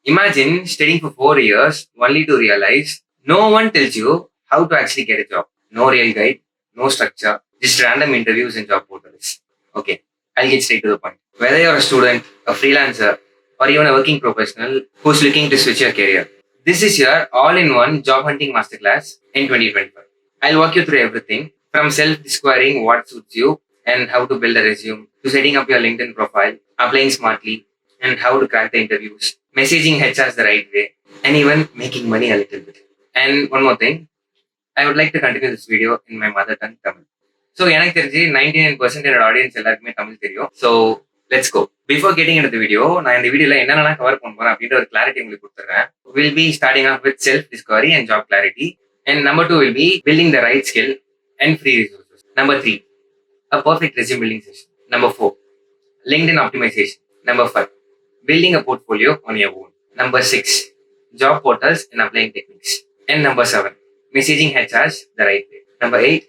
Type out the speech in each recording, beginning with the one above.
Imagine studying for 4 years only to realize no one tells you how to actually get a job. No real guide, no structure, just random interviews and job portals. Okay, I'll get straight to the point. Whether you're a student, a freelancer, or even a working professional who's looking to switch your career, this is your all in one job hunting masterclass in 2025. I'll walk you through everything from self discovering what suits you and how to build a resume to setting up your LinkedIn profile, applying smartly, and how to crack the interviews, messaging HRs the right way, and even making money a little bit. And one more thing, I would like to continue this video in my mother tongue, Tamil. So எனக்கு தெரிஞ்சு 99% என்னோட audience எல்லாருக்குமே தமிழ் தெரியும். So let's go. Before getting in the video, நான் இந்த வீடியோல என்னென்ன cover பண்ண போறேன் அப்படின்ற ஒரு கிளாரிட்டி உங்களுக்கு கொடுத்துறேன். Will be starting off with self discovery and job clarity. And number 2 will be building the right skill and free resources. Number 3, a perfect resume building session. Number 4, LinkedIn optimization. Number 5, building a portfolio on your own. Number 6, job portals and applying techniques. And number 7, messaging HRs the right way. Number 8,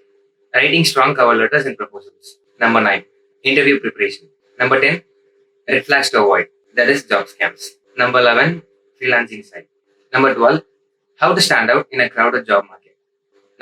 writing strong cover letters and proposals. Number 9, interview preparation. Number 10, red flags to avoid, that is job scams. Number 11, freelancing side. Number 12, how to stand out in a crowded job market.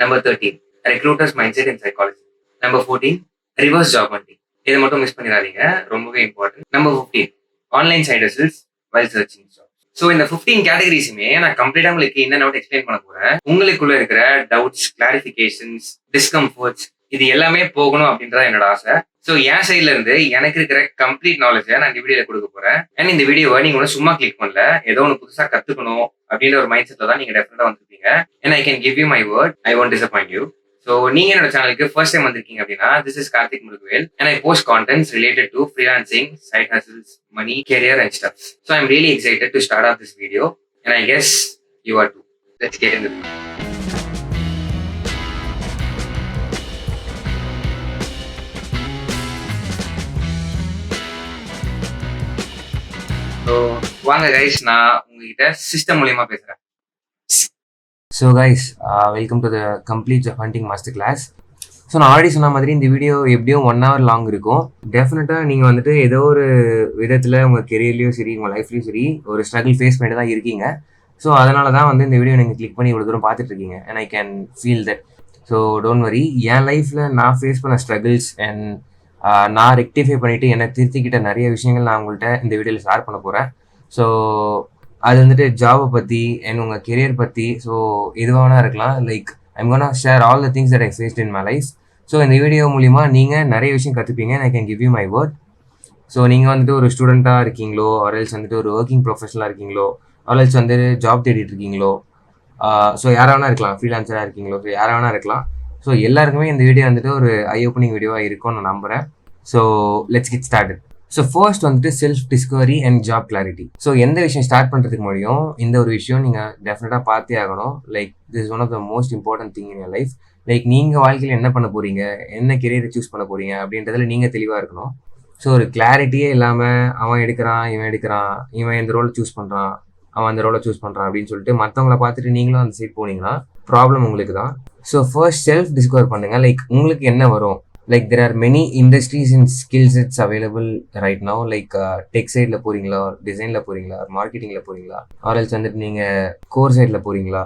Number 13, recruiter's mindset and psychology. Number 14, reverse job hunting. இதை மட்டும் miss பண்ணிடாதீங்க, ரொம்பவே important. Number 15, online side hustles while searching job. So இந்த 15 கேட்டகரிஸுமே நான் கம்ப்ளீட்டா உங்களுக்கு என்ன note explain பண்ண போறேன். உங்களுக்குள்ள இருக்கிற டவுட்ஸ், கிளாரிஃபிகேஷன்ஸ், டிஸ்கம்ஃபர்ட்ஸ் இது எல்லாமே போகணும் அப்படின்றத என்னோட ஆசை. ஸோ என் சைட்ல இருந்து எனக்கு இருக்கிற கம்ப்ளீட் நாலேஜை நான் இந்த வீடியோல கொடுக்க போறேன். அண்ட் இந்த வீடியோவை நீங்க ஒன்றும் சும்மா கிளிக் பண்ணல, ஏதோ ஒன்று புதுசா கத்துக்கணும் அப்படின்ற ஒரு மைண்ட் செட்ல தான் நீங்க டெஃபினட்டா வந்துருப்பீங்க. And I can give you my word, I won't disappoint you. So நீங்க என்னோட சேனலுக்கு ஃபர்ஸ்ட் டைம் வந்திருக்கீங்க அப்படின்னா, this is Karthik Murugavel and I post contents related to freelancing, side hustles, money, career and stuff. So I'm really excited to start off this video and I guess you are too. Let's get into it. So வாங்க guys, நான் உங்ககிட்ட system மூலியமா பேசுறேன். So guys, welcome to the complete job hunting master class. So நான் already சொன்ன மாதிரி இந்த video எப்படியும் 1 hour லாங் இருக்கும். டெஃபினட்டாக நீங்கள் வந்துட்டு ஏதோ ஒரு விதத்தில் உங்கள் கெரியர்லேயும் சரி, உங்கள் லைஃப்லேயும் சரி ஒரு ஸ்ட்ரகிள் ஃபேஸ் பண்ணிட்டு தான் இருக்கீங்க. ஸோ அதனால தான் வந்து இந்த வீடியோ நீங்கள் கிளிக் பண்ணி இவ்வளோ தூரம் பார்த்துட்டு இருக்கீங்க. And I can feel that. So don't worry, என் லைஃப்பில் நான் ஃபேஸ் பண்ண ஸ்ட்ரகிள்ஸ் அண்ட் நான் ரெக்டிஃபை பண்ணிவிட்டு என்னை திருத்திக்கிட்ட நிறைய விஷயங்கள் நான் உங்கள்கிட்ட இந்த வீடியோவில் ஷேர் பண்ண போகிறேன். ஸோ அது வந்துட்டு ஜாபை பற்றி அண்ட் உங்கள் கெரியர் பற்றி, ஸோ எதுவானா இருக்கலாம். Like I'm gonna share all the things that I faced in my life. So இந்த வீடியோ மூலிமா நீங்கள் நிறைய விஷயம் கற்றுப்பீங்க. I can give you my word. So நீங்கள் வந்துட்டு ஒரு ஸ்டூடெண்ட்டாக இருக்கீங்களோ, ஆர்எல்ஸ் வந்துட்டு ஒரு ஒர்க்கிங் ப்ரொஃபஷனலாக இருக்கீங்களோ, ஆர்எல்ஸ் வந்துட்டு ஜாப் தேடிட்டு இருக்கீங்களோ, ஸோ யாராவனா இருக்கலாம், ஃப்ரீலான்சராக இருக்கீங்களோ, ஸோ யாராவனா இருக்கலாம். ஸோ எல்லாருக்குமே இந்த வீடியோ வந்துட்டு ஒரு ஐ ஓப்பனிங் வீடியோவாக இருக்கும்னு நான் நம்புகிறேன். So let's get started. So first வந்துட்டு self discovery and job clarity. So எந்த விஷயம் ஸ்டார்ட் பண்ணுறதுக்கு முடியும், இந்த ஒரு விஷயம் நீங்கள் டெஃபினட்டாக பார்த்தே ஆகணும். Like this is one of the most important thing in your life. Like நீங்கள் வாழ்க்கையில் என்ன பண்ண போகிறீங்க, என்ன கெரியரை சூஸ் பண்ண போகிறீங்க அப்படின்றதுல நீங்கள் தெளிவாக இருக்கணும். ஸோ ஒரு கிளாரிட்டியே இல்லாமல் அவன் எடுக்கிறான், இவன் இந்த ரோலை சூஸ் பண்ணுறான், அவன் அந்த ரோலை சூஸ் பண்ணுறான் அப்படின்னு சொல்லிட்டு மற்றவங்கள பார்த்துட்டு நீங்களும் அந்த சைட் போனீங்கன்னா ப்ராப்ளம் உங்களுக்கு தான். ஸோ ஃபர்ஸ்ட் செல்ஃப் டிஸ்கவர் பண்ணுங்கள். லைக் உங்களுக்கு என்ன வரும். Like there are many industries and skill sets available right now. Like tech side la போறீங்களா, டிசைன்ல போறீங்களா, மார்க்கெட்டிங்ல போறீங்களா, ஆர் எல்ஸ் வந்துட்டு நீங்க கோர் சைட்ல போறீங்களா,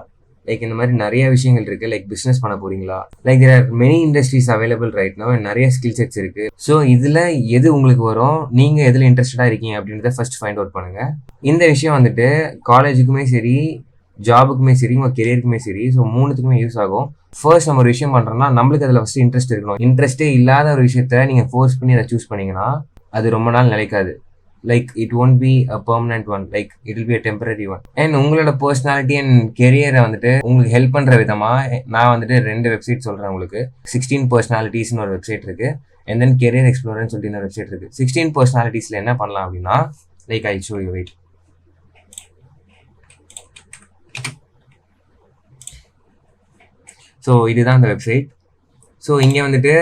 லைக் இந்த மாதிரி நிறைய விஷயங்கள் இருக்கு. லைக் பிசினஸ் பண்ண போறீங்களா, like there are many industries available right now and நிறைய ஸ்கில் செட்ஸ் இருக்கு. ஸோ இதுல எது உங்களுக்கு வரும், நீங்க எதுல இன்ட்ரெஸ்டடா இருக்கீங்க அப்படின்றத ஃபர்ஸ்ட் ஃபைண்ட் அவுட் பண்ணுங்க. இந்த விஷயம் வந்துட்டு காலேஜுக்குமே சரி, ஜாபுக்குமே சரி, உங்கள் கெரியருக்குமே சரி, ஸோ மூணுத்துக்குமே யூஸ் ஆகும். ஃபர்ஸ்ட் நம்ம ஒரு விஷயம் பண்ணுறோம்னா நம்மளுக்கு அதில் ஃபஸ்ட்டு இன்ட்ரெஸ்ட் இருக்கணும். இன்ட்ரெஸ்ட்டே இல்லாத ஒரு விஷயத்த நீங்கள் ஃபோர்ஸ் பண்ணி அதை சூஸ் பண்ணிங்கன்னா அது ரொம்ப நாள் நிலைக்காது. Like it won't be a permanent one, like it will be a temporary one. And உங்களோட பர்சனாலிட்டி அண்ட் கெரியரை வந்துட்டு உங்களுக்கு ஹெல்ப் பண்ணுற விதமாக நான் வந்துட்டு 2 வெப்சைட் சொல்கிறேன் உங்களுக்கு. 16 பர்சனாலிட்டிஸ்னு ஒரு வெப்சைட் இருக்குது, அண்ட் தென் கெரியர் எக்ஸ்ப்ளோரர்னு சொல்லிட்டு இன்னொரு வெப்சைட் இருக்குது. 16 பர்சனாலிட்டிஸில் என்ன பண்ணலாம் அப்படின்னா, like I show you wait. So இதுதான் அந்த வெப்சைட். ஸோ இங்கே வந்துட்டு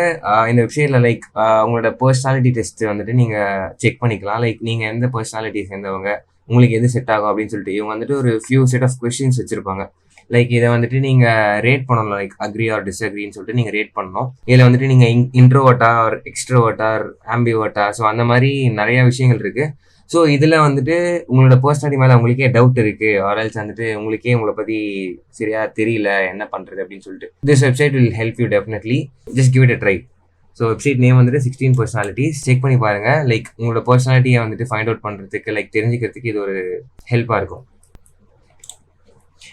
இந்த வெப்சைட்டில் லைக் உங்களோட பர்சனாலிட்டி டெஸ்ட் வந்துட்டு நீங்கள் செக் பண்ணிக்கலாம். லைக் நீங்கள் எந்த பர்சனாலிட்டி சேர்ந்தவங்க, உங்களுக்கு எது செட் ஆகும் அப்படின்னு சொல்லிட்டு இவங்க வந்துட்டு ஒரு ஃபியூ செட் ஆஃப் கொஸ்டின்ஸ் வச்சுருப்பாங்க. லைக் இதை வந்துட்டு நீங்கள் ரேட் பண்ணணும். லைக் அக்ரி ஆர் டிஸ்அக்ரின்னு சொல்லிட்டு நீங்கள் ரேட் பண்ணணும். இதில் வந்துட்டு நீங்கள் இன்ட்ரோவர்ட்டா ஆர் எக்ஸ்ட்ரோவர்ட்டா ஆர் ஆம்பிவர்ட்டா, ஸோ அந்த மாதிரி நிறையா விஷயங்கள் இருக்குது. ஸோ இதில் வந்துட்டு உங்களோட பர்சனாலிட்டி மேலே உங்களுக்கே டவுட் இருக்குது, ஆர்எல்ஸ் வந்துட்டு உங்களுக்கே உங்களை பற்றி சரியா தெரியல என்ன பண்ணுறது அப்படின்னு சொல்லிட்டு, this website will help you definitely. Just give it a try. So website name வந்துட்டு 16 பர்சனாலிட்டிஸ். செக் பண்ணி பாருங்கள். லைக் உங்களோட பர்சனாலிட்டியை வந்துட்டு ஃபைண்ட் அவுட் பண்ணுறதுக்கு, லைக் தெரிஞ்சுக்கிறதுக்கு இது ஒரு ஹெல்ப்பாக இருக்கும்.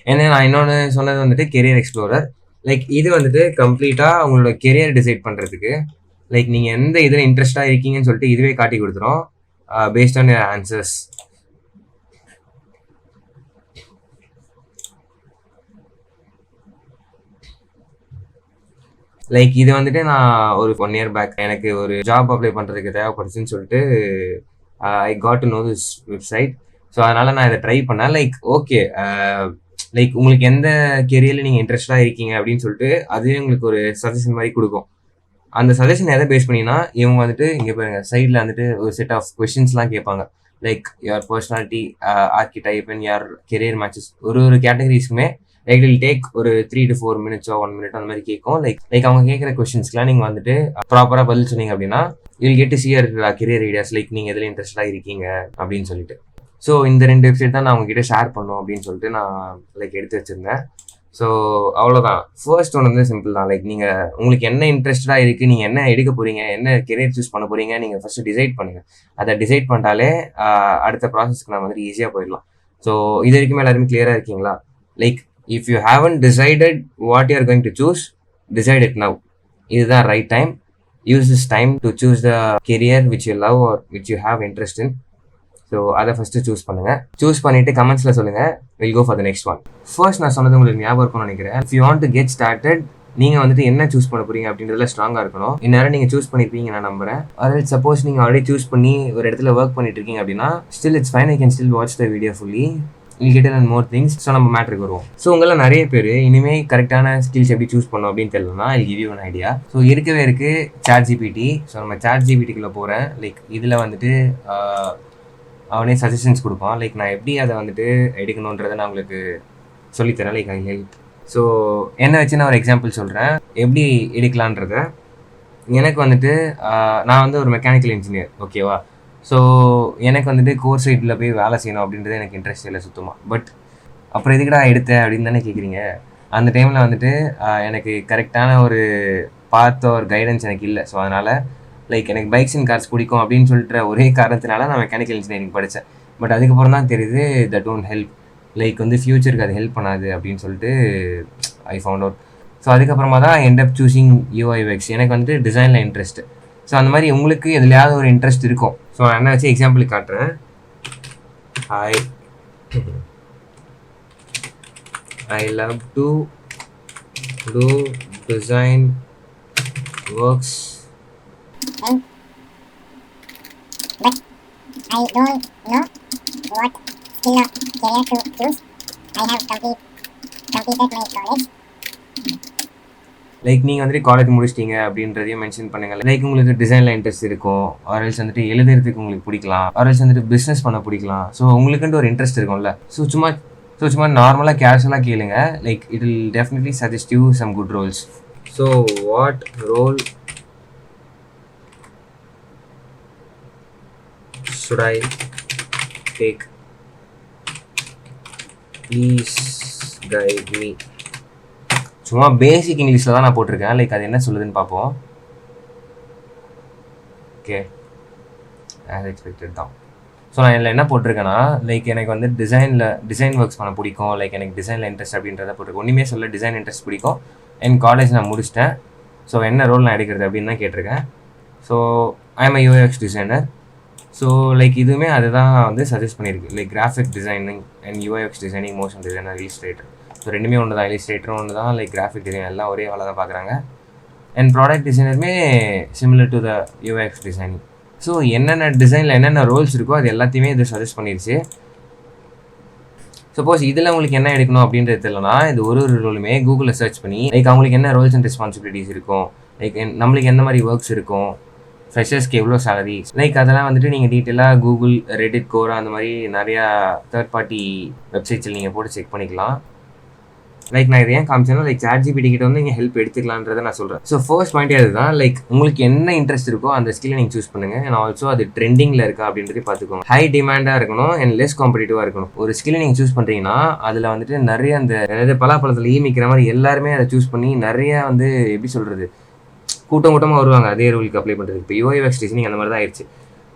ஏன்னா நான் இன்னொன்று சொன்னது வந்துட்டு கெரியர் எக்ஸ்ப்ளோரர். லைக் இது வந்துட்டு கம்ப்ளீட்டாக உங்களோட கெரியர் டிசைட் பண்ணுறதுக்கு, லைக் நீங்கள் எந்த இதில் இன்ட்ரெஸ்டாக இருக்கீங்கன்னு சொல்லிட்டு இதுவே காட்டி கொடுத்துரும் paste on your answers. Like இது வந்துட்டு நான் ஒரு 1 year பேக் எனக்கு ஒரு ஜாப் அப்ளை பண்ணுறதுக்கு தேவைப்படுச்சுன்னு சொல்லிட்டு I got to know this website. So அதனால் நான் இதை ட்ரை பண்ணேன். லைக் ஓகே, லைக் உங்களுக்கு எந்த கெரியரில் நீங்கள் இன்ட்ரெஸ்டாக இருக்கீங்க அப்படின்னு சொல்லிட்டு அதுவே உங்களுக்கு ஒரு சஜஷன் மாதிரி கொடுக்கும். அந்த சஜஷன் எதை பேஸ் பண்ணினா இவங்க வந்துட்டு இங்கே பாருங்க சைடில் வந்துட்டு ஒரு செட் ஆஃப் கொஸ்டின்ஸ்லாம் கேட்பாங்க. Like your personality, ஆர்கிடைப் and your career matches. ஒரு கேட்டகரிஸ்க்குமே லைக் இல் டேக் ஒரு 3 to 4 minutes 1 minute அந்த மாதிரி கேட்கும். லைக் அவங்க கேட்குற கொஸ்டின்ஸ்க்குலாம் நீங்கள் வந்துட்டு ப்ராப்பராக பதில் சொன்னீங்க அப்படின்னா you will get to see your career ideas, like நீங்கள் எதில் இன்ட்ரெஸ்டாக இருக்கீங்க அப்படின்னு சொல்லிட்டு. ஸோ இந்த 2 வெப்சைட் தான் நான் உங்ககிட்ட ஷேர் பண்ணும் அப்படின்னு சொல்லிட்டு நான் லைக் எடுத்து வச்சுருந்தேன். ஸோ அவ்வளோதான். ஃபர்ஸ்ட் ஒன் வந்து சிம்பிள் தான். லைக் நீங்கள் உங்களுக்கு என்ன இன்ட்ரெஸ்டாக இருக்குது, நீங்கள் என்ன எடுக்க போகிறீங்க, என்ன கெரியர் சூஸ் பண்ண போகிறீங்க, நீங்கள் ஃபஸ்ட்டு டிசைட் பண்ணுங்கள். அதை டிசைட் பண்ணிட்டாலே அடுத்த ப்ராசஸ்க்கு நம்ம வந்துட்டு ஈஸியாக போயிடலாம். ஸோ இது வரைக்கும் எல்லாருமே கிளியராக இருக்கீங்களா? Like if you haven't decided what you are going to choose, decide it now. இதுதான் right time. Use this time to choose the career which you love or which you have interest in. So அதை first choose பண்ணுங்கள். Choose பண்ணிவிட்டு கமெண்ட்ஸில் சொல்லுங்கள். We'll go for the next one. First நான் சொன்னது உங்களுக்கு ஞாபகம் இருக்கும்னு நினைக்கிறேன். If you want to get started, நீங்கள் வந்துட்டு என்ன சூஸ் பண்ண போகிறீங்க அப்படின்றதுல ஸ்ட்ராங்காக இருக்கணும். இந்நேரம் நீங்கள் சூஸ் பண்ணியிருப்பீங்க நான் நம்புறேன். அதில் சப்போஸ் நீங்கள் ஆல்ரெடி சூஸ் பண்ணி ஒரு இடத்துல ஒர்க் பண்ணிட்டு இருக்கீங்க அப்படின்னா still it's fine, I can still watch the video fully, will get and more things. So நம்ம மேட்ருக்கு வருவோம். ஸோ உங்களில் நிறைய பேர் இனிமேல் கரெக்டான ஸ்கில்ஸ் எப்படி சூஸ் பண்ணோம் அப்படின்னு தெரியலனா I give you one idea. So இருக்கவே இருக்குது ChatGPT. ஸோ நம்ம ChatGPTக்குள்ளே போகிறேன். லைக் இதில் வந்துட்டு அவனே சஜஷன்ஸ் கொடுப்பான். லைக் நான் எப்படி அதை வந்துட்டு எடுக்கணுன்றதை நான் உங்களுக்கு சொல்லித்தரேன். Like I help. ஸோ என்னை வச்சு நான் ஒரு எக்ஸாம்பிள் சொல்கிறேன் எப்படி எடுக்கலான்றத. எனக்கு வந்துட்டு நான் வந்து ஒரு மெக்கானிக்கல் இன்ஜினியர், ஓகேவா? ஸோ எனக்கு வந்துட்டு கோர் சைட்டில் போய் வேலை செய்யணும் அப்படின்றது எனக்கு இன்ட்ரெஸ்ட் இல்லை சுத்தமாக. பட் அப்புறம் எதுக்குடா எடுத்தேன் அப்படின்னு தானே கேட்குறீங்க. அந்த டைமில் வந்துட்டு எனக்கு கரெக்டான ஒரு பாத் ஒரு கைடன்ஸ் எனக்கு இல்லை. ஸோ அதனால் லைக் எனக்கு பைக்ஸ் அண்ட் கார்ஸ் பிடிக்கும் அப்படின்னு சொல்லிட்டு ஒரே காரணத்தினால நான் மெக்கானிக்கல் இன்ஜினியரிங் படித்தேன். பட் அதுக்கப்புறம் தான் தெரியுது தட் டோன்ட் ஹெல்ப். லைக் வந்து ஃப்யூச்சருக்கு அது ஹெல்ப் பண்ணாது அப்படின்னு சொல்லிட்டு ஐ ஃபவுண்ட் அவுட். ஸோ அதுக்கப்புறமா தான் end up choosing UI UX. எனக்கு வந்துட்டு டிசைனில் இன்ட்ரெஸ்ட்டு. ஸோ அந்த மாதிரி உங்களுக்கு எதுலையாவது ஒரு இன்ட்ரெஸ்ட் இருக்கும். ஸோ நான் என்ன வச்சு எக்ஸாம்பிள் காட்டுறேன். I love to do design works, but I don't know what skill or career to choose. I have completed my college. Like நீங்கள் வந்துட்டு காலேஜ் முடிச்சிட்டீங்க அப்படின்றதையும் மென்ஷன் பண்ணுங்கள். லைக் உங்களுக்கு டிசைனில் இன்ட்ரெஸ்ட் இருக்கும், ஆர்எல்ஸ் வந்துட்டு எழுதுறதுக்கு உங்களுக்கு பிடிக்கலாம், ஆர்எல்ஸ் வந்துட்டு பிஸ்னஸ் பண்ண பிடிக்கலாம். ஸோ உங்களுக்குன்ட்டு ஒரு இன்ட்ரெஸ்ட் இருக்கும்ல. ஸோ சும்மா நார்மலாக கேஷுவலாக கேளுங்க. Like it will definitely suggest you some good roles. So what role should I take? Please guide me. சும்மா பேசிக் இங்கிலீஷில் தான் நான் போட்டிருக்கேன். லைக் அது என்ன சொல்லுதுன்னு பார்ப்போம். ஓகே, ஆஸ் எக்ஸ்பெக்டட் தான். ஸோ நான் இதில் என்ன போட்டிருக்கேன்னா லைக் எனக்கு வந்து டிசைன் ஒர்க்ஸ் பண்ண பிடிக்கும், லைக் எனக்கு டிசைனில் இன்ட்ரெஸ்ட் அப்படின்றத போட்டிருக்கேன். ஒன்றுமே சொல்ல டிசைன் இன்ட்ரெஸ்ட் பிடிக்கும். என் காலேஜ் நான் முடிச்சிட்டேன். ஸோ என்ன ரோல் நான் எடுக்கிறது அப்படின்னு தான் கேட்டிருக்கேன். So I M UI UX designer. So like இதுவுமே அதுதான் வந்து சஜஸ்ட் பண்ணியிருக்கு. Like graphic designing and UI UX designing, motion designer, illustrator. So ரெண்டுமே ஒன்று தான். இல்லஸ்ட்ரேட்டரும் ஒன்று தான், லைக் கிராஃபிக் டிசைன் எல்லாம் ஒரே வேலை தான் பார்க்குறாங்க. அண்ட் ப்ராடக்ட் டிசைனருமே similar to the UI UX designing. So என்னென்ன டிசைனில் என்னென்ன ரோல்ஸ் இருக்கோ அது எல்லாத்தையுமே இது சஜஸ்ட் பண்ணிடுச்சு. சப்போஸ் இதில் உங்களுக்கு என்ன எடுக்கணும் அப்படின்றது தெரியலனா இது ஒரு ரோலுமே கூகுளில் சர்ச் பண்ணி லைக் அவங்களுக்கு என்ன ரோல்ஸ் அண்ட் ரெஸ்பான்சிபிலிட்டிஸ் இருக்கும், லைக் நம்மளுக்கு எந்த மாதிரி ஒர்க்ஸ் இருக்கும், ஃப்ரெஷர்ஸ்க்கு எவ்வளோ சேலரி, லைக் அதெல்லாம் வந்துட்டு நீங்கள் டீட்டெயிலாக கூகுள், ரெடிட், கோரா அந்த மாதிரி நிறையா தேர்ட் பார்ட்டி வெப்சைட்ஸில் நீங்கள் போட்டு செக் பண்ணிக்கலாம். லைக் நான் இதை ஏன் காமிச்சேன்னா லைக் ChatGPT கிட்ட வந்து நீங்கள் ஹெல்ப் எடுத்துக்கலான்றதை நான் சொல்கிறேன். ஸோ ஃபர்ஸ்ட் பாயிண்ட் அதுதான், லைக் உங்களுக்கு என்ன இன்ட்ரெஸ்ட் இருக்கோ அந்த ஸ்கில்லை நீங்கள் சூஸ் பண்ணுங்கள். அண்ட் ஆல்சோ அது ட்ரெண்டிங்கில் இருக்கா அப்படின்றதே பார்த்துக்கோங்க. ஹை டிமாண்டாக இருக்கணும் அண்ட் லெஸ் காம்படிட்டிவாக இருக்கணும். ஒரு ஸ்கில்லை நீங்கள் சூஸ் பண்ணுறீங்கன்னா அதில் வந்துட்டு நிறைய அந்த அதாவது பலாப்பழத்தில் ஈமிக்கிற மாதிரி எல்லாருமே அதை சூஸ் பண்ணி நிறைய வந்து எப்படி சொல்கிறது கூட்டமாக வருவாங்க அதே ரூலுக்கு அப்ளை பண்ணுறது. இப்போ UIUX டிசைனிங் அந்த மாதிரி தான் ஆயிடுச்சு.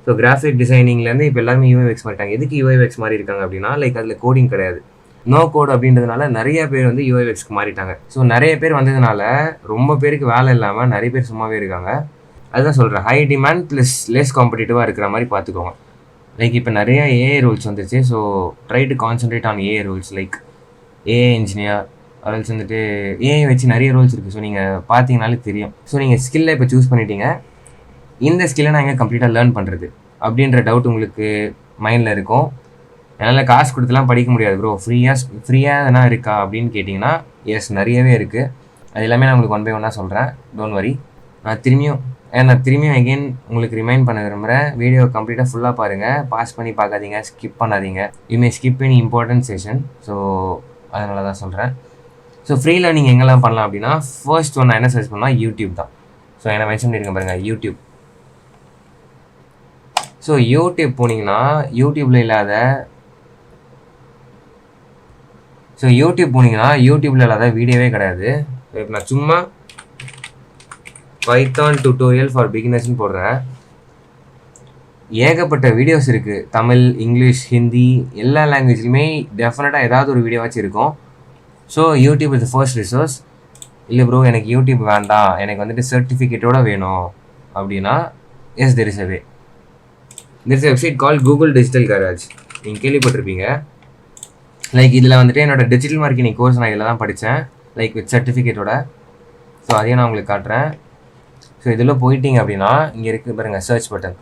ஸோ கிராஃபிக் டிசைனிங்லேருந்து இப்போ எல்லாருமே UIUX மாறிட்டாங்க. எதுக்கு UIUX மாறி இருக்காங்க அப்படின்னா லைக் அதில் கோடிங் கிடையாது, நோ கோட் அப்படின்றதுனால நிறைய பேர் வந்து UIUXக்கு மாறிட்டாங்க. ஸோ நிறைய பேர் வந்ததுனால ரொம்ப பேருக்கு வேலை இல்லாமல் நிறைய பேர் சும்மாவே இருக்காங்க. அதுதான் சொல்கிறேன், ஹை டிமாண்ட் ப்ளஸ் லெஸ் காம்படிட்டிவாக இருக்கிற மாதிரி பார்த்துக்கோங்க. லைக் இப்போ நிறைய AI ரூல்ஸ் வந்துருச்சு. So try to concentrate on AI rules like AI engineer அதல்ஸ் வந்துட்டு AI வச்சு நிறைய ரூல்ஸ் இருக்குது. ஸோ நீங்கள் பார்த்தீங்கனாலே தெரியும். ஸோ நீங்கள் ஸ்கில்லை இப்போ சூஸ் பண்ணிட்டீங்க, இந்த ஸ்கில்லை நான் எங்கே கம்ப்ளீட்டாக லேர்ன் பண்ணுறது அப்படின்ற டவுட் உங்களுக்கு மைண்டில் இருக்கும். என்னால் காசு கொடுத்துலாம் படிக்க முடியாது ப்ரோ, ஃப்ரீயாக எதனா இருக்கா அப்படின்னு கேட்டிங்கன்னா எஸ் நிறையவே இருக்குது. அது எல்லாமே நான் உங்களுக்கு 1 by 1 சொல்கிறேன், டோன்ட் வரி. நான் திரும்பியும் எகெயின் உங்களுக்கு ரிமைண்ட் பண்ண விரும்புகிறேன், வீடியோ கம்ப்ளீட்டாக ஃபுல்லாக பாருங்கள், பாஸ் பண்ணி பார்க்காதீங்க, ஸ்கிப் பண்ணாதீங்க. You skip any important session. So அதனால தான் சொல்கிறேன். ஸோ ஃப்ரீ லேர்னிங் எங்கெல்லாம் பண்ணலாம் அப்படின்னா ஃபர்ஸ்ட் ஒன்று நான் என்ன சர்ச் பண்ணால் யூடியூப் தான். ஸோ என்ன மென்ஷன் பண்ணியிருக்கேன் பாருங்கள், யூடியூப். ஸோ யூடியூப் போனீங்கன்னா யூடியூப்பில் இல்லாத வீடியோவே கிடையாது. இப்போ நான் சும்மா பைத்தான் டியூட்டோரியல் ஃபார் பிகினர்ஸ்னு போடுறேன், ஏகப்பட்ட வீடியோஸ் இருக்குது. தமிழ், இங்கிலீஷ், ஹிந்தி எல்லா லாங்குவேஜ்லையுமே டெஃபினட்டாக ஏதாவது ஒரு வீடியோவாச்சும் இருக்கும். So YouTube is the first resource. இல்லை ப்ரோ எனக்கு யூடியூப் வேண்டாம், எனக்கு வந்துட்டு சர்டிஃபிகேட்டோடு வேணும் அப்படின்னா yes there is a way. This website call Google digital garage, நீங்கள் கேள்விப்பட்டிருப்பீங்க. லைக் இதில் வந்துட்டு என்னோட டிஜிட்டல் மார்க்கெட்டிங் கோர்ஸ் நான் இதில் தான் படித்தேன், லைக் வித் சர்டிஃபிகேட்டோட. ஸோ அதையும் நான் உங்களுக்கு காட்டுறேன். ஸோ இதில் போயிட்டீங்க அப்படின்னா இங்கே இருக்குது பாருங்கள் சர்ச் பட்டன்.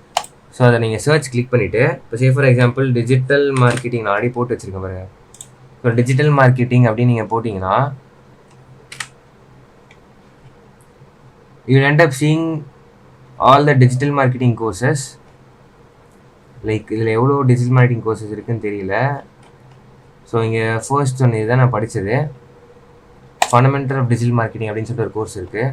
ஸோ அதை நீங்கள் சர்ச் கிளிக் பண்ணிவிட்டு இப்போ ஃபார் எக்ஸாம்பிள் டிஜிட்டல் மார்க்கெட்டிங் நான் ஆடி போட்டு வச்சுருக்கேன் பாருங்கள். ஸோ டிஜிட்டல் மார்க்கெட்டிங் அப்படின்னு நீங்கள் போட்டிங்கன்னா you end up seeing all the digital marketing courses. Like இதில் எவ்வளோ டிஜிட்டல் மார்க்கெட்டிங் கோர்சஸ் இருக்குதுன்னு தெரியல. ஸோ இங்கே ஃபர்ஸ்ட் ஒன்று இதுதான் நான் படித்தது, ஃபண்டமெண்டல் ஆஃப் டிஜிட்டல் மார்க்கெட்டிங் அப்படின்னு சொல்லிட்டு ஒரு கோர்ஸ் இருக்குது.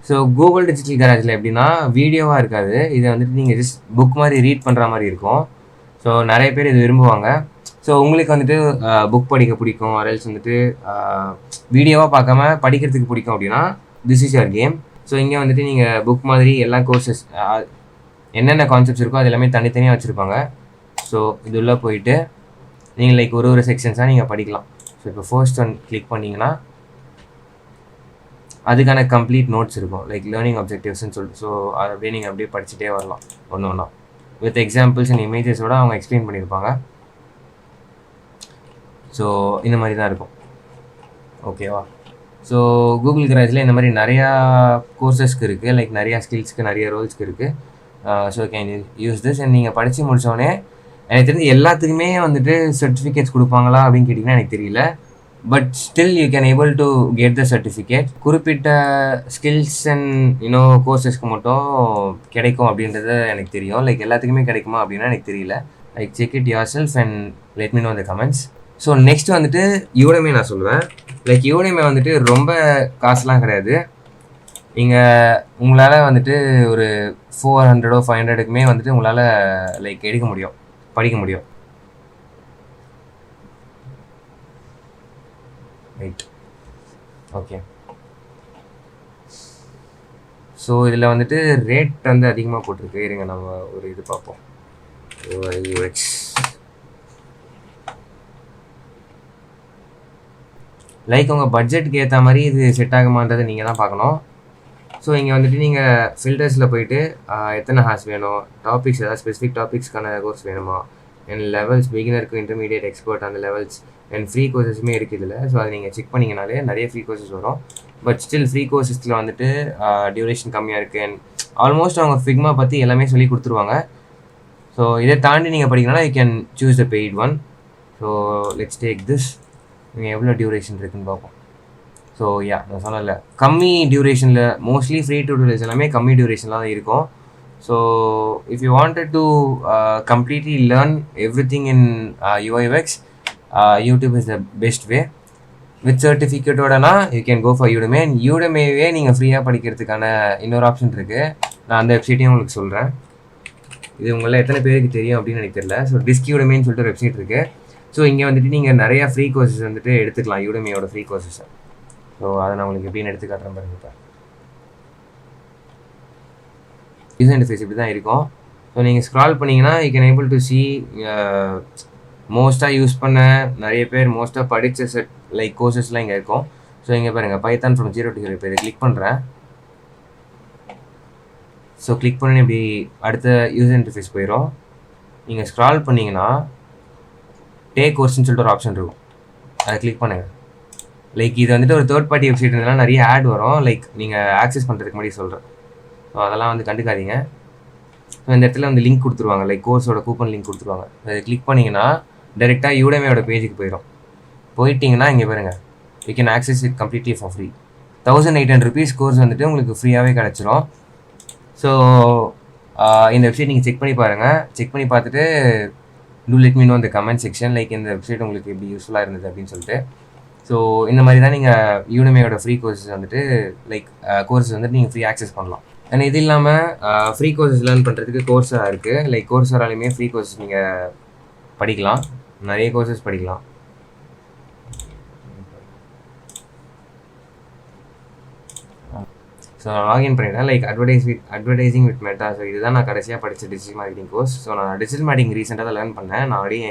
ஸோ கூகுள் டிஜிட்டல் கராஜில் எப்படின்னா வீடியோவாக இருக்காது, இதை வந்துட்டு நீங்கள் ஜஸ்ட் புக் மாதிரி ரீட் பண்ணுற மாதிரி இருக்கும். ஸோ நிறைய பேர் இது விரும்புவாங்க. ஸோ உங்களுக்கு வந்துட்டு புக் படிக்க பிடிக்கும், அரல்ஸ் வந்துட்டு வீடியோவாக பார்க்காம படிக்கிறதுக்கு பிடிக்கும் அப்படின்னா this is your game. So இங்கே வந்துட்டு நீங்கள் புக் மாதிரி எல்லா கோர்சஸ் என்னென்ன கான்செப்ட்ஸ் இருக்கோ அது எல்லாமே தனித்தனியாக வச்சுருப்பாங்க. ஸோ இது உள்ளே போயிட்டு நீங்கள் லைக் ஒரு செக்ஷன்ஸாக நீங்கள் படிக்கலாம். ஸோ இப்போ ஃபர்ஸ்ட் ஒன் கிளிக் பண்ணிங்கன்னா அதுக்கான கம்ப்ளீட் நோட்ஸ் இருக்கும், லைக் லேர்னிங் அப்ஜெக்டிவ்ஸ்ன்னு சொல்லிட்டு. ஸோ அதை அப்படியே நீங்கள் அப்படியே படிச்சுட்டே வரலாம் ஒன்று ஒன்றா வித் எக்ஸாம்பிள்ஸ் அண்ட் இமேஜஸோடு அவங்க எக்ஸ்பிளைன் பண்ணியிருப்பாங்க. ஸோ இந்த மாதிரி தான் இருக்கும், ஓகேவா. ஸோ கூகுள் கராஜில் இந்த மாதிரி நிறையா கோர்சஸ்க்கு இருக்குது, லைக் நிறையா ஸ்கில்ஸ்க்கு நிறைய ரோல்ஸ்க்கு இருக்குது. So can use this. And நீங்கள் படித்து முடித்தோடனே எனக்கு தெரிஞ்சு எல்லாத்துக்குமே வந்துட்டு சர்டிஃபிகேட்ஸ் கொடுப்பாங்களா அப்படின்னு கேட்டிங்கன்னா எனக்கு தெரியல. But still you can able to get the certificate. குறிப்பிட்ட ஸ்கில்ஸ் அண்ட் கோர்சஸ்க்கு மட்டும் கிடைக்கும் அப்படின்றது எனக்கு தெரியும். லைக் எல்லாத்துக்குமே கிடைக்குமா அப்படின்னா எனக்கு தெரியல. Like check it yourself and let me know இந்த கமெண்ட்ஸ். ஸோ நெக்ஸ்ட் வந்துட்டு யூடெமி நான் சொல்லுவேன். லைக் யூடெமி வந்துட்டு ரொம்ப காசுலாம் கிடையாது. நீங்கள் உங்களால் வந்துட்டு ஒரு 400 or 500க்குமே வந்துட்டு உங்களால் லைக் படிக்க முடியும். Right, okay. ஸோ இதில் வந்துட்டு ரேட் வந்து அதிகமாக போட்டிருக்கு. இருங்க நம்ம ஒரு இது பார்ப்போம். UIUX லைக் உங்கள் பட்ஜெட்டுக்கு ஏற்ற மாதிரி இது செட் ஆகுமான்றதை நீங்கள் தான் பார்க்கணும். ஸோ இங்கே வந்துட்டு நீங்கள் ஃபில்டர்ஸில் போயிட்டு எத்தனை ஹார்ஸ் வேணும், டாபிக்ஸ் ஏதாவது ஸ்பெசிஃபிக் டாபிக்ஸ்க்கான கோர்ஸ் வேணுமா, அண்ட் லெவல்ஸ் பிகினருக்கு இன்டர்மீடியட் எக்ஸ்பர்ட் அந்த லெவல்ஸ் அண்ட் ஃப்ரீ கோர்சஸுமே இருக்குது இதில். ஸோ அதை நீங்கள் செக் பண்ணிங்கனாலே நிறைய ஃப்ரீ கோர்சஸ் வரும். பட் ஸ்டில் ஃப்ரீ கோர்சஸில் வந்துட்டு டியூரேஷன் கம்மியாக இருக்குது அண்ட் ஆல்மோஸ்ட் அவங்க ஃபிக்மா பற்றி எல்லாமே சொல்லி கொடுத்துருவாங்க. ஸோ இதை தாண்டி நீங்கள் படிக்கணும்னா you can choose the paid one. So let's take this. நீங்கள் எவ்வளோ டியூரேஷன் இருக்குதுன்னு பார்ப்போம். ஸோ நான் சொன்னல கம்மி டியூரேஷனில் மோஸ்ட்லி ஃப்ரீ டியூட்டோரியல்ஸ் எல்லாமே கம்மி டியூரேஷனில் தான் இருக்கும். So if you wanted to completely learn everything in UIUX, YouTube is the best way. With சர்டிஃபிகேட்டோடனா you can go for Udemy. யூடமேவே நீங்கள் ஃப்ரீயாக படிக்கிறதுக்கான இன்னொரு ஆப்ஷன் இருக்குது. நான் அந்த வெப்சைட்டையும் உங்களுக்கு சொல்கிறேன். இது உங்களை எத்தனை பேருக்கு தெரியும் அப்படின்னு எனக்கு தெரியல. ஸோ டிஸ்க் யூடமேன்னு சொல்லிட்டு ஒரு வெப்சைட் இருக்குது. ஸோ இங்கே வந்துட்டு நீங்கள் நிறையா ஃப்ரீ கோர்சஸ் வந்துட்டு எடுத்துக்கலாம், யூடமேயோட ஃப்ரீ கோர்சஸை. ஸோ அதை நான் உங்களுக்கு எப்படின்னு எடுத்து காட்டுறேன் பாருங்க. இப்போ யூசர் இன்டர்ஃபேஸ் இப்படி தான் இருக்கும். ஸோ நீங்கள் ஸ்க்ரால் பண்ணிங்கன்னா you can able to C மோஸ்ட்டாக யூஸ் பண்ண நிறைய பேர் மோஸ்ட்டாக படித்த செட் லைக் கோர்சஸ்லாம் இங்கே இருக்கும். ஸோ இங்கே பாருங்கள், பைத்தான் ஃப்ரம் 0 to 0 பேர் கிளிக் பண்ணுறேன். ஸோ கிளிக் பண்ணி இப்படி அடுத்த யூசர் இன்டர்ஃபேஸ் போயிடும். நீங்கள் ஸ்க்ரால் பண்ணிங்கன்னா டேக் கோர்ஸ்ன்னு சொல்லிட்டு ஒரு ஆப்ஷன் இருக்கும், அதை கிளிக் பண்ணுங்கள். லைக் இது வந்துட்டு ஒரு தேர்ட் பார்ட்டி வெப்சைட் இருந்தாலும் நிறைய ஆட் வரும், லைக் நீங்கள் ஆக்சஸ் பண்ணுறதுக்கு முன்னாடி சொல்கிறேன். ஸோ அதெல்லாம் வந்து கண்டுக்காதீங்க. ஸோ இந்த இடத்துல வந்து லிங்க் கொடுத்துருவாங்க, லைக் கோர்ஸோட கூப்பன் லிங்க் கொடுத்துருவாங்க. அதை கிளிக் பண்ணிங்கன்னா டேரெக்டாக யூடமேயோட பேஜுக்கு போயிட்டிங்கன்னா இங்கே பாருங்கள், you can access it completely for free. 1800 rupees course வந்துட்டு உங்களுக்கு ஃப்ரீயாகவே கிடச்சிரும். ஸோ இந்த வெப்சைட் நீங்கள் செக் பண்ணி பாருங்கள். செக் பண்ணி பார்த்துட்டு டூ லெட் மீ நோ இந்த கமெண்ட் செக்ஷன், லைக் இந்த வெப்சைட் உங்களுக்கு எப்படி யூஸ்ஃபுல்லாக இருந்தது அப்படின்னு சொல்லிட்டு. ஸோ இந்த மாதிரி தான் நீங்கள் யூடமேயோட ஃப்ரீ கோர்ஸஸ் வந்துட்டு லைக் கோர்ஸஸ் வந்துட்டு நீங்கள் ஃப்ரீ ஆக்சஸ் பண்ணலாம். அண்ட் இது இல்லாமல் ஃப்ரீ கோர்சஸ் லேர்ன் பண்ணுறதுக்கு கோர்ஸா இருக்குது. லைக் கோர்ஸாலையுமே ஃப்ரீ கோர்சஸ் நீங்கள் படிக்கலாம், நிறைய கோர்சஸ் படிக்கலாம். ஸோ நான் லாகின் பண்ணிட்டேன். Like advertising with meta. So இதுதான் நான் கடைசியாக படித்த டிஜிட்டல் மார்க்கெட்டிங் கோர்ஸ். ஸோ நான் டிஜிட்டல் மார்க்கெட்டிங் ரீசெண்டாக தான் லேர்ன் பண்ணேன். நான் அப்படியே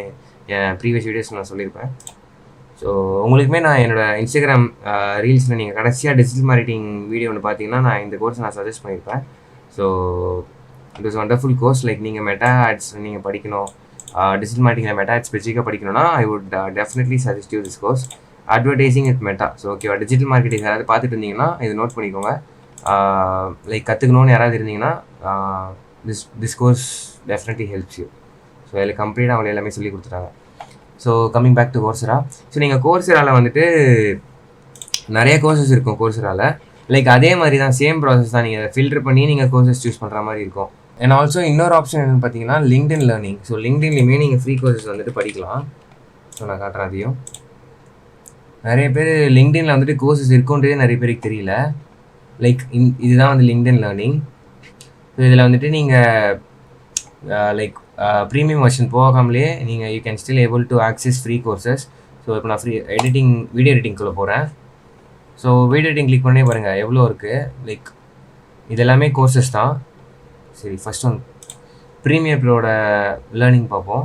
என் ப்ரீவியஸ் வீடியோஸ் நான் சொல்லியிருப்பேன். ஸோ உங்களுக்குமே நான் என்னோடய இன்ஸ்டாகிராம் ரீல்ஸில் நீங்கள் கடைசியாக டிஜிட்டல் மார்க்கெட்டிங் வீடியோ ஒன்று பார்த்தீங்கன்னா நான் இந்த கோர்ஸ் நான் சஜஸ்ட் பண்ணியிருப்பேன். So it is wonderful course. Like நீங்கள் மெட்டா ஆட்ஸ் நீங்கள் படிக்கணும், டிஜிட்டல் மார்க்கெட்டிங்கில் மெட்டா ஆட்ஸ் ஸ்பெசிஃபிக்காக படிக்கணும்னா I would definitely suggest you this course, advertising with meta. So ஓகேவா, டிஜிட்டல் மார்க்கெட்டிங் யாராவது பார்த்துட்டு இருந்தீங்கன்னா இது நோட் பண்ணிக்கோங்க. லைக் கற்றுக்கணுன்னு யாராவது இருந்தீங்கன்னா this course definitely helps you. So அதில் கம்ப்ளீட்டாக அவங்க எல்லாமே சொல்லி கொடுத்துட்டாங்க. So coming back to Coursera. So நீங்கள் கோர்ஸராவில் வந்துட்டு நிறைய கோர்சஸ் இருக்கும். கோர்ஸராவில் லைக் அதே மாதிரி தான், சேம் ப்ராசஸ் தான். நீங்கள் ஃபில்டர் பண்ணி நீங்கள் கோர்சஸ் சூஸ் பண்ணுற மாதிரி இருக்கும். அண்ட் ஆல்சோ இன்னொரு ஆப்ஷன் என்னென்னு பார்த்தீங்கன்னா லிங்க்டின் லேர்னிங். ஸோ லிங்க்டின்லேயுமே நீங்கள் ஃப்ரீ கோர்சஸ் வந்துட்டு படிக்கலாம். ஸோ நான் காட்டுறேன் அதையும். நிறைய பேர் லிங்க்டின்ல வந்துட்டு கோர்சஸ் இருக்குன்றதே நிறைய பேருக்கு தெரியல. லைக் இதுதான் வந்து லிங்க்டின் லேர்னிங். ஸோ இதில் வந்துட்டு நீங்கள் லைக் ப்ரீமியம் வெர்ஷன் போகாமலே நீங்கள் you can still able to access free courses. So இப்போ நான் வீடியோ எடிட்டிங்குள்ளே போகிறேன். ஸோ வீடியோ எடிட்டிங் கிளிக் பண்ணி பாருங்கள் எவ்வளோ இருக்குது. லைக் இதெல்லாமே கோர்சஸ் தான். சரி, ஃபஸ்ட் ஒன் ப்ரீமியர் ப்ரோட லேர்னிங் பார்ப்போம்.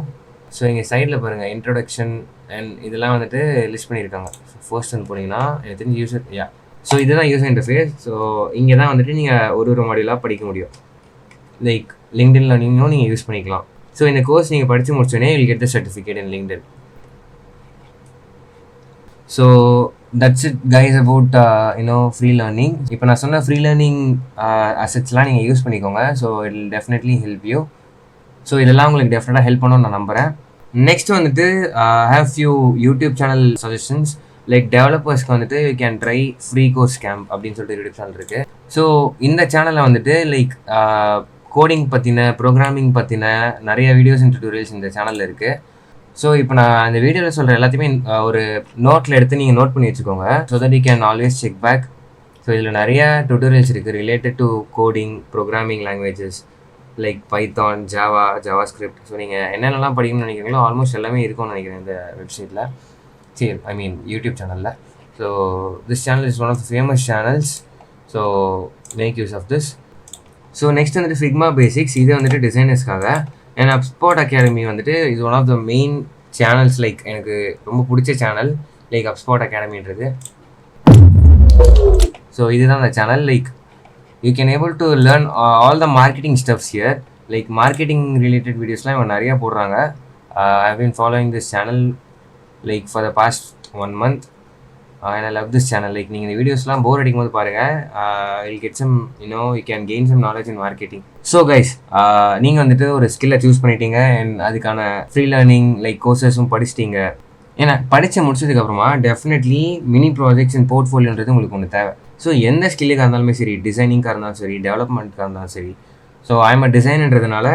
ஸோ இங்கே சைடில் பாருங்கள் இன்ட்ரொடக்ஷன் அண்ட் இதெல்லாம் வந்துட்டு லிஸ்ட் பண்ணியிருக்காங்க. ஸோ ஃபர்ஸ்ட் ஒன் போனீங்கன்னா எனக்கு தெரிஞ்சு யூசர் ஸோ இதுதான் யூசர் இன்டர்ஃபேஸ். ஸோ இங்கே தான் வந்துட்டு நீங்கள் ஒரு மாடியூலாக படிக்க முடியும். லைக் லிங்க்டின் லேர்னிங்கும் நீங்கள் யூஸ் பண்ணிக்கலாம். ஸோ இந்த கோர்ஸ் நீங்கள் படித்து முடிச்சோடனே will get the certificate in LinkedIn. So that's it guys about free learning. இப்போ நான் சொன்ன ஃப்ரீ லேர்னிங் அசெட்ஸ்லாம் நீங்கள் யூஸ் பண்ணிக்கோங்க. So it will definitely help you. So இதெல்லாம் உங்களுக்கு டெஃபினட்டாக ஹெல்ப் பண்ணணும்னு நான் நம்புகிறேன். நெக்ஸ்ட் வந்துட்டு have few YouTube channel suggestions. Like டெவலப்பர்ஸ்க்கு வந்துட்டு you can try free course camp அப்படின்னு சொல்லிட்டு யூடியூப் சேனல் இருக்குது. ஸோ இந்த சேனலில் வந்துட்டு லைக் கோடிங் பற்றின, ப்ரோக்ராமிங் பற்றின நிறைய வீடியோஸ் அண்ட் டியூட்டோரியல்ஸ் இந்த சேனலில் இருக்குது. ஸோ இப்போ நான் இந்த வீடியோவில் சொல்கிற எல்லாத்தையுமே ஒரு நோட்டில் எடுத்து நீங்கள் நோட் பண்ணி வச்சுக்கோங்க. So that you can always check back. So இதில் நிறைய டியூட்டோரியல்ஸ் இருக்குது related to coding, programming languages like Python, JavaScript. So நீங்கள் என்னென்னலாம் படிக்கணும்னு நினைக்கிறீங்களோ ஆல்மோஸ்ட் எல்லாமே இருக்கும்னு நினைக்கிறேன் இந்த வெப்சைட்டில். சரி, ஐ மீன் யூடியூப் சேனலில். So this channel is one of the famous channels. So make use of this. So next வந்துட்டு ஃபிக்மா பேசிக்ஸ். இது வந்துட்டு டிசைனர்ஸ்க்காக. அண்ட் HubSpot அகாடமி வந்துட்டு இது one of the main channels. Like எனக்கு ரொம்ப பிடிச்ச சேனல் லைக் HubSpot அகாடமின்றது. ஸோ இதுதான் அந்த channel. Like you can able to learn all the marketing stuffs here. Like marketing related வீடியோஸ்லாம் இவங்க நிறையா போடுறாங்க. ஐ have been following this channel like for the past 1 month. And I love this channel. Like நீங்கள் இந்த வீடியோஸ்லாம் போர் அடிக்கும் போது பாருங்கள். Will get some you can gain some knowledge in marketing. So guys, நீங்கள் வந்துட்டு ஒரு ஸ்கில்லை சூஸ் பண்ணிட்டீங்க அண்ட் அதுக்கான ஃப்ரீ லேர்னிங் லைக் கோர்சஸும் படிச்சிட்டிங்க. ஏன்னா படித்து முடிச்சதுக்கப்புறமா டெஃபினெட்லி மினி ப்ராஜெக்ட்ஸ் அண்ட் போர்ட்ஃபோலியோன்றது உங்களுக்கு ஒன்று தேவை. ஸோ எந்த ஸ்கில்லுக்காக இருந்தாலுமே சரி, டிசைனிங்காக இருந்தாலும் சரி, டெவலப்மெண்ட்காக இருந்தாலும் சரி. ஸோ ஐம் அ டிசைன்ன்றதுனால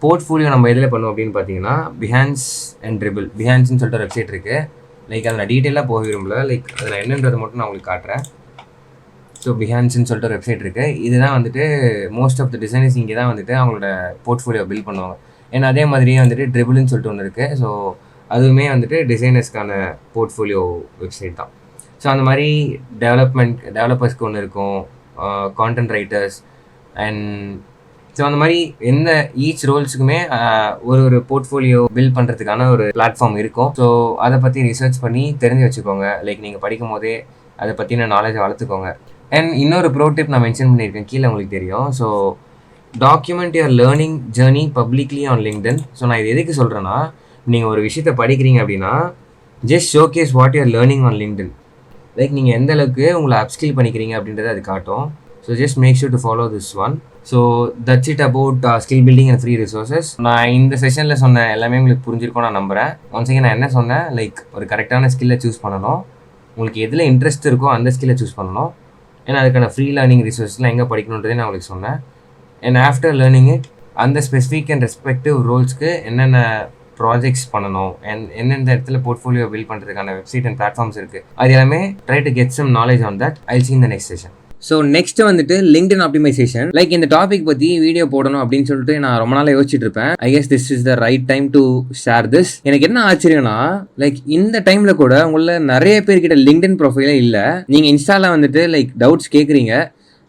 போர்ட்ஃபோலியோ நம்ம எதில் பண்ணுவோம் அப்படின்னு பார்த்தீங்கன்னா பிஹான்ஸ் அண்ட் ட்ரிபிள். பிஹான்ஸ்னு சொல்லிட்டு ஒரு வெப்சைட் இருக்குது. லைக் அதை நான் டீட்டெயிலாக போக விரும்பல, லைக் அதில் என்னன்றது மட்டும் நான் உங்களுக்கு காட்டுறேன். ஸோ பிஹான்ஸ்ன்னு சொல்லிட்டு ஒரு வெப்சைட் இருக்குது. இதுதான் வந்துட்டு மோஸ்ட் ஆஃப் த டிசைனர்ஸ் இங்கே தான் வந்துட்டு அவங்களோட போர்ட்ஃபோலியோ பில்ட் பண்ணுவாங்க. ஏன்னா அதே மாதிரியே வந்துட்டு ட்ரிபிள்னு சொல்லிட்டு ஒன்று இருக்குது. ஸோ அதுவுமே வந்துட்டு டிசைனர்ஸ்க்கான போர்ட்ஃபோலியோ வெப்சைட் தான். ஸோ அந்த மாதிரி டெவலப்பர்ஸ்க்கு ஒன்று இருக்கும், கான்டென்ட் ரைட்டர்ஸ் அண்ட் ஸோ அந்த மாதிரி எந்த ஈச் ரோல்ஸுக்குமே ஒரு போர்ட்ஃபோலியோ பில்ட் பண்ணுறதுக்கான ஒரு பிளாட்ஃபார்ம் இருக்கும். ஸோ அதை பற்றி ரிசர்ச் பண்ணி தெரிஞ்சு வச்சுக்கோங்க. லைக் நீங்கள் படிக்கும் போதே அதை பற்றின நாலேஜை வளர்த்துக்கோங்க. அண்ட் இன்னொரு ப்ரோ டிப் நான் மென்ஷன் பண்ணியிருக்கேன், கீழே உங்களுக்கு தெரியும். So document your learning journey publicly on LinkedIn. So நான் இது எதுக்கு சொல்கிறேன்னா, நீங்கள் ஒரு விஷயத்தை படிக்கிறீங்க அப்படின்னா just showcase what your learning on LinkedIn. Like நீங்கள் எந்த அளவுக்கு உங்களை அப்ஸ்கில் பண்ணிக்கிறீங்க அப்படின்றத அது காட்டும். So just make sure to follow this one. So that's it about skill building and free resources. நான் இந்த செஷனில் சொன்ன எல்லாமே உங்களுக்கு புரிஞ்சிருக்கும் நான் நம்புகிறேன். ஒன்ஸ் அகேன் நான் என்ன சொன்னேன், லைக் ஒரு கரெக்டான ஸ்கில்லை சூஸ் பண்ணணும், உங்களுக்கு எதில் இன்ட்ரெஸ்ட் இருக்கோ அந்த ஸ்கில்லை சூஸ் பண்ணணும். ஏன்னா அதுக்கான ஃப்ரீ லேர்னிங் ரிசோர்ஸ்லாம் எங்கே படிக்கணுன்றதே நான் உங்களுக்கு சொன்னேன். அண்ட் ஆஃப்டர் லேர்னிங் இட் அந்த ஸ்பெசிஃபிக் அண்ட் ரெஸ்பெக்டிவ் ரோல்ஸ்க்கு என்னென்ன ப்ராஜெக்ட்ஸ் பண்ணணும் அண்ட் எந்தெந்த இடத்துல போர்ட்ஃபோலியோ பில்ட் பண்ணுறதுக்கான வெப்சைட் அண்ட் பிளாட்ஃபார்ம்ஸ் இருக்குது, அது எல்லாமே try to get some knowledge on that. I see in the next session. So next வந்துட்டு லிங்க்டின் ஆப்டிமைசேஷன். லைக் இந்த டாபிக் பற்றி வீடியோ போடணும் அப்படின்னு சொல்லிட்டு நான் ரொம்ப நாளாக யோசிச்சுட்டு இருப்பேன். I guess this is the right time to share this. எனக்கு என்ன ஆச்சரியம்னா, லைக் இந்த டைமில் கூட உங்களை நிறைய பேர்கிட்ட லிங்க்டின் ப்ரொஃபைலே இல்லை. நீங்கள் இன்ஸ்டாவில் வந்துட்டு லைக் டவுட்ஸ் கேட்குறீங்க,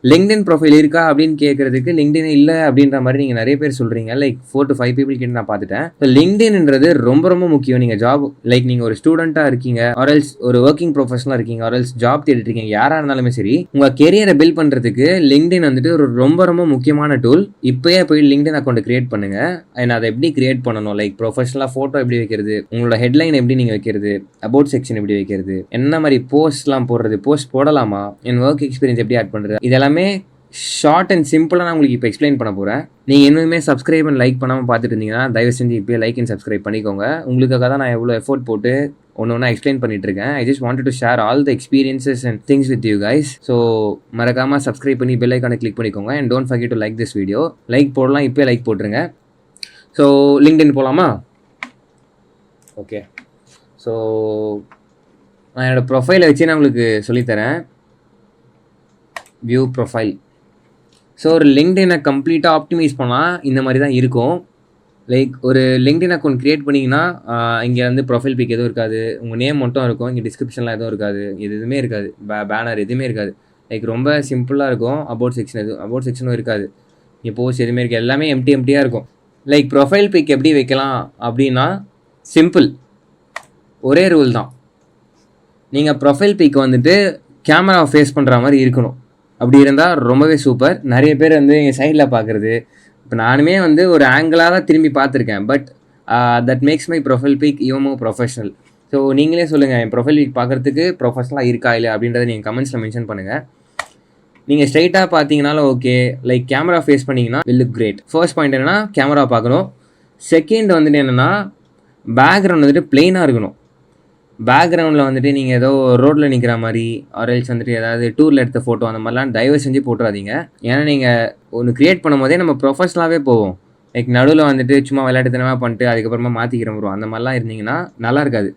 லிங்க்டின் ப்ரொஃபைல் இருக்கா அப்படின்னு கேட்கறதுக்கு லிங்க்டின் இல்லை அப்படின்ற மாதிரி நீங்கள் நிறைய பேர் சொல்கிறீங்க. லைக் 4 to 5 people கிட்ட நான் பார்த்துட்டேன். ஸோ லிங்க்டின்ன்றது ரொம்ப ரொம்ப முக்கியம். நீங்கள் ஜாப் லைக் நீங்கள் ஒரு ஸ்டூடெண்ட்டாக இருக்கீங்க, ஆர்எல்ஸ் ஒரு ஒர்க்கிங் ப்ரொஃபஷனலாக இருக்கீங்க, ஆர்எல்ஸ் ஜாப் தேடிட்டு இருக்கீங்க, யாராக இருந்தாலுமே சரி, உங்கள் கெரியரை பில்ட் பண்ணுறதுக்கு லிங்க்டின் வந்துட்டு ஒரு ரொம்ப ரொம்ப முக்கியமான டூல். இப்போயே போய் லிங்க்டின் அக்கௌண்ட் கிரியேட் பண்ணுங்க. அண்ட் அதை எப்படி கிரியேட் பண்ணணும், லைக் ப்ரொஃபஷனலாக ஃபோட்டோ எப்படி வைக்கிறது, உங்களோட ஹெட்லைன் எப்படி நீங்கள் வைக்கிறது, அபவுட் செக்ஷன் எப்படி வைக்கிறது, என்ன மாதிரி போஸ்ட்லாம் போடுறது, போஸ்ட் போடலாமா, என் ஒர்க் எக்ஸ்பீரியன்ஸ் எப்படி ஆட் பண்ணுறது, இதெல்லாம் ஷார்ட் அண்ட் சிம்பிளாக நான் உங்களுக்கு இப்போ எக்ஸ்பிளைன் பண்ண போகிறேன். நீங்கள் இன்னுமே சப்ஸ்கிரைப் அண்ட் லைக் பண்ணாமல் பார்த்துட்டு இருந்தீங்கன்னா தயவு செஞ்சு இப்போ லைக் அண்ட் சப்ஸ்கிரைப் பண்ணிக்கோங்க. உங்களுக்காக தான் நான் எவ்வளோ எஃபோர்ட் போட்டு ஒன்று எக்ஸ்பிளைன் பண்ணிட்டு இருக்கேன். ஐ just wanted to share all the experiences and things with you guys. So மறக்காமல் சப்ஸ்கிரைப் பண்ணி பெல் ஐக்கானை கிளிக் பண்ணிக்கோங்க. And don't forget to like this video. Like போடலாம், இப்போ லைக் போட்டுருங்க. ஸோ லிங்க்டின் போகலாமா? ஓகே. ஸோ நான் என்னோடய ப்ரொஃபைலை வச்சு நான் உங்களுக்கு சொல்லித்தரேன். View profile. ஸோ ஒரு லிங்க்டினை கம்ப்ளீட்டாக ஆப்டிமைஸ் பண்ணால் இந்த மாதிரி தான் இருக்கும். லைக் ஒரு லிங்க்டின் அக்கௌண்ட் க்ரியேட் பண்ணிங்கன்னா இங்கே வந்து ப்ரொஃபைல் பிக் எதுவும் இருக்காது, உங்கள் நேம் மட்டும் இருக்கும். இங்கே டிஸ்கிரிப்ஷன்லாம் எதுவும் இருக்காது, எதுவுமே இருக்காது, பேனர் எதுவுமே இருக்காது. லைக் ரொம்ப சிம்பிளாக இருக்கும். அபவுட் செக்ஷனும் இருக்காது, இங்கே போஸ்ட் எதுவுமே இருக்காது, எல்லாமே எம்டியாக இருக்கும். லைக் ப்ரொஃபைல் பிக் எப்படி வைக்கலாம் அப்படின்னா சிம்பிள், ஒரே ரூல் தான். நீங்கள் ப்ரொஃபைல் பிக் வந்துட்டு கேமராவை ஃபேஸ் பண்ணுற மாதிரி இருக்கணும். அப்படி இருந்தால் ரொம்பவே சூப்பர். நிறைய பேர் வந்து எங்கள் சைடில் பார்க்குறது, இப்போ நானுமே வந்து ஒரு ஆங்கிளாக தான் திரும்பி பார்த்துருக்கேன். But that makes my profile big even more professional. So நீங்களே சொல்லுங்கள், என் ப்ரொஃபைல் பிக் பார்க்குறதுக்கு ப்ரொஃபஷனலாக இருக்கா இல்லை அப்படின்றத நீங்கள் கமெண்ட்ஸில் மென்ஷன் பண்ணுங்கள். நீங்கள் ஸ்ட்ரைட்டாக பார்த்தீங்கனாலும் ஓகே, லைக் கேமரா ஃபேஸ் பண்ணிங்கன்னா will look great. First point என்னென்னா கேமரா பார்க்கணும். செகண்ட் வந்துட்டு என்னென்னா பேக்ரவுண்ட் வந்துட்டு பிளெயினாக இருக்கணும். பேக்ரவுண்டில் வந்துட்டு நீங்கள் ஏதோ ரோட்டில் நிற்கிற மாதிரி ஆர்எல்ஸ் வந்துட்டு ஏதாவது டூரில் எடுத்த ஃபோட்டோ அந்த மாதிரிலாம் தயவு செஞ்சு போட்டுறாதீங்க. ஏன்னா நீங்கள் ஒன்று க்ரியேட் பண்ணும் போதே நம்ம ப்ரொஃபஷனலாகவே போவோம். லைக் நடுவில் வந்துட்டு சும்மா விளையாட்டுத்தனமாக பண்ணிட்டு அதுக்கப்புறமா மாற்றிக்கிற வரும், அந்த மாதிரிலாம் இருந்தீங்கன்னா நல்லா இருக்காது.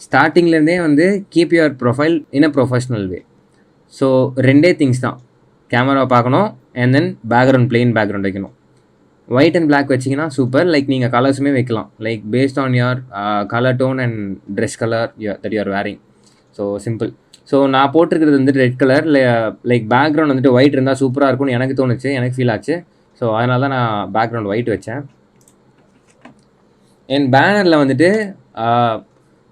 ஸ்டார்டிங்லேருந்தே வந்து keep your profile in a professional way. So 2 things தான், கேமரா பார்க்கணும் and then background plain background வைக்கணும். ஒயிட் அண்ட் பிளாக் வச்சிங்கன்னா சூப்பர். லைக் நீங்கள் கலர்ஸுமே வைக்கலாம், like based on your colour tone and dress colour that you are wearing. So simple. So நான் போட்டிருக்கிறது வந்துட்டு ரெட் கலர். லைக் பேக்ரவுண்ட் வந்துட்டு ஒயிட் இருந்தால் சூப்பராக இருக்கும்னு எனக்கு தோணுச்சு, எனக்கு ஃபீல் ஆச்சு. ஸோ அதனால தான் நான் பேக்ரவுண்ட் ஒயிட் வச்சேன். என் பேனரில் வந்துட்டு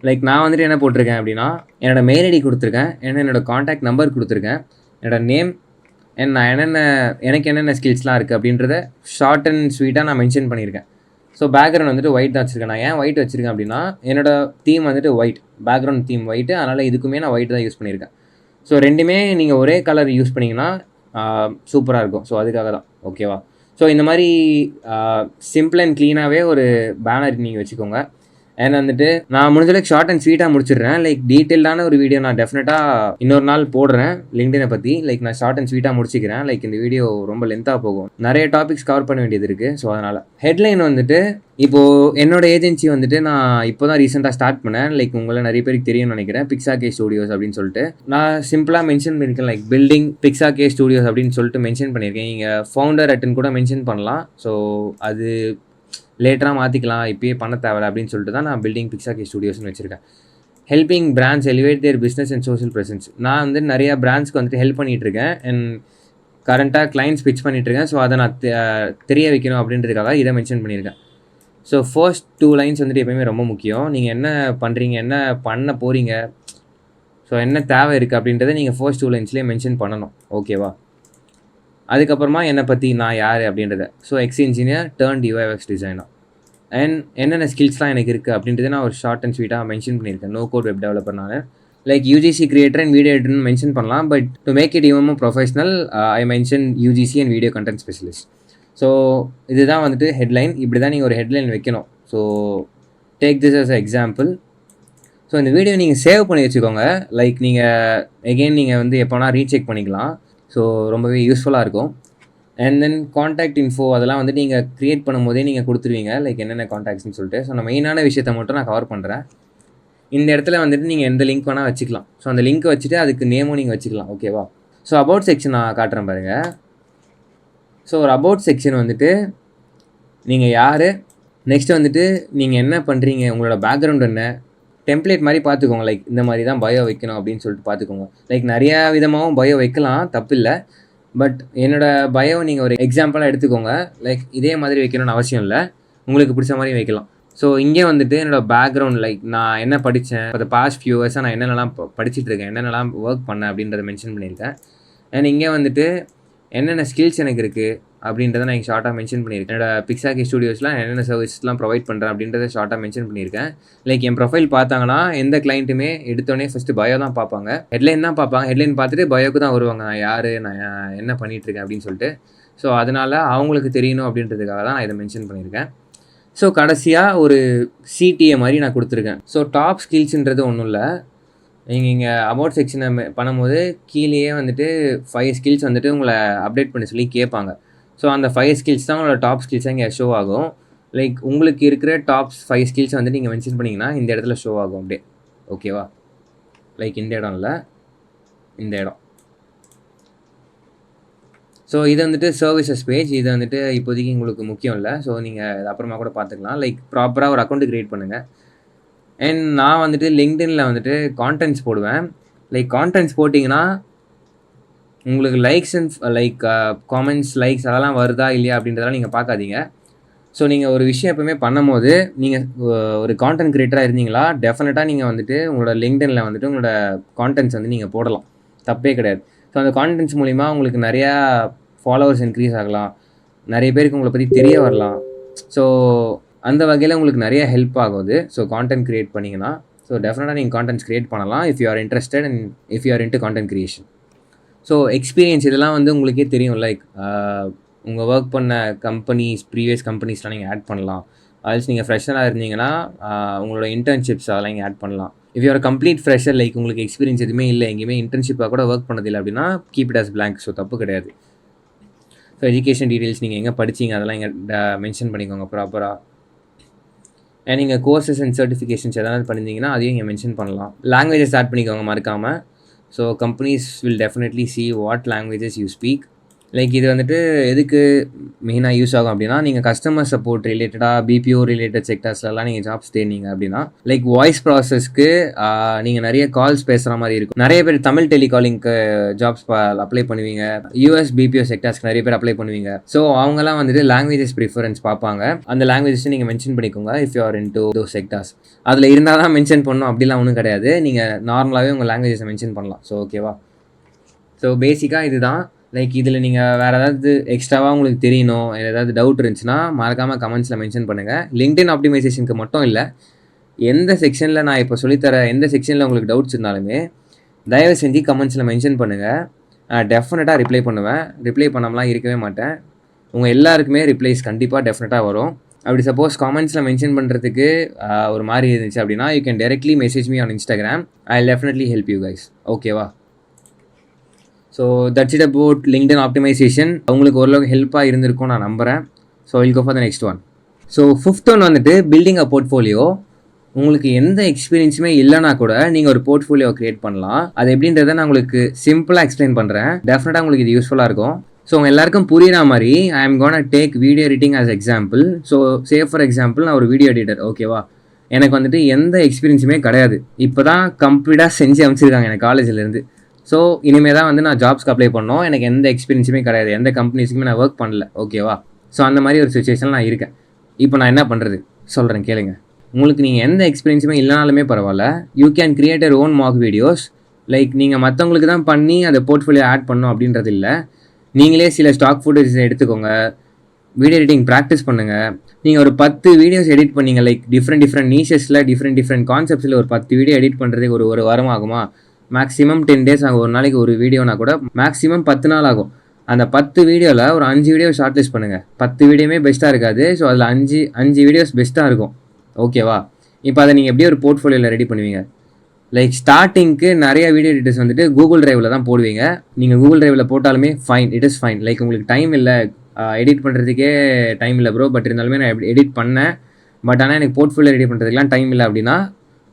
லைக் நான் வந்துட்டு என்ன போட்டிருக்கேன் அப்படின்னா என்னோடய மெயில் ஐடி கொடுத்துருக்கேன், என்னோடய காண்டாக்ட் நம்பர் கொடுத்துருக்கேன், என்னோடய நேம் அண்ட் நான் எனக்கு என்னென்ன ஸ்கில்ஸ்லாம் இருக்குது அப்படின்றத ஷார்ட் அண்ட் ஸ்வீட்டாக நான் மென்ஷன் பண்ணியிருக்கேன். ஸோ பேக்ரவுண்ட் வந்துட்டு ஒயிட் தான் வச்சுருக்கேன். நான் ஏன் ஒயிட் வச்சுருக்கேன் அப்படின்னா என்னோடய தீம் வந்துட்டு ஒயிட், பேக்ரவுண்ட் தீம் ஒயிட்டு, அதனால் இதுக்குமே நான் ஒயிட் தான் யூஸ் பண்ணியிருக்கேன். ஸோ ரெண்டுமே நீங்கள் ஒரே கலர் யூஸ் பண்ணிங்கன்னா சூப்பராக இருக்கும். ஸோ அதுக்காக தான், ஓகேவா? ஸோ இந்த மாதிரி சிம்பிள் அண்ட் க்ளீனாகவே ஒரு பேனர் நீங்கள் வச்சுக்கோங்க. அண்ட் வந்துட்டு நான் முடிஞ்சளவுக்கு ஷார்ட் அண்ட் ஸ்வீட்டாக முடிச்சிடுறேன். லைக் டீட்டெயில்டான ஒரு வீடியோ நான் டெஃபினட்டாக இன்னொரு நாள் போடுறேன் லிங்க்டினை பற்றி. லைக் நான் ஷார்ட் அண்ட் ஸ்வீட்டாக முடிச்சிக்கிறேன். லைக் இந்த வீடியோ ரொம்ப லென்த்தாக போகும், நிறைய டாபிக்ஸ் கவர் பண்ண வேண்டியது இருக்குது. ஸோ அதனால் ஹெட்லைன் வந்துட்டு இப்போது என்னோட ஏஜென்சி வந்துட்டு நான் இப்போ தான் ரீசெண்டாக ஸ்டார்ட் பண்ணேன். லைக் உங்களை நிறைய பேருக்கு தெரியும்னு நினைக்கிறேன், பிக்ஸாகே ஸ்டுடியோஸ் அப்படின்னு சொல்லிட்டு. நான் சிம்பிளாக மென்ஷன் பண்ணியிருக்கேன், லைக் பில்டிங் பிக்ஸாகே ஸ்டுடியோஸ் அப்படின்னு சொல்லிட்டு மென்ஷன் பண்ணியிருக்கேன். நீங்கள் ஃபவுண்டர் அட்டன் கூட மென்ஷன் பண்ணலாம். ஸோ அது லேட்டராக மாற்றிக்கலாம், இப்போயே பண்ண தேவை அப்படின்னு சொல்லிட்டு தான் நான் பில்டிங் பிக்ஸாகே ஸ்டுடியோஸ்னு வச்சுருக்கேன். Helping brands elevate their business and social presence. நான் வந்து நிறையா பிராண்ட்ஸ்க்கு வந்துட்டு ஹெல்ப் பண்ணிகிட்ருக்கேன் அண்ட் கரண்ட்டாக கிளைண்ட்ஸ் பிச் பண்ணிகிட்ருக்கேன். ஸோ அதை நான் தெரிய வைக்கணும் அப்படின்றதுக்காக இதை மென்ஷன் பண்ணியிருக்கேன். ஸோ ஃபர்ஸ்ட் 2 லைன்ஸ் வந்துட்டு எப்போயுமே ரொம்ப முக்கியம். நீங்கள் என்ன பண்ணுறீங்க, என்ன பண்ண போகிறீங்க, ஸோ என்ன தேவை இருக்குது அப்படின்றத நீங்கள் ஃபர்ஸ்ட் 2 லைன்ஸ்லேயே மென்ஷன் பண்ணணும். ஓகேவா? அதுக்கப்புறமா என்னை பற்றி நான் யார் அப்படின்றத. So ex engineer turned UI UX designer and என்னென்ன ஸ்கில்ஸ்லாம் எனக்கு இருக்குது அப்படின்றத நான் ஒரு ஷார்ட் அண்ட் ஸ்வீட்டாக மென்ஷன் பண்ணியிருக்கேன். நோ கோட் வெப் டெவலப்பர் நான். Like UGC creator and video எடிட்டர்னு மென்ஷன் பண்ணலாம். But to make it even professional I mention UGC and video content specialist. So இதுதான் வந்துட்டு ஹெட்லைன். இப்படி தான் நீங்கள் ஒரு ஹெட்லைன் வைக்கணும். So take this as example. So இந்த வீடியோ நீங்கள் சேவ் பண்ணி வச்சுக்கோங்க. லைக் நீங்கள் எகெயின் நீங்கள் வந்து எப்போனா ரீசெக் பண்ணிக்கலாம். ஸோ ரொம்பவே யூஸ்ஃபுல்லாக இருக்கும். அண்ட் தென் காண்டாக்ட் இன்ஃபோ அதெல்லாம் வந்து நீங்கள் க்ரியேட் பண்ணும்போதே நீங்கள் கொடுத்துருவீங்க, லைக் என்னென்ன காண்டாக்ட்ஸ்னு சொல்லிட்டு. ஸோ நான் மெயினான விஷயத்த மட்டும் நான் கவர் பண்ணுறேன். இந்த இடத்துல வந்துட்டு நீங்கள் எந்த லிங்க் வேணால் வச்சுக்கலாம். ஸோ அந்த லிங்க் வச்சுட்டு அதுக்கு நேமும் நீங்கள் வச்சுக்கலாம். ஓகேவா? ஸோ அபவுட் செக்ஷன் நான் காட்டுறேன் பாருங்கள். ஸோ ஒரு அபவுட் செக்ஷன் வந்துட்டு நீங்கள் யார், நெக்ஸ்ட் வந்துட்டு நீங்கள் என்ன பண்ணுறீங்க, உங்களோட பேக்ரவுண்ட் என்ன, டெம்ப்ளேட் மாதிரி பார்த்துக்கோங்க. லைக் இந்த மாதிரி தான் பயோ வைக்கணும் அப்படின்னு சொல்லிட்டு பார்த்துக்கோங்க. லைக் நிறையா விதமாகவும் பயோ வைக்கலாம், தப்பில்லை. பட் என்னோடய பயோ நீங்கள் ஒரு எக்ஸாம்பிளாக எடுத்துக்கோங்க. லைக் இதே மாதிரி வைக்கணும்னு அவசியம் இல்லை, உங்களுக்கு பிடிச்ச மாதிரி வைக்கலாம். ஸோ இங்கே வந்துட்டு என்னோடய பேக்ரவுண்ட், லைக் நான் என்ன படித்தேன், இப்போ பாஸ்ட் ஃபியூ இயர்ஸாக நான் என்னென்னலாம் படிச்சுட்ருக்கேன், என்னென்னலாம் ஒர்க் பண்ணேன் அப்படின்றத மென்ஷன் பண்ணியிருக்கேன். அண்ட் இங்கே வந்துட்டு என்னென்ன ஸ்கில்ஸ் எனக்கு இருக்குது அப்படின்றத நான் ஷார்ட்டாக மென்ஷன் பண்ணியிருக்கேன். என்னோட பிக்ஸாகே ஸ்டுடியோஸ்லாம் என்னென்ன சர்வீஸ்லாம் ப்ரொவைட் பண்ணுறேன் அப்படின்றத ஷார்ட்டாக மென்ஷன் பண்ணியிருக்கேன். லைக் என் ப்ரொஃபைல் பார்த்தாங்கன்னா எந்த கிளைண்ட்டுமே எடுத்தோடனே ஃபஸ்ட்டு பயோ தான் பார்ப்பாங்க, ஹெட்லைன் தான் பார்ப்பாங்க. ஹெட்லைன் பார்த்துட்டு பயோக்கு தான் வருவாங்க, நான் யார், நான் என்ன பண்ணிகிட்ருக்கேன் அப்படின்னு சொல்லிட்டு. ஸோ அதனால் அவங்களுக்கு தெரியணும் அப்படின்றதுக்காக தான் நான் இதை மென்ஷன் பண்ணியிருக்கேன். ஸோ கடைசியாக ஒரு சிடிஏ மாதிரி நான் கொடுத்துருக்கேன். ஸோ டாப் ஸ்கில்ஸுன்றது ஒன்றும் இல்லை. நீங்கள் இங்கே அபவுட் செக்ஷனை பண்ணும்போது கீழேயே வந்துட்டு 5 ஸ்கில்ஸ் வந்துட்டு உங்களை அப்டேட் பண்ணி சொல்லி கேட்பாங்க. ஸோ அந்த 5 ஸ்கில்ஸ் தான் உங்களோட டாப் ஸ்கில்ஸாக இங்கே ஷோ ஆகும். லைக் உங்களுக்கு இருக்கிற டாப் 5 ஸ்கில்ஸ் வந்து நீங்கள் மென்ஷன் பண்ணிங்கன்னா இந்த இடத்துல ஷோ ஆகும் அப்படியே. ஓகேவா? லைக் இந்த இடம் இல்லை, இந்த இடம். ஸோ இது வந்துட்டு சர்வீசஸ் பேஜ். இது வந்துட்டு இப்போதைக்கு உங்களுக்கு முக்கியம் இல்லை. ஸோ நீங்கள் அப்புறமா கூட பார்த்துக்கலாம். லைக் ப்ராப்பராக ஒரு அக்கௌண்ட்டு க்ரியேட் பண்ணுங்கள். அண்ட் நான் வந்துட்டு லிங்க்டினில் வந்துட்டு கான்டென்ட்ஸ் போடுவேன். லைக் கான்டென்ட்ஸ் போட்டிங்கன்னா உங்களுக்கு likes and like comments, likes அதெல்லாம் வருதா இல்லையா அப்படின்றதெல்லாம் நீங்கள் பார்க்காதீங்க. ஸோ நீங்கள் ஒரு விஷயம் எப்பவுமே பண்ணும்போது நீங்கள் ஒரு கான்டென்ட் க்ரியேட்டராக இருந்தீங்களா, டெஃபினட்டாக நீங்கள் வந்துட்டு உங்களோட லிங்க்டினில் வந்துட்டு உங்களோட கான்டென்ட்ஸ் வந்து நீங்கள் போடலாம், தப்பே கிடையாது. ஸோ அந்த கான்டென்ட்ஸ் மூலிமா உங்களுக்கு நிறையா ஃபாலோவர்ஸ் இன்க்ரீஸ் ஆகலாம், நிறைய பேருக்கு உங்களை பற்றி தெரிய வரலாம். ஸோ அந்த வகையில் உங்களுக்கு நிறைய ஹெல்ப் ஆகுது. ஸோ கான்டென்ட் க்ரியேட் பண்ணிங்கன்னா, ஸோ டெஃபினட்டாக நீங்கள் கான்டென்ட்ஸ் க்ரியேட் பண்ணலாம் if you are interested and if you R into content creation. So experience இதெல்லாம் வந்து உங்களுக்கே தெரியும். லைக் உங்கள் ஒர்க் பண்ண கம்பெனிஸ், ப்ரீவியஸ் கம்பெனிஸ்லாம் நீங்கள் ஆட் பண்ணலாம். ஆல்ஸ் நீங்கள் ஃப்ரெஷராக இருந்தீங்கன்னா உங்களோட இன்டர்ன்ஷிப்ஸ் அதெல்லாம் நீங்கள் ஆட் பண்ணலாம். If you are complete fresher, like உங்களுக்கு எக்ஸ்பீரியன்ஸ் எதுவுமே இல்லை, எங்கேயுமே இன்டர்ன்ஷிப்பாக கூட ஒர்க் பண்ணதில்லை அப்படின்னா keep it as blank. So தப்பு கிடையாது. ஸோ எஜுகேஷன் டீட்டெயில்ஸ் நீங்கள் எங்கே படிச்சிங்க அதெல்லாம் இங்கே மென்ஷன் பண்ணிக்கோங்க ப்ராப்பராக. அண்ட் நீங்கள் கோர்சஸ் அண்ட் சர்டிஃபிகேஷன்ஸ் எதாவது பண்ணியிருந்தீங்கன்னா அதையும் இங்கே மென்ஷன் பண்ணலாம். லாங்குவேஜஸ் ஆட் பண்ணிக்கோங்க மறக்காமல். So companies will definitely see what languages you speak. Like இது வந்துட்டு எதுக்கு மெயினாக யூஸ் ஆகும் அப்படின்னா, நீங்கள் கஸ்டமர் சப்போர்ட் ரிலேட்டடாக பிபிஓ ரிலேட்டட் செக்டர்ஸ்லாம் நீங்கள் ஜாப்ஸ் தேடினீங்க அப்படின்னா, லைக் வாய்ஸ் ப்ராசஸ்க்கு நீங்கள் நிறைய கால்ஸ் பேசுகிற மாதிரி இருக்கும். நிறைய பேர் தமிழ் டெலிகாலிங்க்கு ஜாப்ஸ் அப்ளை பண்ணுவீங்க, யூஎஸ் பிபிஓ செக்டர்ஸ்க்கு நிறைய பேர் அப்ளை பண்ணுவீங்க. ஸோ அவங்கலாம் வந்துட்டு லாங்குவேஜஸ் ப்ரிஃபரன்ஸ் பார்ப்பாங்க. அந்த லாங்குவேஜஸ் நீங்கள் மென்ஷன் பண்ணிக்கோங்க if you R into those sectors. அதில் இருந்தால் தான் மென்ஷன் பண்ணணும் அப்படிலாம் ஒன்றும் கிடையாது. நீங்கள் நார்மலாகவே உங்கள் லாங்குவேஜஸை மென்ஷன் பண்ணலாம். ஸோ ஓகேவா? ஸோ பேசிக்காக இதுதான். லைக் இதில் நீங்கள் வேறு ஏதாவது எக்ஸ்ட்ராவாக உங்களுக்கு தெரியணும், ஏதாவது டவுட் இருந்துச்சுன்னா மறக்காமல் கமெண்ட்ஸில் மென்ஷன் பண்ணுங்கள். லிங்க்டின் ஆப்டிமைசேஷனுக்கு மட்டும் இல்லை, எந்த செக்ஷனில் நான் இப்போ சொல்லித்தர எந்த செக்ஷனில் உங்களுக்கு டவுட்ஸ் இருந்தாலுமே தயவு செஞ்சு கமெண்ட்ஸில் மென்ஷன் பண்ணுங்கள். டெஃபினட்டாக ரிப்ளை பண்ணுவேன். ரிப்ளை பண்ணாமலாம் இருக்கவே மாட்டேன். உங்கள் எல்லாருக்குமே ரிப்ளைஸ் கண்டிப்பாக டெஃபினட்டாக வரும். அப்படி சப்போஸ் காமெண்ட்ஸில் மென்ஷன் பண்ணுறதுக்கு ஒரு மாதிரி இருந்துச்சு அப்படின்னா you can directly message me on Instagram. I will definitely help you guys. ஓகேவா? So that's it about LinkedIn optimization. உங்களுக்கு ஓரளவுக்கு ஹெல்ப்பாக இருந்திருக்கும் நான் நம்புகிறேன். So will go for the next one. So 5th one வந்துட்டு பில்டிங் அ போர்ட்ஃபோலியோ. உங்களுக்கு எந்த எக்ஸ்பீரியன்ஸுமே இல்லைனா கூட நீங்கள் ஒரு போர்ட்ஃபோலியோ க்ரியேட் பண்ணலாம். அது எப்படின்றத நான் உங்களுக்கு சிம்பிளாக எக்ஸ்பிளைன் பண்ணுறேன். டெஃபினட்டாக உங்களுக்கு இது யூஸ்ஃபுல்லாக இருக்கும். ஸோ உங்கள் எல்லாருக்கும் புரியுற மாதிரி I am gonna take video editing as example. So for example நான் ஒரு வீடியோ எடிட்டர். ஓகேவா? எனக்கு வந்துட்டு எந்த எக்ஸ்பீரியன்ஸுமே கிடையாது. இப்போ தான் கம்ப்ளீட்டாக செஞ்சு அமைச்சிருக்காங்க எனக்கு காலேஜ்லேருந்து. ஸோ இனிமேல் தான் வந்து நான் ஜாப்ஸ்க்கு அப்ளை பண்ணோம். எனக்கு எந்த எக்ஸ்பீரியன்ஸுமே கிடையாது. எந்த கம்பெனிஸுக்குமே நான் ஒர்க் பண்ணல. ஓகேவா? ஸோ அந்த மாதிரி ஒரு சுச்சுவேஷனில் நான் இருக்கேன். இப்போ நான் என்ன பண்ணுறது சொல்கிறேன் கேளுங்க. உங்களுக்கு நீங்கள் எந்த எக்ஸ்பீரியன்ஸுமே இல்லைனாலுமே பரவாயில்ல, you can create your own mock videos. Like நீங்கள் மற்றவங்களுக்கு தான் பண்ணி அதை போர்ட்ஃபோலியோ ஆட் பண்ணணும் அப்படின்றது இல்லை. நீங்களே சில ஸ்டாக் ஃபுட்டேஜஸ் எடுத்துக்கோங்க, வீடியோ எடிட்டிங் ப்ராக்டிஸ் பண்ணுங்கள். நீங்கள் ஒரு 10 வீடியோஸ் எடிட் பண்ணீங்க, லைக் டிஃப்ரெண்ட் நீஷஸில் டிஃப்ரெண்ட் கான்செப்ட்ஸில் ஒரு 10 வீடியோ எடிட் பண்ணுறதுக்கு ஒரு வாரம் ஆகுமா? மேக்ஸிமம் 10 days ஆகும். ஒரு நாளைக்கு ஒரு வீடியோனா கூட மேக்ஸிமம் 10 நாள் ஆகும். அந்த 10 வீடியோவில் ஒரு 5 வீடியோ ஷார்ட் லிஸ்ட் பண்ணுங்கள். 10 வீடியோமே பெஸ்ட்டாக இருக்காது. ஸோ அதில் 5 வீடியோஸ் பெஸ்ட்டாக இருக்கும். ஓகேவா? இப்போ அதை நீங்கள் எப்படியே ஒரு போர்ட்ஃபோலியோவில் ரெடி பண்ணுவீங்க. லைக் ஸ்டார்டிங்க்கு நிறைய வீடியோ எடிட்டர்ஸ் வந்துட்டு கூகுள் டிரைவில் தான் போடுவீங்க. நீங்கள் கூகுள் டிரைவில் போட்டாலுமே fine, it is fine. Like உங்களுக்கு டைம் இல்லை, எடிட் பண்ணுறதுக்கே டைம் இல்லை ப்ரோ, பட் இருந்தாலுமே நான் எடிட் பண்ணேன், பட் ஆனால் எனக்கு போர்ட்ஃபோலியோ ரெடி பண்ணுறதுக்குலாம் டைம் இல்லை அப்படின்னா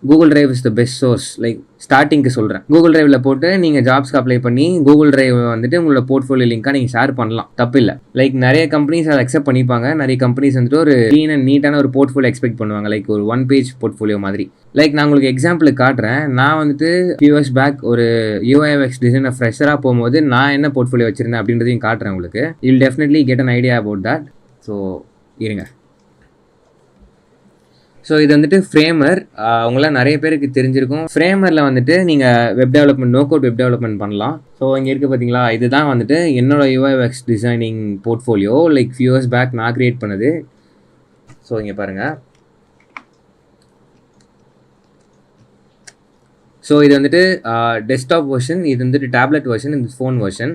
Google drive is the best source. Like ஸ்டார்டிங்க்கு சொல்கிறேன். கூகுள் டிரைவில் போட்டு நீங்கள் ஜாப்ஸ்க்கு அப்ளை பண்ணி கூகுள் டிரைவ் வந்துட்டு உங்களோட போர்ட்ஃபோலியோ லிங்காக நீங்கள் ஷேர் பண்ணலாம், தப்பு இல்லை. லைக் நிறைய கம்பெனிஸ் அதை அக்செப்ட் பண்ணிப்பாங்க. நிறைய கம்பெனிஸ் வந்துட்டு ஒரு க்ளீன் அண்ட் நீட்டான ஒரு போர்ட்ஃபோலியோ எக்ஸ்பெக்ட் பண்ணுவாங்க, லைக் ஒரு 1 page போர்ட்ஃபோலியோ மாதிரி. லைக் நான் உங்களுக்கு எக்ஸாம்பிளுக்கு காட்டுறேன். நான் வந்துட்டு few years பேக் ஒரு UIUX டிசைனர் ஃப்ரெஷராக போகும்போது நான் என்ன போர்ட்ஃபோலியோ வச்சுருந்தேன் அப்படின்றதையும் காட்டுறேன் உங்களுக்கு. You will definitely get an idea about that. So இருங்க. ஸோ இது வந்துட்டு ஃப்ரேமர். உங்களாம் நிறைய பேருக்கு தெரிஞ்சிருக்கும். ஃப்ரேமரில் வந்துட்டு நீங்கள் web development, no code web development பண்ணலாம். ஸோ இங்கே இருக்குது பார்த்தீங்களா, இதுதான் வந்துட்டு என்னோட UIUX designing portfolio. Like few years back நான் க்ரியேட் பண்ணது. ஸோ இங்கே பாருங்கள். ஸோ இது வந்துட்டு டெஸ்க்டாப் வெர்ஷன், இது வந்துட்டு டேப்லெட் வெர்ஷன், இது ஃபோன் வெர்ஷன்.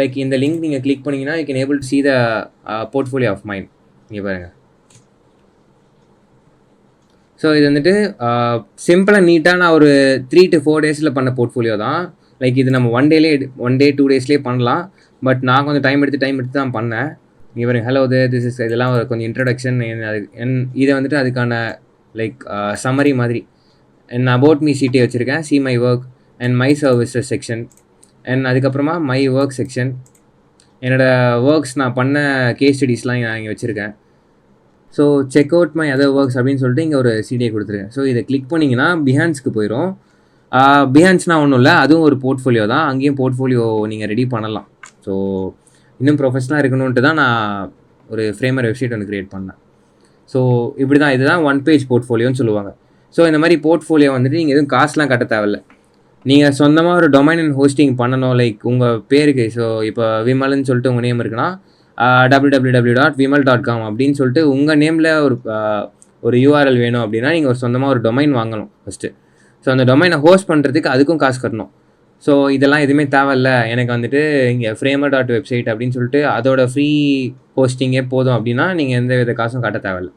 லைக் இந்த லிங்க் நீங்கள் கிளிக் பண்ணிங்கன்னா you can able to see the portfolio of mind. இங்கே பாருங்கள். ஸோ இது வந்துட்டு சிம்பிளாக நீட்டாக நான் ஒரு 3 to 4 days பண்ண போர்ட்ஃபோலியோ தான். லைக் இது நம்ம 1 day 2 daysலேயே பண்ணலாம். பட் நான் கொஞ்சம் டைம் எடுத்து தான் பண்ணேன். இங்கே பாருங்க, ஹலோ திஸ் இஸ், இதெல்லாம் ஒரு கொஞ்சம் இன்ட்ரடக்ஷன். இதை வந்துட்டு அதுக்கான லைக் சம்மரி மாதிரி. அண்ட் அபவுட் மீ சீட்டே வச்சுருக்கேன், see my work and my services section, and அதுக்கப்புறமா மை ஒர்க் செக்ஷன். என்னோடய ஒர்க்ஸ் நான் பண்ண கேஸ் ஸ்டடீஸ்லாம் நான் இங்கே வச்சுருக்கேன். So check out my other works அப்படின்னு சொல்லிட்டு இங்கே ஒரு சிடியை கொடுத்துருக்கேன். ஸோ இதை கிளிக் பண்ணிங்கன்னா பிஹான்ஸ்க்கு போயிடும். பிஹான்ஸ்னால் ஒன்றும் இல்லை, அதுவும் ஒரு போர்ட்ஃபோலியோ தான். அங்கேயும் போர்ட்ஃபோலியோ நீங்கள் ரெடி பண்ணலாம். ஸோ இன்னும் ப்ரொஃபஷனலாக இருக்கணுன்ட்டு தான் நான் ஒரு ஃப்ரேமர் வெப்சைட் ஒன்று க்ரியேட் பண்ணேன். ஸோ இப்படி தான், இதுதான் 1 page போர்ட்ஃபோலியோன்னு சொல்லுவாங்க. ஸோ இந்த மாதிரி போர்ட்ஃபோலியோ வந்துட்டு நீங்கள் எதுவும் காசுலாம் கட்ட தேவையில்லை. நீங்கள் சொந்தமாக ஒரு டொமைன் அண்ட் ஹோஸ்டிங் பண்ணணும், லைக் உங்கள் பேருக்கு. ஸோ இப்போ விமல்னு சொல்லிட்டு உங்கள் நேம் இருக்குன்னா www.vimal.com அப்படின்னு சொல்லிட்டு உங்கள் நேமில் ஒரு URL வேணும் அப்படின்னா நீங்கள் ஒரு சொந்தமாக ஒரு டொமைன் வாங்கணும் ஃபஸ்ட்டு. ஸோ அந்த டொமைனை ஹோஸ்ட் பண்ணுறதுக்கு அதுக்கும் காசு கட்டணும். ஸோ இதெல்லாம் எதுவுமே தேவையில்ல, எனக்கு வந்துட்டு இங்கே framer.website அப்படின்னு சொல்லிட்டு அதோட ஃப்ரீ ஹோஸ்டிங்கே போதும் அப்படின்னா நீங்கள் எந்த வித காசும் கட்ட தேவையில்லை.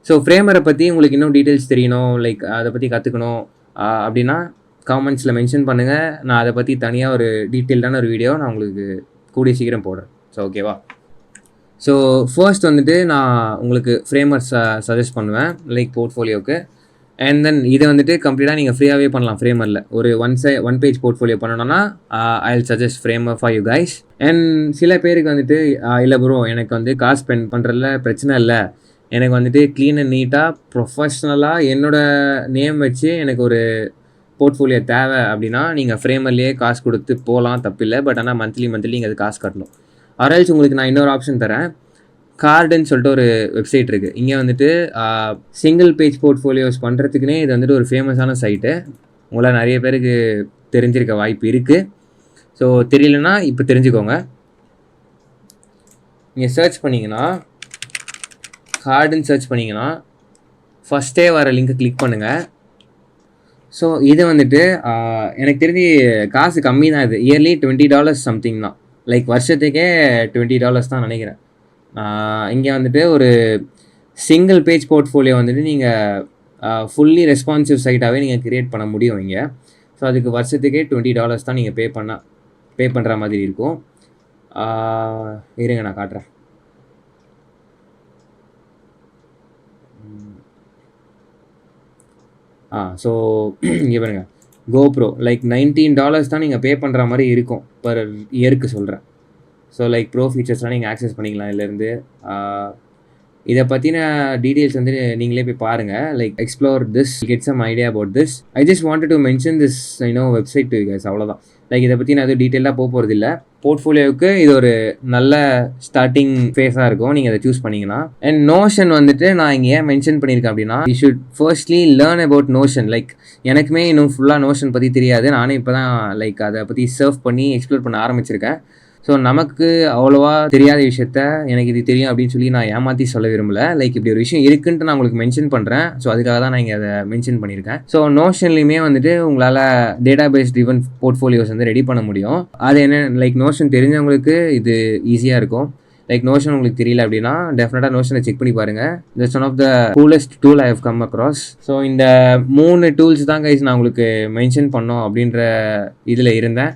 ஸோ ஃப்ரேமரை பற்றி உங்களுக்கு இன்னும் டீட்டெயில்ஸ் தெரியணும், லைக் அதை பற்றி கற்றுக்கணும் அப்படின்னா காமெண்ட்ஸில் மென்ஷன் பண்ணுங்கள். நான் அதை பற்றி தனியாக ஒரு டீட்டெயில்டான ஒரு வீடியோ நான் உங்களுக்கு கூடிய சீக்கிரம் போடுறேன். ஸோ ஓகேவா? ஸோ ஃபர்ஸ்ட் வந்துட்டு நான் உங்களுக்கு ஃப்ரேமர்ஸ் சஜஸ்ட் பண்ணுவேன், லைக் போர்ட்ஃபோலியோவுக்கு. அண்ட் தென் இதை வந்துட்டு கம்ப்ளீட்டாக நீங்கள் ஃப்ரீயாகவே பண்ணலாம். ஃப்ரேமரில் ஒரு 1 page போர்ட்ஃபோலியோ பண்ணணும்னா I will suggest Framer for you guys. And சில பேருக்கு வந்துட்டு இல்லை ப்ரோ எனக்கு வந்து காசு ஸ்பெண்ட் பண்ணுறதுல பிரச்சனை இல்லை, எனக்கு வந்துட்டு க்ளீன் அண்ட் நீட்டாக ப்ரொஃபஷ்னலாக என்னோடய நேம் வச்சு எனக்கு ஒரு போர்ட்ஃபோலியோ தேவை அப்படின்னா நீங்கள் ஃப்ரேமர்லேயே காசு கொடுத்து போகலாம், தப்பில்லை. பட் ஆனால் மந்த்லி நீங்கள் அது காசு கட்டணும். அரல்ஸ் உங்களுக்கு நான் இன்னொரு ஆப்ஷன் தரேன். கார்டுன்னு சொல்லிட்டு ஒரு வெப்சைட் இருக்குது. இங்கே வந்துட்டு சிங்கிள் பேஜ் போர்ட்ஃபோலியோஸ் பண்ணுறதுக்குனே இது வந்துட்டு ஒரு ஃபேமஸான சைட்டு. உங்களால் நிறைய பேருக்கு தெரிஞ்சிருக்க வாய்ப்பு இருக்குது. ஸோ தெரியலனா இப்போ தெரிஞ்சுக்கோங்க. நீங்கள் சர்ச் பண்ணிங்கன்னா, கார்டுன்னு சர்ச் பண்ணிங்கன்னா ஃபஸ்ட்டே வர லிங்க்கை கிளிக் பண்ணுங்கள். ஸோ இது வந்துட்டு எனக்கு தெரிஞ்சு காசு கம்மி தான். இது இயர்லி $20 சம்திங் தான். லைக் வருஷத்துக்கே $20 தான் நினைக்கிறேன். இங்கே வந்துட்டு ஒரு சிங்கிள் பேஜ் போர்ட்ஃபோலியோ வந்துட்டு நீங்கள் ஃபுல்லி ரெஸ்பான்சிவ் சைட்டாகவே நீங்கள் க்ரியேட் பண்ண முடியும் இங்கே. ஸோ அதுக்கு வருஷத்துக்கே $20 தான் நீங்கள் பே பண்ணுற மாதிரி இருக்கும். இருங்க நான் காட்டுறேன். ஸோ இங்கே பாருங்க, GoPro லைக் $19 தான் நீங்கள் பே பண்ணுற மாதிரி இருக்கும் பர் இயருக்கு சொல்கிறேன். ஸோ லைக் ப்ரோ ஃபீச்சர்ஸ்லாம் நீங்கள் ஆக்சஸ் பண்ணிக்கலாம் இதுலேருந்து. இதை பற்றின டீட்டெயில்ஸ் வந்து நீங்களே போய் பாருங்கள். Like explore this, get some idea about this. I just wanted to mention this website to you guys, அவ்வளோதான். லைக் இதை பற்றி நான் எதுவும் டீட்டெயிலாக போகிறது இல்லை. போர்ட்ஃபோலியோவுக்கு இது ஒரு நல்ல ஸ்டார்டிங் ஃபேஸாக இருக்கும் நீங்கள் அதை சூஸ் பண்ணிங்கன்னா. அண்ட் நோஷன் வந்துட்டு நான் இங்கே ஏன் மென்ஷன் பண்ணியிருக்கேன் அப்படின்னா, you should firstly learn about notion. Like எனக்குமே இன்னும் ஃபுல்லாக நோஷன் பற்றி தெரியாது. நானே இப்போ தான் லைக் அதை பற்றி சர்வ் பண்ணி எக்ஸ்ப்ளோர் பண்ண ஆரம்பிச்சிருக்கேன். ஸோ நமக்கு அவ்வளோவா தெரியாத விஷயத்த எனக்கு இது தெரியும் அப்படின்னு சொல்லி நான் ஏமாற்றி சொல்ல விரும்பலை. லைக் இப்படி ஒரு விஷயம் இருக்குன்ட்டு நான் உங்களுக்கு மென்ஷன் பண்ணுறேன். ஸோ அதுக்காக தான் நான் இங்கே அதை மென்ஷன் பண்ணியிருக்கேன். ஸோ நோஷன்லையுமே வந்துட்டு உங்களால் டேட்டா பேஸ் ட்ரிவன் போர்ட்ஃபோலியோஸ் வந்து ரெடி பண்ண முடியும். அது என்ன, லைக் நோஷன் தெரிஞ்சவங்களுக்கு இது ஈஸியாக இருக்கும். லைக் நோஷன் உங்களுக்கு தெரியல அப்படின்னா டெஃபினட்டாக நோஷனை செக் பண்ணி பாருங்கள். That's one of the coolest tool I have come across. So இந்த 3 டூல்ஸ் தான் கைஸ் நான் உங்களுக்கு மென்ஷன் பண்ணோம் அப்படின்ற இதில் இருந்தேன்.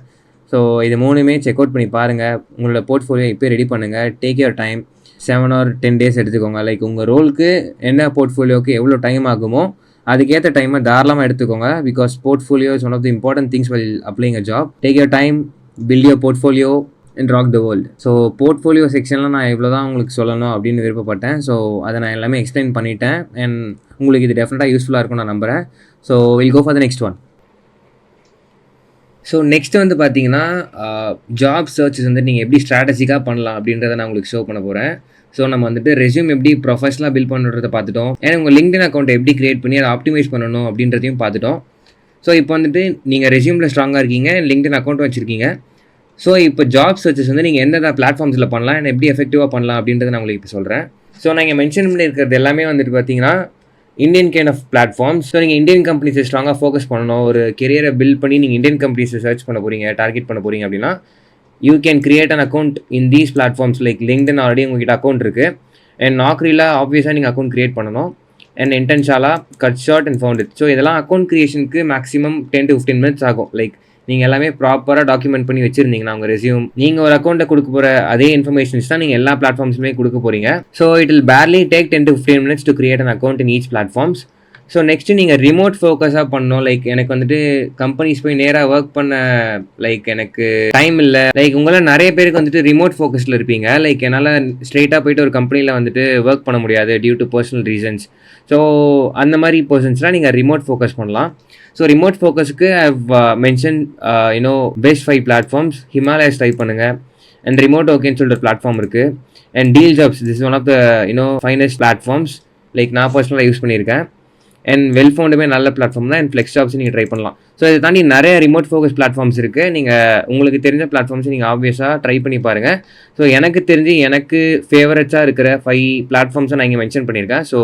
ஸோ இது 3மே செக் அவுட் பண்ணி பாருங்கள். உங்களோட போர்ட்ஃபோலியோ இப்போ ரெடி பண்ணுங்கள். Take your time, 7 or 10 days எடுத்துக்கோங்க. லைக் உங்கள் ரோலுக்கு என்ன போர்ட்ஃபோலியோக்கு எவ்வளோ டைம் ஆகுமோ அதுக்கேற்ற டைமை தாராளமாக எடுத்துக்கோங்க. Because portfolio is one of the important things while applying a job. Take your time, build your portfolio and rock the world. So portfolio செக்ஷனில் நான் இவ்வளோ தான் உங்களுக்கு சொல்லணும் அப்படின்னு விருப்பப்பட்டேன். ஸோ அதை நான் எல்லாமே எக்ஸ்பிளைன் பண்ணிட்டேன். அண்ட் உங்களுக்கு இது டெஃபினட்டாக யூஸ்ஃபுல்லாக இருக்கும் நான் நம்புகிறேன். So will go for the next one. So next வந்து பார்த்தீங்கன்னா ஜாப் சர்ச்சஸ் வந்து நீங்கள் எப்படி ஸ்ட்ராட்டஜிக்காக பண்ணலாம் அப்படின்றத நான் உங்களுக்கு ஷோ பண்ண போகிறேன். ஸோ நம்ம வந்துட்டு ரெஸ்யூம் எப்படி ப்ரொஃபஷனலாக பில்ட் பண்ணுறதை பார்த்துட்டோம். ஏன்னா உங்கள் லிங்க்டின் அக்கௌண்ட் எப்படி கிரியேட் பண்ணி அதை ஆப்டிமைஸ் பண்ணணும் அப்படின்றதையும் பார்த்துட்டோம். ஸோ இப்போ வந்துட்டு நீங்கள் ரெஸ்யூமில் ஸ்ட்ராங்காக இருக்கீங்க, லிங்க்டின் அக்கௌண்ட் வச்சுருக்கீங்க. ஸோ இப்போ ஜாப் சர்ச்சஸ் வந்து நீங்கள் எந்தெந்த பிளாட்ஃபார்ம்ஸில் பண்ணலாம், என்ன எப்படி எஃபெக்டிவாக பண்ணலாம் அப்படின்றத நான் உங்களுக்கு இப்போ சொல்கிறேன். ஸோ நான் இங்கே மென்ஷன் பண்ணியிருக்கிறது எல்லாமே வந்துட்டு பார்த்தீங்கன்னா Indian kind of platforms. So நீங்கள் இந்தியன் கம்பெனிஸை ஸ்ட்ராங்காக ஃபோக்கஸ் பண்ணணும், ஒரு கெரியரை பில்ட் பண்ணி நீங்கள் இந்தியன் கம்பெனிஸை சர்ச் பண்ண போகிறீங்க, டார்கெட் பண்ண போகிறீங்க அப்படின்னா you can create an account in these platforms. Like LinkedIn already உங்கள்கிட்ட அக்கௌண்ட் இருக்குது. அண்ட் நாக்ரியில் ஆப்வியஸாக நீங்கள் அக்கௌண்ட் கிரியேட் பண்ணணும். And Internshala, cut short and found it. So இதெல்லாம் அக்கௌண்ட் கிரியேஷனுக்கு மேக்ஸிமம் 10 to 15 minutes ஆகும். லைக் நீங்கள் எல்லாமே ப்ராப்பராக டாக்குமெண்ட் பண்ணி வச்சுருந்தீங்கன்னா உங்கள் ரெஸ்யூம், நீங்கள் ஒரு அக்கௌண்ட்டை கொடுக்க போகிற அதே இன்ஃபர்மேஷன்ஸ் தான் நீங்கள் எல்லா பிளாட்ஃபார்ம்ஸுமே கொடுக்க போகிறீங்க. So it will barely take 10 to 15 minutes to create an account in each platforms. So next நீங்கள் ரிமோட் ஃபோக்கஸாக பண்ணணும். லைக் எனக்கு வந்துட்டு கம்பெனிஸ் போய் நேராக ஒர்க் பண்ண லைக் எனக்கு டைம் இல்லை. லைக் உங்களால் நிறைய பேருக்கு வந்துட்டு ரிமோட் ஃபோக்கஸில் இருப்பீங்க. லைக் என்னால் ஸ்ட்ரெயிட்டாக போயிட்டு ஒரு கம்பெனியில் வந்துட்டு ஒர்க் பண்ண முடியாது due to personal reasons. So அந்த மாதிரி பர்சன்ஸ்லாம் நீங்கள் ரிமோட் ஃபோக்கஸ் பண்ணலாம். ஸோ ரிமோட் ஃபோக்கஸ்க்கு I have mention best 5 platforms. Himalayas try பண்ணுங்கள். அண்ட் ரிமோட் ஓகேன்னு சொல்லிட்டு பிளாட்ஃபார்ம் இருக்குது. And Deel jobs, this is one of the finest platforms. Like நான் பர்சனலாக யூஸ் பண்ணியிருக்கேன். அண்ட் வெல்ஃபவுண்டுமே நல்ல பிளாட்ஃபார்ம் தான். அண்ட் ஃப்ளெக்ஸ் ஜாப்ஸ் நீங்கள் ட்ரை பண்ணலாம். ஸோ இதை தாண்டி நிறைய ரிமோட் ஃபோக்கஸ் பிளாட்ஃபார்ம்ஸ் இருக்குது. நீங்கள் உங்களுக்கு தெரிஞ்ச பிளாட்ஃபார்ம்ஸ் நீங்கள் ஆப்வியஸாக ட்ரை பண்ணி பாருங்கள். ஸோ எனக்கு தெரிஞ்சு எனக்கு ஃபேவரட்ஸாக இருக்கிற 5 பிளாட்ஃபார்ம்ஸை நான் இங்கே மென்ஷன் பண்ணியிருக்கேன். So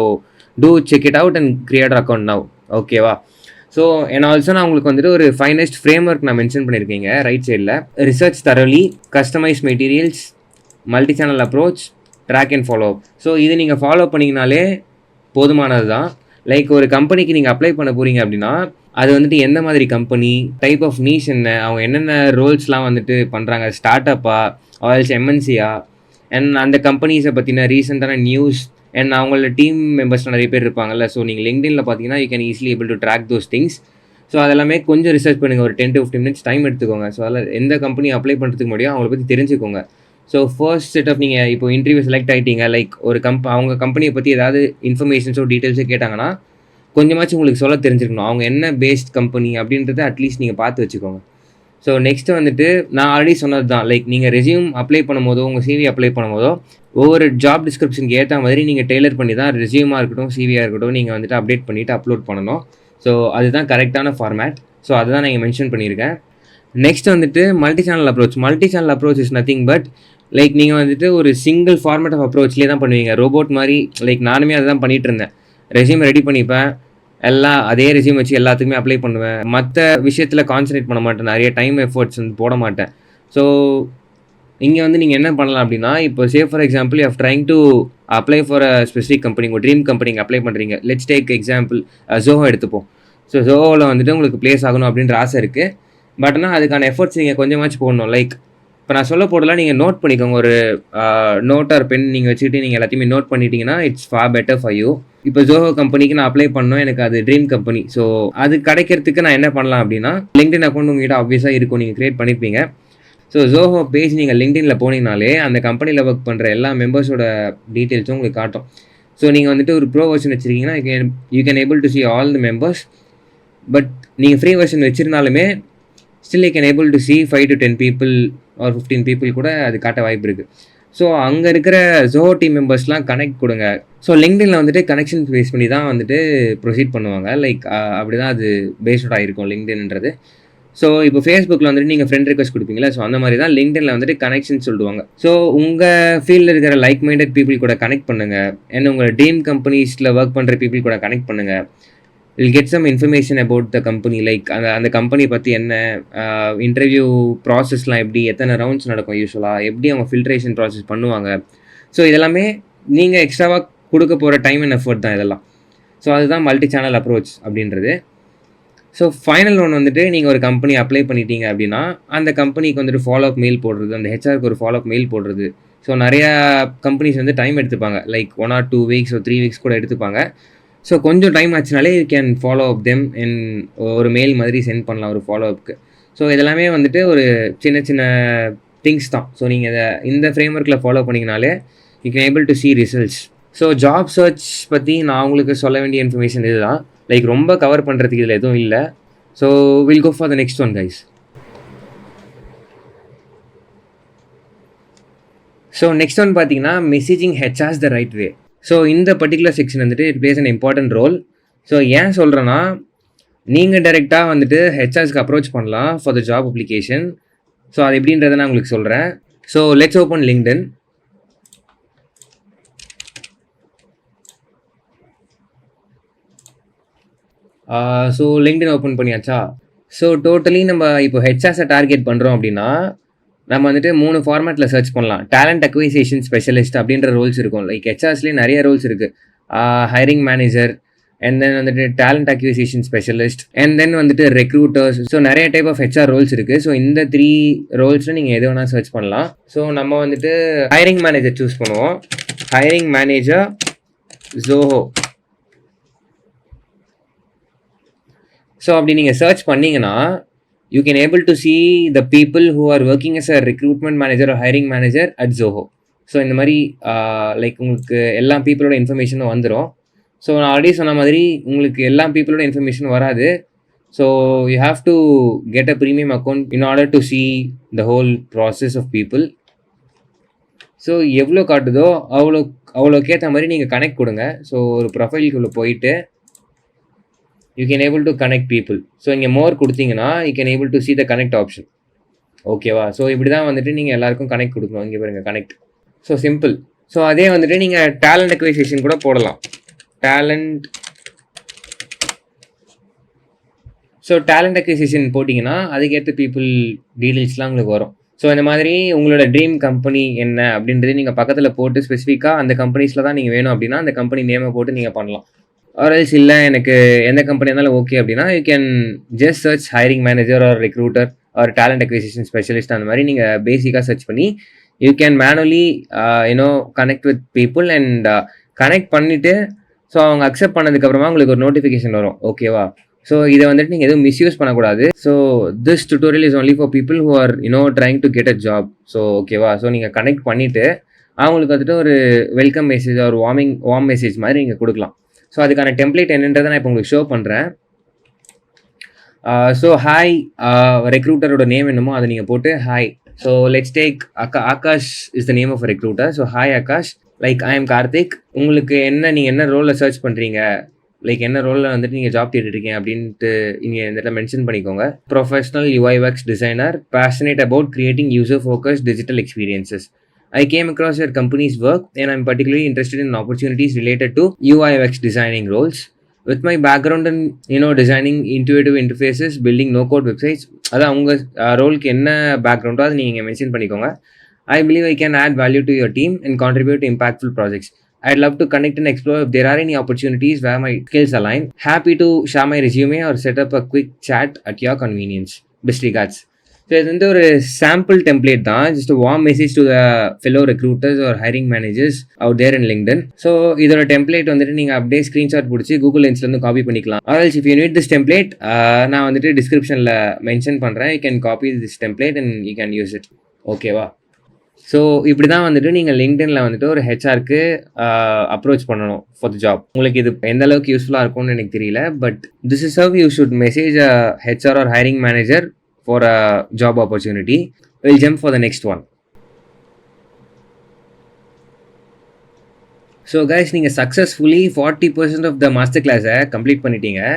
do check it out and create account now. ஓகேவா? ஸோ அண்ட் ஆல்சோ நான் உங்களுக்கு வந்துட்டு ஒரு ஃபைனஸ்ட் ஃப்ரேம் ஒர்க் நான் மென்ஷன் பண்ணியிருக்கீங்க ரைட் சைடில். Research thoroughly, customise materials, multi channel approach, track and follow up. So இது நீங்கள் ஃபாலோ பண்ணிங்கனாலே போதுமானது தான். லைக் ஒரு கம்பெனிக்கு நீங்கள் அப்ளை பண்ண போகிறீங்க அப்படின்னா அது வந்துட்டு எந்த மாதிரி கம்பெனி, டைப் ஆஃப் நீஷ் என்ன, அவங்க என்னென்ன ரோல்ஸ்லாம் வந்துட்டு பண்ணுறாங்க, ஸ்டார்ட் அப்பா ஆல்ஸ் எம்என்சியா, அண்ட் அந்த கம்பெனிஸை பற்றின ரீசெண்டான நியூஸ், அண்ட் அவங்களோட டீம் மெம்பர்ஸ் நிறைய பேர் இருப்பாங்கல்ல. ஸோ நீங்கள் லிங்க்டின்ல பார்த்தீங்கன்னா you can easily able to track those things. So அதெல்லாமே கொஞ்சம் ரிசர்ச் பண்ணுங்கள். ஒரு 10 to 15 minutes டைம் எடுத்துக்கோங்க. ஸோ அதில் எந்த கம்பெனி அப்ளை பண்ணுறதுக்கு முடியும் அவங்கள பற்றி தெரிஞ்சுக்கோங்க. ஸோ ஃபர்ஸ்ட் செட் ஆஃப் நீங்கள் இப்போ இன்டர்வியூ செலக்ட் ஆகிட்டீங்க. லைக் ஒரு அவங்க கம்பெனியை பற்றி ஏதாவது இன்ஃபர்மேஷன்ஸோ டீட்டெயில்ஸோ கேட்டாங்கன்னா கொஞ்சமாச்சும் உங்களுக்கு சொல்ல தெரிஞ்சிருக்கணும். அவங்க என்ன பேஸ்ட் கம்பெனி அப்படின்றத அட்லீஸ்ட் நீங்கள் பார்த்து வச்சுக்கோங்க. ஸோ நெக்ஸ்ட்டு வந்துட்டு நான் ஆல்ரெடி சொன்னது தான். லைக் நீங்கள் ரெஸ்யூம் அப்ளை பண்ணும்போதோ உங்கள் சிவி அப்ளை பண்ணும்போதோ ஒவ்வொரு ஜாப் டிஸ்கிரிப்ஷனுக்கு ஏற்ற மாதிரி நீங்கள் டெய்லர் பண்ணி தான் ரெஸ்யூமாக இருக்கட்டும் சிவியாக இருக்கட்டும் நீங்கள் வந்துட்டு அப்டேட் பண்ணிவிட்டு அப்லோட் பண்ணணும். ஸோ அதுதான் கரெக்டான ஃபார்மேட். ஸோ அதுதான் நான் மென்ஷன் பண்ணியிருக்கேன். நெக்ஸ்ட் வந்துட்டு multi channel approach. Multi channel approach is nothing but like நீங்கள் வந்துட்டு ஒரு சிங்கிள் ஃபார்மேட் ஆஃப் அப்ரோச்லேயே தான் பண்ணுவீங்க. ரோபோட் மாதிரி. லைக் நானுமே அதை தான் பண்ணிகிட்டு இருந்தேன். ரெஸ்யூம் ரெடி பண்ணிப்பேன், எல்லாம் அதே ரெஸ்யூம் வச்சு எல்லாத்துக்குமே அப்ளை பண்ணுவேன். மற்ற விஷயத்தில் கான்சன்ட்ரேட் பண்ண மாட்டேன். நிறைய டைம் எஃபர்ட்ஸ் வந்து போட மாட்டேன். ஸோ இங்கே வந்து நீங்கள் என்ன பண்ணலாம் அப்படின்னா, இப்போ for example you trying to apply for a specific company, உங்கள் ட்ரீம் கம்பெனிக்கு அப்ளை பண்ணுறீங்க. லெட்ஸ் டேக் எக்ஸாம்பிள் ஜோஹோ எடுத்துப்போம். ஸோ ஜோஹோவில் வந்துட்டு உங்களுக்கு ப்ளேஸ் ஆகணும் அப்படின்ற ஆசை இருக்குது. பட் ஆனால் அதுக்கான எஃபர்ட்ஸ் நீங்கள் கொஞ்சமாச்சும் போடணும். லைக் இப்போ நான் சொல்ல போடலாம், நீங்கள் நோட் பண்ணிக்கோங்க. ஒரு நோட் ஆர் பென் நீங்கள் வச்சுக்கிட்டு நீங்கள் எல்லாத்தையுமே நோட் பண்ணிட்டீங்கன்னா it's for better for you. இப்போ ஜோஹோ கம்பெனிக்கு நான் அப்ளை பண்ணோம், எனக்கு அது ட்ரீம் கம்பெனி. ஸோ அது கிடைக்கிறதுக்கு நான் என்ன பண்ணலாம் அப்படின்னா, லிங்க்டின் அக்கௌண்ட் உங்கள்கிட்ட ஆப்வியஸாக இருக்கும், நீங்கள் க்ரியேட் பண்ணியிருப்பீங்க. ஸோ ஜோஹோ பேஜ் நீங்கள் லிங்க்டினில் போனீங்கனாலே அந்த கம்பெனியில் ஒர்க் பண்ணுற எல்லா மெம்பர்ஸோட டீட்டெயில்ஸும் உங்களுக்கு காட்டும். ஸோ நீங்கள் வந்துட்டு ஒரு ப்ரோ வெர்ஷன் வச்சுருக்கீங்கன்னா you can able to see all the members. But நீங்கள் ஃப்ரீ வெர்ஷன் வச்சுருந்தாலுமே still you can able to see 5 to 10 people or 15 people கூட அது காட்ட வாய்ப்பு இருக்குது. ஸோ அங்கே இருக்கிற ஜோஹோ டீம் மெம்பர்ஸ்லாம் கனெக்ட் கொடுங்க. ஸோ லிங்க்டினில் வந்துட்டு கனெக்ஷன் பேஸ் பண்ணி தான் வந்துட்டு ப்ரொசீட் பண்ணுவாங்க. லைக் அப்படி தான் அது பேஸ்டாக இருக்கும் லிங்க்டின்ன்றது. ஸோ இப்போ ஃபேஸ்புக்கில் வந்துட்டு நீங்கள் ஃப்ரெண்ட் ரிக்வஸ்ட் கொடுப்பீங்களா, ஸோ அந்த மாதிரி தான் லிங்க்டினில் வந்துட்டு கனெக்ஷன் சொல்லுவாங்க. ஸோ உங்கள் ஃபீல்டில் இருக்கிற லைக் மைண்டட் பீப்புள் கூட கனெக்ட் பண்ணுங்கள். அண்ட் உங்கள் ட்ரீம் கம்பெனிஸில் ஒர்க் பண்ணுற பீப்புள் கூட கனெக்ட் பண்ணுங்கள். Will get some information about the company. Like அந்த கம்பெனி பற்றி என்ன, இன்டர்வியூ ப்ராசஸ்லாம் எப்படி, எத்தனை ரவுண்ட்ஸ் நடக்கும் யூஸ்வலாக, எப்படி அவங்க ஃபில்ட்ரேஷன் ப்ராசஸ் பண்ணுவாங்க. ஸோ இதெல்லாமே நீங்கள் எக்ஸ்ட்ராவாக கொடுக்க போகிற டைம் அண்ட் எஃபர்ட் தான் இதெல்லாம். ஸோ அதுதான் மல்டி சேனல் அப்ரோச் அப்படின்றது. ஸோ ஃபைனல் ஒன் வந்துட்டு நீங்கள் ஒரு கம்பெனி அப்ளை பண்ணிட்டீங்க அப்படின்னா அந்த கம்பெனிக்கு வந்துட்டு ஃபாலோ அப் மெயில் போடுறது, அந்த ஹெச்ஆருக்கு ஒரு ஃபாலோ அப் மெயில் போடுறது. ஸோ நிறையா கம்பெனிஸ் வந்து டைம் எடுத்துப்பாங்க, like 1 or 2 weeks or 3 weeks கூட எடுத்துப்பாங்க. ஸோ கொஞ்சம் டைம் ஆச்சுனாலே you can follow up them and ஒரு மெயில் மாதிரி சென்ட் பண்ணலாம் ஒரு ஃபாலோ அப்க்கு. ஸோ இதெல்லாமே வந்துட்டு ஒரு சின்ன சின்ன திங்ஸ் தான். ஸோ நீங்கள் இதை இந்த ஃப்ரேம் ஒர்க்கில் ஃபாலோ பண்ணிங்கனாலே you can able to see results. So job search பற்றி நான் உங்களுக்கு சொல்ல வேண்டிய இன்ஃபர்மேஷன் இதுதான். லைக் ரொம்ப கவர் பண்ணுறதுக்கு இதில் எதுவும் இல்லை. So will go for the next one guys. So next one பார்த்தீங்கன்னா messaging HRs the right way. So இந்த பர்டிகுலர் செக்ஷன் வந்துட்டு it plays an important role. So ஏன் சொல்கிறேன்னா, நீங்கள் டைரெக்டாக வந்துட்டு ஹெச்ஆர்ஸ்க்கு அப்ரோச் பண்ணலாம் for the job application. So அது எப்படின்றத நான் உங்களுக்கு சொல்கிறேன். So let's open LinkedIn. So LinkedIn open பண்ணியாச்சா? ஸோ டோட்டலி நம்ம இப்போ ஹெச்ஆர்ஸை டார்கெட் பண்ணுறோம் அப்படின்னா நம்ம வந்துட்டு 3 ஃபார்மேட்டில் சர்ச் பண்ணலாம். டேலண்ட் அக்விசிஷன் ஸ்பெஷலிஸ்ட் அப்படின்ற ரோல்ஸ் இருக்கும். லைக் ஹெச்ஆர்ஸ்லேயே நிறைய ரோல்ஸ் இருக்குது. ஹைரிங் மேனேஜர், அண்ட் தென் வந்துட்டு talent acquisition specialist, and then வந்துட்டு ரெக்ரூட்டர்ஸ். ஸோ நிறைய டைப் ஆஃப் ஹெச்ஆர் ரோல்ஸ் இருக்குது. ஸோ இந்த 3 ரோல்ஸில் நீங்கள் எது வேணால் சர்ச் பண்ணலாம். ஸோ நம்ம வந்துட்டு ஹைரிங் மேனேஜர் சூஸ் பண்ணுவோம். Hiring manager Zoho. ஸோ அப்படி நீங்கள் சர்ச் பண்ணிங்கன்னா you can able to see the people who are working as a recruitment manager or hiring manager at Zoho. So இந்த மாதிரி லைக் உங்களுக்கு எல்லா பீப்புளோட இன்ஃபர்மேஷனும் வந்துடும். ஸோ நான் ஆல்ரெடி சொன்ன மாதிரி உங்களுக்கு எல்லா பீப்புளோட இன்ஃபர்மேஷன் வராது. So you have to get a premium account in order to see the whole process of people. So எவ்வளோ காட்டுதோ அவ்வளோக்கேற்ற மாதிரி நீங்கள் கனெக்ட் கொடுங்க. ஸோ ஒரு ப்ரொஃபைலுக்குள்ளே போயிட்டு you can able to connect people. So இங்கே மோர் கொடுத்தீங்கன்னா you can able to see the connect option. ஓகேவா? ஸோ இப்படி தான் வந்துட்டு நீங்கள் எல்லாருக்கும் கனெக்ட் கொடுக்கணும். இங்கே பாருங்க கனெக்ட். So simple. ஸோ அதே வந்துட்டு நீங்கள் டேலண்ட் அக்விசிஷன் கூட போடலாம். டேலண்ட் அக்விசிஷன் போட்டிங்கன்னா அதுக்கேற்ற பீப்புள் டீட்டெயில்ஸ்லாம் உங்களுக்கு வரும். ஸோ இந்த மாதிரி உங்களோட ட்ரீம் கம்பெனி என்ன அப்படின்றது நீங்கள் பக்கத்தில் போட்டு ஸ்பெசிஃபிக்காக அந்த கம்பெனிஸில் தான் நீங்கள் வேணும் அப்படின்னா அந்த கம்பெனி நேமை போட்டு நீங்கள் பண்ணலாம். ஆர்எல்ஸ் இல்லை எனக்கு எந்த கம்பெனி இருந்தாலும் ஓகே அப்படின்னா you can just search hiring manager or recruiter or talent acquisition specialist. அந்த மாதிரி நீங்கள் பேசிக்காக சர்ச் பண்ணி you can manually connect with people and connect பண்ணிவிட்டு ஸோ அவங்க அக்செப்ட் பண்ணதுக்கப்புறமா உங்களுக்கு ஒரு நோட்டிஃபிகேஷன் வரும். ஓகேவா? ஸோ இதை வந்துட்டு நீங்கள் எதுவும் மிஸ்யூஸ் பண்ணக்கூடாது. So this tutorial is only for people who are trying to get a job. So ஓகேவா? ஸோ நீங்கள் கனெக்ட் பண்ணிவிட்டு அவங்களுக்கு வந்துட்டு ஒரு வெல்கம் மெசேஜ் ஒரு வார்ம் மெசேஜ் மாதிரி நீங்கள் கொடுக்கலாம். ஸோ அதுக்கான டெம்ப்ளேட் என்னன்றதை நான் இப்போ உங்களுக்கு ஷோ பண்ணுறேன். ஸோ ஹாய், ரெக்ரூட்டரோட நேம் என்னமோ அதை நீங்கள் போட்டு hi. So let's take Akash is the name of recruiter. So hi Akash, like I am Karthik. உங்களுக்கு நீங்கள் என்ன ரோலில் சர்ச் பண்ணுறீங்க, லைக் என்ன ரோலில் வந்துட்டு நீங்கள் ஜாப் தேடிருக்கீங்க அப்படின்ட்டு இங்கே இந்த இடத்துல மென்ஷன் பண்ணிக்கோங்க. Professional UI/UX designer, passionate about creating user focused digital experiences. I came across your company's work and I'm particularly interested in opportunities related to UI/UX designing roles. With my background in designing intuitive interfaces, building no-code websites, அதான் உங்கள் ரோலுக்கு என்ன பேக்ரவுண்டோ அதை நீங்கள் mention பண்ணிக்கோங்க. I believe I can add value to your team and contribute to impactful projects. I'd love to connect and explore if there are any opportunities where my skills align. Happy to share my resume or set up a quick chat at your convenience. Best regards. So இது வந்து ஒரு sample template தான், just warm message to the fellow recruiters or hiring managers out there in LinkedIn. So இதோட template வந்துட்டு நீங்கள் அப்படியே screenshot பிடிச்சி Google லென்ஸ்லேருந்து காப்பி பண்ணிக்கலாம். Also if you need this template, நான் வந்துட்டு டிஸ்கிரிப்ஷனில் மென்ஷன் பண்ணுறேன். You can copy this template and you can use it. ஓகேவா? ஸோ இப்படி தான் வந்துட்டு நீங்கள் லிங்க்டின்ல வந்துட்டு ஒரு ஹெச்ஆருக்கு அப்ரோச் பண்ணணும் ஃபார் த ஜாப். உங்களுக்கு இது எந்த அளவுக்கு யூஸ்ஃபுல்லாக இருக்கும்னு எனக்கு தெரியல, but this is how you should message a HR or hiring manager for a job opportunity. We'll jump for the next one. So guys, நீங்க successfully 40% of the master class complete பண்ணிட்டீங்க.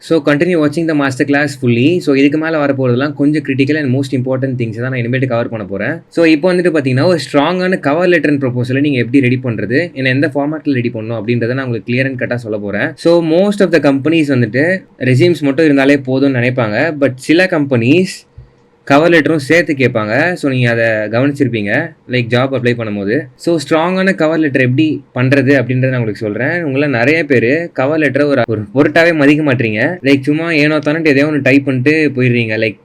ஸோ கண்டினியூ வாட்சிங் the master class fully. So இதுக்கு மேலே வர போகிறதுலாம் கொஞ்சம் critical and most important things தான் நான் இனிமேட்டு கவர் பண்ண போகிறேன். ஸோ இப்போ வந்துட்டு பார்த்தீங்கன்னா ஒரு ஸ்ட்ராங்கான கவர் லெட்டர் அண்ட் ப்ரொபோசலை நீங்கள் எப்படி ரெடி பண்ணுறது, என்ன எந்த ஃபார்மேட்டில் ரெடி பண்ணணும் அப்படின்றத நான் உங்களுக்கு கிளியர் அண்ட் கட்டாக சொல்ல போகிறேன். So most of the companies வந்துட்டு ரெசியூம்ஸ் மட்டும் இருந்தாலே போதும்னு நினைப்பாங்க. பட் சில கம்பெனிஸ் கவர் லெட்டரும் சேர்த்து கேட்பாங்க. ஸோ நீங்கள் அதை கவனிச்சிருப்பீங்க லைக் ஜாப் அப்ளை பண்ணும்போது. ஸோ ஸ்ட்ராங்கான கவர் லெட்டர் எப்படி பண்ணுறது அப்படின்றத நான் உங்களுக்கு சொல்கிறேன். உங்களை நிறைய பேர் கவர் லெட்டரை ஒரு பொருட்டாவே மதிக்க மாட்டீங்க. லைக் சும்மா ஏனோ தானே எதையோ ஒன்று டைப் பண்ணிட்டு போயிடுறீங்க. லைக்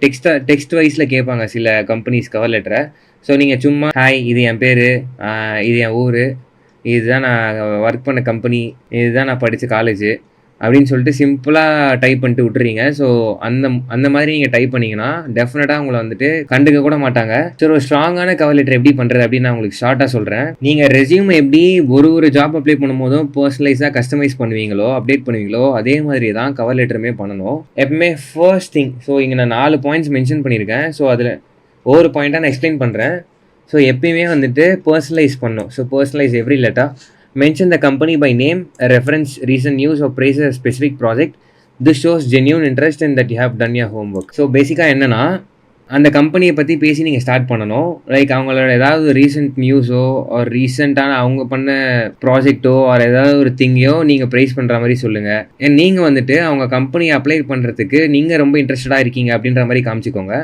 டெக்ஸ்ட் வைஸில் கேட்பாங்க சில கம்பெனிஸ் கவர் லெட்டரை. ஸோ நீங்கள் சும்மா ஹாய், இது என் பேர், இது என் ஊர், இதுதான் நான் ஒர்க் பண்ண கம்பெனி, இதுதான் நான் படித்த காலேஜ் அப்படின்னு சொல்லிட்டு சிம்பிளாக டைப் பண்ணிட்டு விட்டுறீங்க. ஸோ அந்த மாதிரி நீங்கள் டைப் பண்ணிங்கன்னா டெஃபினட்டாக உங்களை வந்துட்டு கண்டுக்க கூட மாட்டாங்க. ஸோ ஒரு ஸ்ட்ராங்கான கவர் லெட்டர் எப்படி பண்ணுறது அப்படின்னு நான் உங்களுக்கு ஷார்ட்டாக சொல்கிறேன். நீங்கள் ரெஸ்யூம் எப்படி ஒரு ஜாப் அப்ளை பண்ணும்போதும் பர்சனலைஸாக கஸ்டமைஸ் பண்ணுவீங்களோ, அப்டேட் பண்ணுவீங்களோ, அதே மாதிரி தான் கவர் லெட்டருமே பண்ணணும் எப்பவுமே. ஃபர்ஸ்ட் திங், ஸோ இங்கே நான் 4 பாயிண்ட்ஸ் மென்ஷன் பண்ணியிருக்கேன். ஸோ அதில் ஒவ்வொரு பாயிண்ட்டாக நான் எக்ஸ்பிளைன் பண்ணுறேன். ஸோ எப்பயுமே வந்துட்டு பர்சனலைஸ் பண்ணணும். So personalise every letter. Mention the company by name, a reference, recent news or praise a specific project. This shows genuine interest and that you have done your homework. So பேசிக்காக என்னென்னா அந்த கம்பெனியை பற்றி பேசி நீங்கள் start பண்ணணும். Like அவங்களோட ஏதாவது ரீசெண்ட் நியூஸோ ஒரு ரீசெண்டான அவங்க பண்ண ப்ராஜெக்டோ ஒரு ஏதாவது ஒரு திங்கையோ நீங்கள் ப்ரைஸ் பண்ணுற மாதிரி சொல்லுங்கள். அண்ட் நீங்கள் வந்துட்டு அவங்க கம்பெனியை அப்ளை பண்ணுறதுக்கு நீங்கள் ரொம்ப இன்ட்ரெஸ்டடாக இருக்கீங்க அப்படின்ற மாதிரி காமிச்சிக்கோங்க.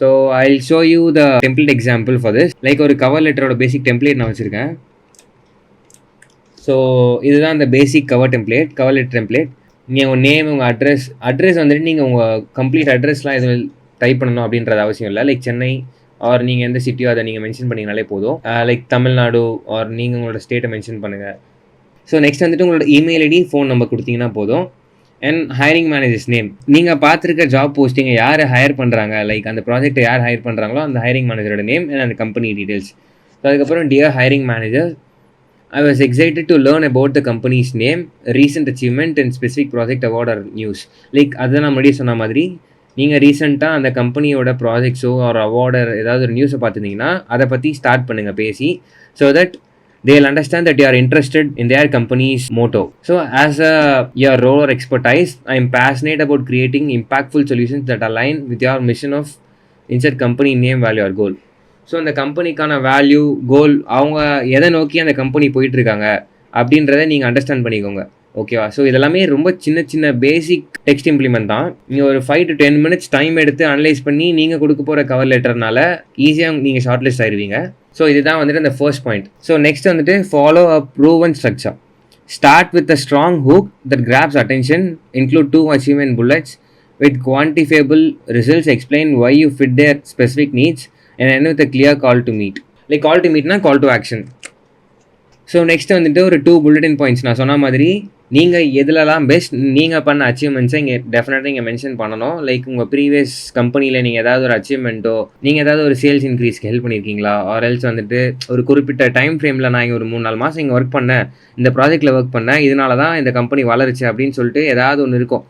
So I will show you the template example for this. Like ஒரு கவர் லெட்டரோட பேசிக் டெம்ப்ளேட் நான் வச்சுருக்கேன். ஸோ இதுதான் அந்த பேசிக் கவர் லெட்டர் டெம்ப்ளேட். நீங்கள் உங்கள் நேம், உங்கள் அட்ரஸ் வந்துட்டு நீங்கள் உங்கள் கம்ப்ளீட் அட்ரஸ்லாம் எதுவும் டைப் பண்ணணும் அப்படின்றது அவசியம் இல்லை. லைக் சென்னை ஆர் நீங்கள் எந்த சிட்டியோ அதை நீங்கள் மென்ஷன் பண்ணிங்கனாலே போதும். லைக் தமிழ்நாடு ஆர் நீங்கள் உங்களோட ஸ்டேட்டை மென்ஷன் பண்ணுங்கள். ஸோ நெக்ஸ்ட் வந்துட்டு உங்களோட இமெயில் ஐடி, ஃபோன் நம்பர் கொடுத்தீங்கன்னா போதும். அண்ட் ஹைரிங் மேனேஜர்ஸ் நேம், நீங்கள் பார்த்துருக்க ஜாப் போஸ்டிங்கை யார் ஹையர் பண்ணுறாங்க, லைக் அந்த ப்ராஜெக்ட்டை யார் ஹையர் பண்ணுறாங்களோ அந்த ஹைரிங் மேனேஜரோட நேம் அண்ட் அந்த கம்பெனி டீட்டெயில்ஸ். ஸோ அதுக்கப்புறம் dear hiring manager, I was excited to learn about the company's name, recent achievement and specific project award or news. Like அதை நான் முன்னாடியே சொன்ன மாதிரி நீங்கள் ரீசெண்டாக அந்த கம்பெனியோட ப்ராஜெக்ட்ஸோ ஒரு அவார்டு ஏதாவது ஒரு நியூஸை பார்த்துருந்தீங்கன்னா அதை பற்றி ஸ்டார்ட் பண்ணுங்கள் பேசி. So that they will understand that you are interested in their company's motto. So as your role or expertise, I am passionate about creating impactful solutions that align with your mission of insert company name, value or goal. So அந்த கம்பெனிக்கான value, கோல், அவங்க எதை நோக்கி அந்த company போயிட்டுருக்காங்க அப்படின்றத நீங்கள் understand பண்ணிக்கோங்க. ஓகேவா? ஸோ இதெல்லாமே ரொம்ப சின்ன பேசிக் டெக்ஸ்ட் இம்ப்ளிமெண்ட் தான். நீங்கள் ஒரு 5 to 10 minutes டைம் எடுத்து அனலைஸ் பண்ணி நீங்கள் கொடுக்க போகிற கவர் லெட்டர்னால ஈஸியாக நீங்கள் ஷார்ட் லிஸ்ட் ஆயிடுவீங்க. ஸோ இதுதான் வந்துட்டு அந்த ஃபர்ஸ்ட் பாயிண்ட். ஸோ நெக்ஸ்ட் வந்துட்டு follow a proven structure. Start with a strong hook that grabs attention, include 2 achievement bullets with quantifiable results, explain why you fit their specific needs and end with a clear call to meet. Like call to meetனா call to action. So next வந்துட்டு ஒரு 2 bulletin points நான் சொன்ன மாதிரி நீங்கள் எதுலலாம் best நீங்கள் பண்ண அச்சீவ்மெண்ட்ஸை இங்கே டெஃபினட்டாக இங்கே மென்ஷன் பண்ணணும். லைக் உங்கள் ப்ரீவியஸ் கம்பெனியில் நீங்கள் ஏதாவது ஒரு அச்சீவ்மெண்ட்டோ, நீங்கள் ஏதாவது ஒரு சேல்ஸ் இன்க்ரீஸ்க்கு ஹெல்ப் பண்ணியிருக்கீங்களா, ஆர் எல்ஸ் வந்துட்டு ஒரு குறிப்பிட்ட டைம் ஃப்ரேமில் நான் இங்கே ஒரு 3-4 மாதம் இங்கே ஒர்க் பண்ணேன், இந்த ப்ராஜெக்ட்டில் ஒர்க் பண்ணேன், இதனால தான் இந்த கம்பெனி வளருச்சு அப்படின்னு சொல்லிட்டு ஏதாவது ஒன்று இருக்கும்.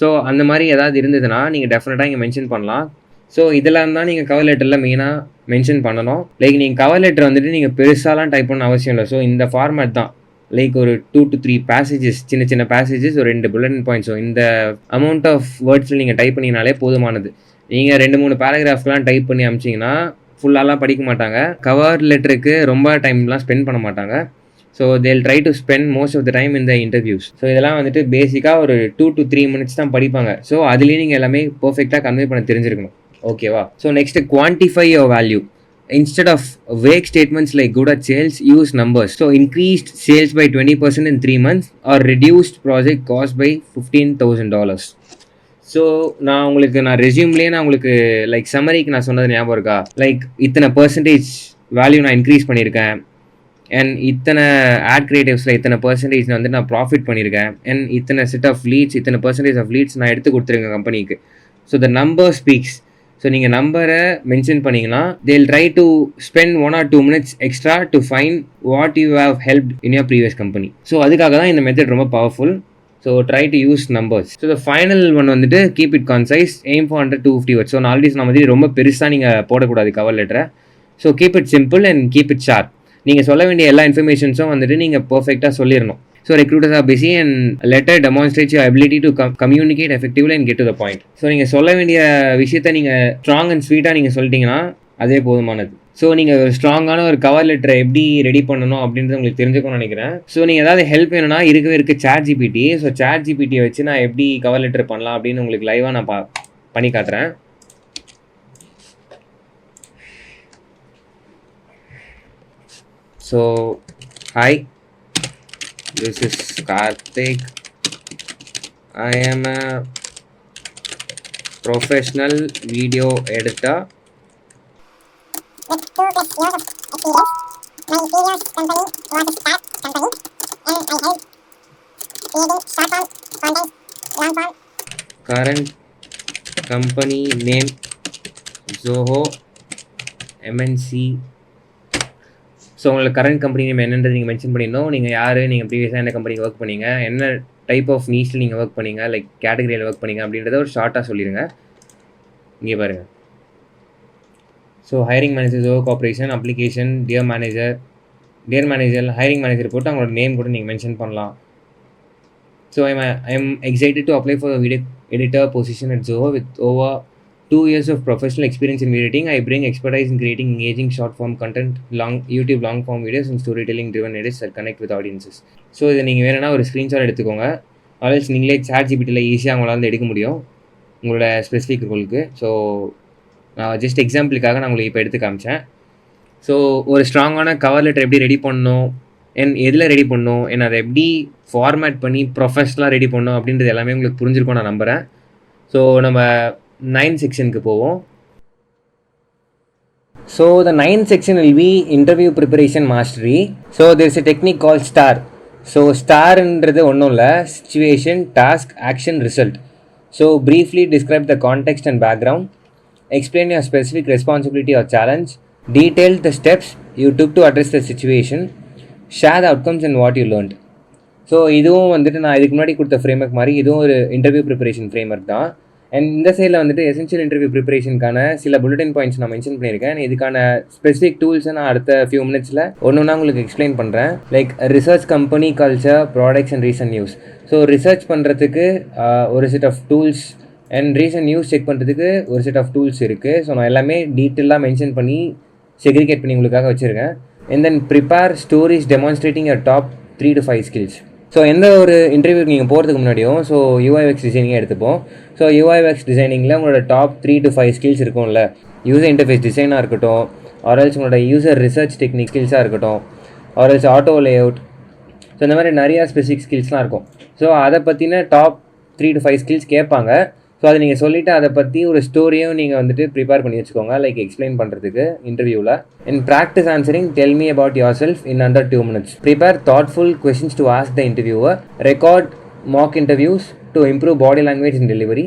ஸோ அந்த மாதிரி ஏதாவது இருந்ததுன்னா நீங்கள் டெஃபினட்டாக இங்கே மென்ஷன் பண்ணலாம். ஸோ இதெல்லாம் தான் நீங்கள் கவர் லெட்டரில் மெயினாக மென்ஷன் பண்ணணும். லைக் நீங்கள் கவர் லெட்டர் வந்துட்டு நீங்கள் பெருசாலாம் டைப் பண்ண அவசியம் இல்லை. ஸோ இந்த ஃபார்மேட் தான். லைக் ஒரு 2 to 3 பேசேஜஸ், சின்ன பேசேஜஸ், ஒரு 2 bulletin points. ஸோ இந்த அமௌண்ட் ஆஃப் வேர்ட்ஸில் நீங்கள் டைப் பண்ணிங்கனாலே போதுமானது. நீங்கள் 2-3 பேராகிராஃப்லாம் டைப் பண்ணி அமிச்சிங்கன்னா ஃபுல்லாலாம் படிக்க மாட்டாங்க. கவர் லெட்டருக்கு ரொம்ப டைம்லாம் ஸ்பெண்ட் பண்ண மாட்டாங்க. So they'll try to spend most of the time இந்த இன்டர்வியூஸ். ஸோ இதெல்லாம் வந்துட்டு பேசிக்காக ஒரு 2 to 3 minutes தான் படிப்பாங்க. ஸோ அதுலேயே நீங்கள் எல்லாமே பர்ஃபெக்டாக கன்வே பண்ண தெரிஞ்சிருக்கணும். ஓகேவா? So next quantify your value. Instead of vague statements like good at sales, use numbers. So increased sales by 20% in 3 months or reduced project cost by $15,000. So நான் ரெஸ்யூம்லேயே நான் உங்களுக்கு லைக் சம்மரிக்கு நான் சொன்னது ஞாபகம் இருக்கா? லைக் இத்தனை பர்சன்டேஜ் வேல்யூ நான் increase பண்ணியிருக்கேன், அண்ட் இத்தனை ஆட் கிரியேட்டிவ்ஸில் இத்தனை பர்சன்டேஜ் வந்து நான் ப்ராஃபிட் பண்ணியிருக்கேன், அண்ட் இத்தனை செட் ஆஃப் லீட்ஸ், இத்தனை பர்சன்டேஜ் ஆஃப் லீட்ஸ் நான் எடுத்து கொடுத்துருக்கேன் கம்பெனிக்கு. So the number speaks. So நீங்கள் நம்பரை மென்ஷன் பண்ணிங்கன்னா தேல் try to spend 1 or 2 minutes extra to find what you have helped in your previous company. So அதுக்காக தான் இந்த மெத்தட் ரொம்ப powerful. So try to use numbers. So the final one வந்துட்டு keep it concise, aim for 100-250 words. So நான் already சொன்ன மாதிரி ரொம்ப பெருசாக நீங்கள் போடக்கூடாது கவர் லெட்டரை. So keep it simple and keep it sharp. நீங்கள் சொல்ல வேண்டிய எல்லா இன்ஃபர்மேஷன்ஸும் வந்துட்டு நீங்கள் பர்ஃபெக்டாக சொல்லிடணும். So recruiters are busy and letter demonstrate your ability to communicate effectively and get to the point. So நீங்கள் சொல்ல வேண்டிய விஷயத்தை நீங்கள் ஸ்ட்ராங் அண்ட் ஸ்வீட்டாக நீங்கள் சொல்லிட்டீங்கன்னா அதே போதுமானது. ஸோ நீங்கள் ஒரு ஸ்ட்ராங்கான ஒரு கவர் லெட்டரை எப்படி ரெடி பண்ணணும் அப்படின்றது உங்களுக்கு தெரிஞ்சுக்கணும்னு நினைக்கிறேன். ஸோ நீங்கள் ஏதாவது ஹெல்ப் வேணும்னா இருக்க சாட் ஜிபிடி. ஸோ சாட் ஜிபிடியை வச்சு நான் எப்படி கவர் லெட்டர் பண்ணலாம் அப்படின்னு உங்களுக்கு லைவாக நான் பண்ணி காட்டுறேன். So hi, this is Karthik. I am a professional video editor. With 2+ years of experience, my previous company was a startup company, and I helped creating short-form content, long-form. Current company name Zoho MNC. So உங்களுக்கு current company name என்னன்றது நீங்கள் mention பண்ணிடணும். நீங்கள் யார், நீங்கள் ப்ரீவியஸாக என்ன கம்பெனிக்கு ஒர்க் பண்ணீங்க, என்ன டைப் ஆஃப் நீச்சில் நீங்கள் ஒர்க் பண்ணீங்க, லைக் கேட்டகரியில் ஒர்க் பண்ணீங்க அப்படின்றத ஒரு ஷார்ட்டாக சொல்லிடுங்க. இங்கே பாருங்கள். So hiring manager Zoho corporation application dear manager hiring manager போட்டு அவங்களோட நேம் கூட நீங்கள் மென்ஷன் பண்ணலாம். So I M excited to apply for video editor position at Zoho with over 2 years of professional experience in video editing. I bring expertise in creating engaging short form content, YouTube long form videos and storytelling driven edits that connect with audiences. So இதை நீங்கள் வேணும்னா ஒரு screenshot எடுத்துக்கோங்க. Alps நீங்களே chat ஜிபிடியில் ஈஸியாக உங்களால் எடுக்க முடியும் உங்களோட ஸ்பெசிஃபிக் ரோலுக்கு. ஸோ நான் ஜஸ்ட் எக்ஸாம்பிளுக்காக நான் உங்களுக்கு இப்போ எடுத்து காமிச்சேன். ஸோ ஒரு ஸ்ட்ராங்கான கவர் லெட்டர் எப்படி ரெடி பண்ணணும், எதில் ரெடி பண்ணணும், அதை எப்படி ஃபார்மேட் பண்ணி ப்ரொஃபஷ்னலாக ரெடி பண்ணணும் அப்படின்றது எல்லாமே உங்களுக்கு புரிஞ்சிருக்கும் நான் நம்புகிறேன். ஸோ நம்ம 9th செக்ஷனுக்கு போவோம். So the 9th section will be interview preparation mastery. So there is a technique called STAR. So ஸ்டார்ன்றது ஒன்றும் இல்லை, situation, task, action, result. So briefly describe the context and background, explain your specific responsibility or challenge, detail the steps you took to address the situation, share the outcomes and what you learned. So இதுவும் வந்துட்டு நான் இதுக்கு முன்னாடி கொடுத்த framework மாதிரி இதுவும் ஒரு interview preparation framework தான். அண்ட் இந்த சைடில் வந்துட்டு எசென்ஷியல் இன்டர்வியூ ப்ரிப்பரேஷனுக்கான சில புல்லட்டின் பாயிண்ட்ஸ் நான் மென்ஷன் பண்ணியிருக்கேன். இதுக்கான ஸ்பெசிஃபிக் டூல்ஸை நான் அடுத்த ஃபியூ மினிட்ஸில் ஒன்று உங்களுக்கு எக்ஸ்பிளைன் பண்ணுறேன். Like research, company culture, products and recent news. So research பண்ணுறதுக்கு ஒரு set of tools and recent news check பண்ணுறதுக்கு ஒரு செட் ஆஃப் டூல்ஸ் இருக்குது. ஸோ நான் எல்லாமே டீட்டெயிலாக மென்ஷன் பண்ணி செக்ரிகேட் பண்ணி உங்களுக்காக வச்சுருக்கேன். And then prepare stories demonstrating your top 3 to 5 skills. So எந்த ஒரு இன்டர்வியூக்கு நீங்கள் போகிறதுக்கு முன்னாடியும் ஸோ UI/UX டிசைனிங்கே எடுத்துப்போம். ஸோ UI/UX டிசைனிங்கில் உங்களோட டாப் 3 to 5 ஸ்கில்ஸ் இருக்கும்ல. யூசர் இன்டர்ஃபேஸ் டிசைனாக இருக்கட்டும், ஆர்எல்ஸ் உங்களோட யூசர் ரிசர்ச் டெக்னிக் ஸ்கில்ஸாக இருக்கட்டும், ஆர்எல்ஸ் ஆட்டோ லேஅவுட். ஸோ இந்த மாதிரி நிறையா ஸ்பெசிஃபிக் ஸ்கில்ஸ்லாம் இருக்கும். ஸோ அதை பற்றின டாப் 3 to 5 ஸ்கில்ஸ் கேட்பாங்க. ஸோ அதை நீங்கள் சொல்லிவிட்டு அதை பற்றி ஒரு ஸ்டோரியும் நீங்கள் வந்துட்டு ப்ரிப்பேர் பண்ணி வச்சுக்கோங்க, லைக் எக்ஸ்பிளைன் பண்ணுறதுக்கு இன்டர்வியூவில். In practice answering, tell me about yourself in under 2 minutes. Prepare thoughtful questions to ask the interviewer. Record mock interviews to improve body language in delivery.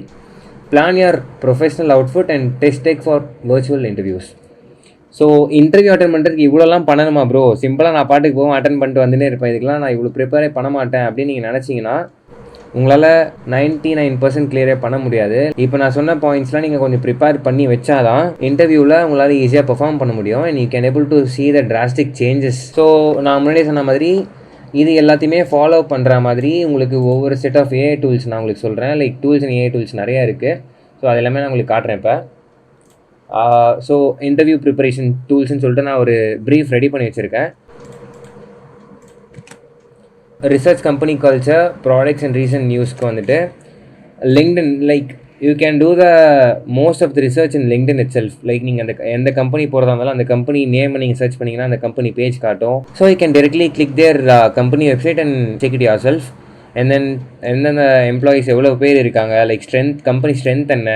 Plan your professional outfit and test tech for virtual interviews. So interview attend பண்ணுறதுக்கு இவ்வளோலாம் பண்ணணுமா bro, சிம்பிளாக நான் பாட்டுக்கு போவோம் attend பண்ணிட்டு வந்துட்டே இருப்பேன், இதுக்கெலாம் நான் இவ்வளோ ப்ரிப்பேரே பண்ண மாட்டேன் அப்படின்னு நீங்கள் நினச்சிங்கன்னா உங்களால் 99% கிளியரே பண்ண முடியாது. இப்போ நான் சொன்ன பாயிண்ட்ஸ்லாம் நீங்கள் கொஞ்சம் ப்ரிப்பேர் பண்ணி வச்சாதான் இன்டர்வியூவில் உங்களால் ஈஸியாக பெர்ஃபார்ம் பண்ண முடியும். And you can able to see the drastic changes. So நான் முன்னாடியே சொன்ன மாதிரி இது எல்லாத்தையுமே ஃபாலோ பண்ணுற மாதிரி உங்களுக்கு ஒவ்வொரு செட் ஆஃப் AI டூல்ஸ் நான் உங்களுக்கு சொல்கிறேன். Like tools and AI tools நிறையா இருக்குது. ஸோ அது எல்லாமே நான் உங்களுக்கு காட்டுறேன் இப்போ. ஸோ இன்டர்வியூ ப்ரிப்பரேஷன் டூல்ஸ்ன்னு சொல்லிட்டு நான் ஒரு ப்ரீஃப் ரெடி பண்ணி வச்சுருக்கேன். Research, company culture, products and recent நியூஸ்க்கு வந்துட்டு LinkedIn, like you can do the most of the research in LinkedIn itself. Like நீங்கள் எந்த கம்பெனி போகிறதா இருந்தாலும் அந்த கம்பெனி நேம் நீங்கள் சர்ச் பண்ணிங்கன்னா அந்த கம்பெனி பேஜ் காட்டும். So you can directly click their company website and check it yourself. And then எந்தெந்த எம்ப்ளாயீஸ் எவ்வளோ பேர் இருக்காங்க, லைக் கம்பெனி ஸ்ட்ரென்த் என்ன,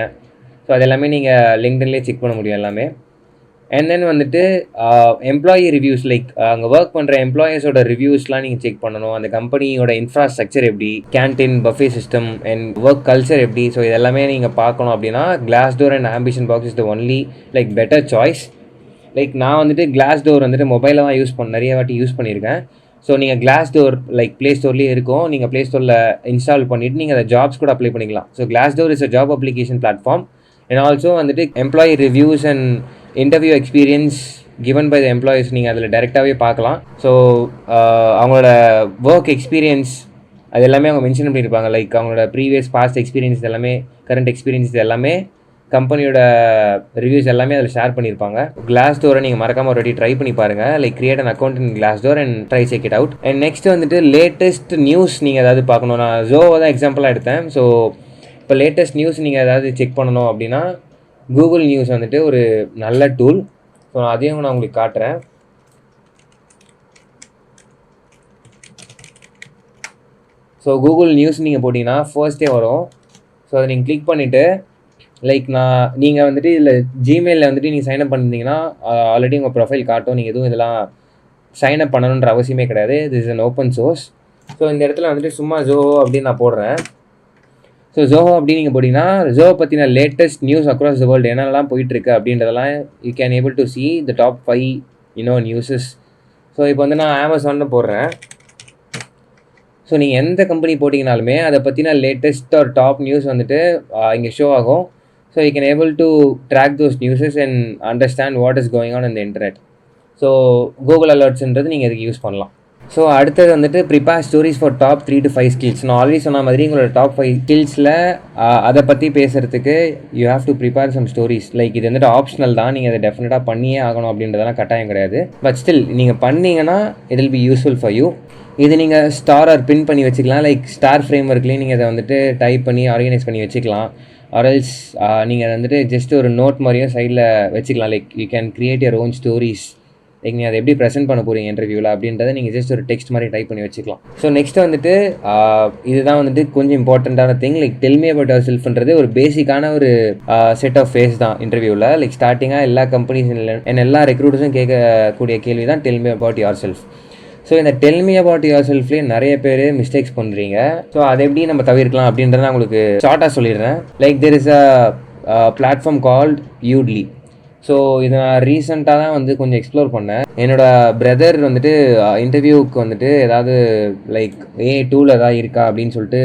ஸோ அது எல்லாமே நீங்கள் லிங்க்டின்லேயே செக் பண்ண முடியும் எல்லாமே. அண்ட் தென் வந்துட்டு எம்ப்ளாயி ரிவ்யூஸ், லைக் அங்கே ஒர்க் பண்ணுற எம்ப்ளாயீஸோட ரிவ்யூஸ்லாம் நீங்கள் செக் பண்ணணும். அந்த கம்பெனியோட இன்ஃப்ராஸ்ட்ரக்சர் எப்படி, canteen, buffet system and work culture எப்படி, ஸோ இதெல்லாமே நீங்கள் பார்க்கணும் அப்படின்னா Glassdoor and ambition box is the only like better choice. Like நான் வந்துட்டு Glassdoor வந்துட்டு மொபைலில் தான் நிறைய வாட்டி யூஸ் பண்ணியிருக்கேன். ஸோ நீங்கள் Glassdoor லைக் ப்ளே ஸ்டோர்லேயே இருக்கும், நீங்கள் ப்ளே ஸ்டோரில் இன்ஸ்டால் பண்ணிவிட்டு நீங்கள் அதை ஜாப்ஸ் கூட அப்ளை பண்ணிக்கலாம். So Glassdoor is a job application platform. And also வந்துட்டு employee reviews and interview experience given by the employees நீங்கள் அதில் டைரெக்டாகவே பார்க்கலாம். ஸோ அவங்களோட ஒர்க் எக்ஸ்பீரியன்ஸ் அது எல்லாமே அவங்க மென்ஷன் பண்ணியிருப்பாங்க. லைக் அவங்களோட ப்ரீவியஸ் பாஸ்ட் எக்ஸ்பீரியன்ஸ் எல்லாமே, கரண்ட் எக்ஸ்பீரியன்ஸ் எல்லாமே, கம்பெனியோட ரிவ்யூஸ் எல்லாமே அதில் ஷேர் பண்ணியிருப்பாங்க. Glassdoor நீங்கள் மறக்காமல் ஒரு வாட்டி ட்ரை பண்ணி பாருங்கள். Like create an account in Glassdoor and try check it out. And next வந்துட்டு லேட்டஸ்ட் நியூஸ் நீங்கள் ஏதாவது பார்க்கணும். நான் ஜோவை தான் எக்ஸாம்பிளாக எடுத்தேன். ஸோ இப்போ லேட்டஸ்ட் நியூஸ் நீங்கள் ஏதாவது செக் பண்ணணும் அப்படின்னா கூகுள் நியூஸ் வந்துட்டு ஒரு நல்ல டூல். ஸோ அதையும் நான் உங்களுக்கு காட்டுறேன். ஸோ கூகுள் நியூஸ் நீங்கள் போட்டிங்கன்னா ஃபர்ஸ்ட்டே வரும். ஸோ அதை நீங்கள் கிளிக் பண்ணிவிட்டு லைக் நீங்கள் வந்துட்டு இதில் ஜிமெயிலில் வந்துட்டு நீங்கள் சைன்அப் பண்ணியிருந்தீங்கன்னா ஆல்ரெடி உங்கள் ப்ரொஃபைல் காட்டும். நீங்கள் எதுவும் இதெல்லாம் சைன்அப் பண்ணணுன்ற அவசியமே கிடையாது. This is an open source. So இந்த இடத்துல வந்துட்டு சும்மா ஜோஹோ அப்படின்னு நான் போடுறேன். ஸோ ஜோஹோ அப்படின்னு நீங்கள் போட்டிங்கன்னா ஜோஹோ பற்றின latest news across the world என்னெல்லாம் போயிட்டுருக்கு அப்படின்றதெல்லாம் you can able to see the top 5 newses. So இப்போ வந்து நான் அமேசான்னு போடுறேன். ஸோ நீங்கள் எந்த கம்பெனி போட்டிங்கனாலுமே அதை பற்றின லேட்டஸ்ட் ஒரு டாப் நியூஸ் வந்துட்டு இங்கே ஷோ ஆகும். So you can able to track those newses and understand what is going on in the internet. So Google அலர்ட்ஸ்ன்றது நீங்கள் இதுக்கு யூஸ் பண்ணலாம். ஸோ அடுத்தது வந்துட்டு prepare stories for top 3 to 5 skills. நான் ஆல்ரெடி சொன்ன மாதிரி உங்களோட டாப் 5 ஸ்கில்ஸில் அதை பற்றி பேசுகிறதுக்கு you have to prepare some stories. Like இது வந்துட்டு ஆப்ஷனல் தான், நீங்கள் அதை டெஃபினட்டாக பண்ணியே ஆகணும் அப்படின்றதெல்லாம் கட்டாயம் கிடையாது. பட் ஸ்டில் நீங்கள் பண்ணிங்கன்னா it will be useful for you. இது நீங்கள் ஸ்டார் ஆர் பின் பண்ணி வச்சுக்கலாம். லைக் ஸ்டார் ஃப்ரேம் ஒர்க்லேயும் நீங்கள் அதை வந்துட்டு டைப் பண்ணி ஆர்கனைஸ் பண்ணி வச்சுக்கலாம். ஆர்எல்ஸ் நீங்கள் வந்துட்டு ஜஸ்ட் ஒரு நோட் மாதிரியும் சைடில் வச்சுக்கலாம். Like you can create your own stories. Like நீங்கள் அதை எப்படி ப்ரெசென்ட் பண்ண போகிறீங்க இன்டர்வியூவில் அப்படின்றத நீங்கள் ஜஸ்ட் ஒரு டெக்ஸ்ட் மாதிரி டைப் பண்ணி வச்சுக்கலாம். ஸோ நெக்ஸ்ட் வந்துட்டு இதுதான் வந்துட்டு கொஞ்சம் இம்பார்ட்டண்ட்டான thing. Like tell me about your செல்ஃப்ன்றது ஒரு பேசிக்கான ஒரு செட் ஆஃப் ஃபேஸ் தான் இன்டர்வியூவில். லைக் ஸ்டார்டிங்காக எல்லா கம்பெனிஸ் எல்லா ரெக்ரூட்டர்ஸும் கேட்கக்கூடிய கேள்வி தான் del me about your self. So இந்த டெல் மீ அபவுட் யுவர் செல்ஃப்லேயே நிறைய பேர் மிஸ்டேக்ஸ் பண்ணுறீங்க. ஸோ அதை எப்படி நம்ம தவிர்க்கலாம் அப்படின்றத நான் உங்களுக்கு ஷார்ட்டாக சொல்லிடுறேன். Like there is a platform called Yoodli. So இதை நான் ரீசெண்டாக தான் வந்து கொஞ்சம் எக்ஸ்ப்ளோர் பண்ணேன். என்னோடய பிரதர் வந்துட்டு இன்டர்வியூவுக்கு வந்துட்டு ஏதாவது லைக் ஏஐ டூல் ஏதாவது இருக்கா அப்படின்னு சொல்லிட்டு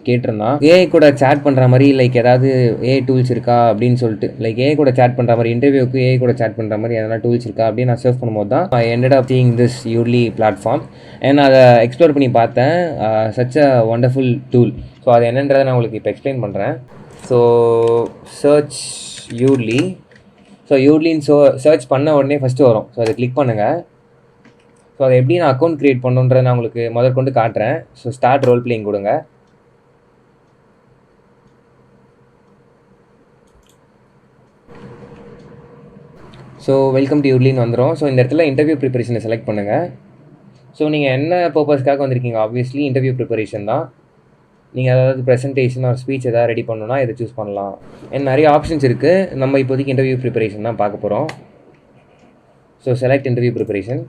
கேட்டிருந்தான். ஏஐ கூட சேட் பண்ணுற மாதிரி லைக் ஏதாவது ஏஐ டூல்ஸ் இருக்கா அப்படின்னு சொல்லிட்டு, லைக் ஏஐ கூட சேட் பண்ணுற மாதிரி இன்டர்வியூக்கு ஏஐ கூட சேட் பண்ணுற மாதிரி எதனா டூல்ஸ் இருக்கா அப்படின்னு நான் சர்ச் பண்ணும்போது தான் I ended up seeing this Yoodli platform. And அதை எக்ஸ்ப்ளோர் பண்ணி பார்த்தேன். Such a wonderful tool. So அது என்னன்றதை நான் உங்களுக்கு இப்போ எக்ஸ்பிளைன் பண்ணுறேன். So search Yoodli. ஸோ யூட்லின்னு சர்ச் பண்ண உடனே ஃபஸ்ட்டு வரும். ஸோ அதை கிளிக் பண்ணுங்கள். ஸோ அதை எப்படி நான் அக்கௌண்ட் க்ரியேட் பண்ணுன்றதை நான் உங்களுக்கு முதற்கொண்டு காட்டுறேன். ஸோ ஸ்டார்ட் ரோல் பிளேயிங் கொடுங்க. ஸோ வெல்கம் டு யூட்லின்னு வந்துடும். ஸோ இந்த இடத்துல இன்டர்வியூ ப்ரிப்பரேஷனை செலக்ட் பண்ணுங்கள். ஸோ நீங்கள் என்ன பர்பஸ்க்காக வந்திருக்கீங்க, ஆப்வியஸ்லி இன்டர்வியூ ப்ரிப்பரேஷன் தான். நீங்கள் அதாவது ப்ரெசன்டேஷன் ஒரு ஸ்பீச் எதாவது ரெடி பண்ணணுன்னா இதை சூஸ் பண்ணலாம். அண்ட் நிறைய ஆப்ஷன்ஸ் இருக்குது. நம்ம இப்போதைக்கு இன்டர்வியூ ப்ரிப்பரேஷன் தான் பார்க்க போகிறோம். So select interview preparation.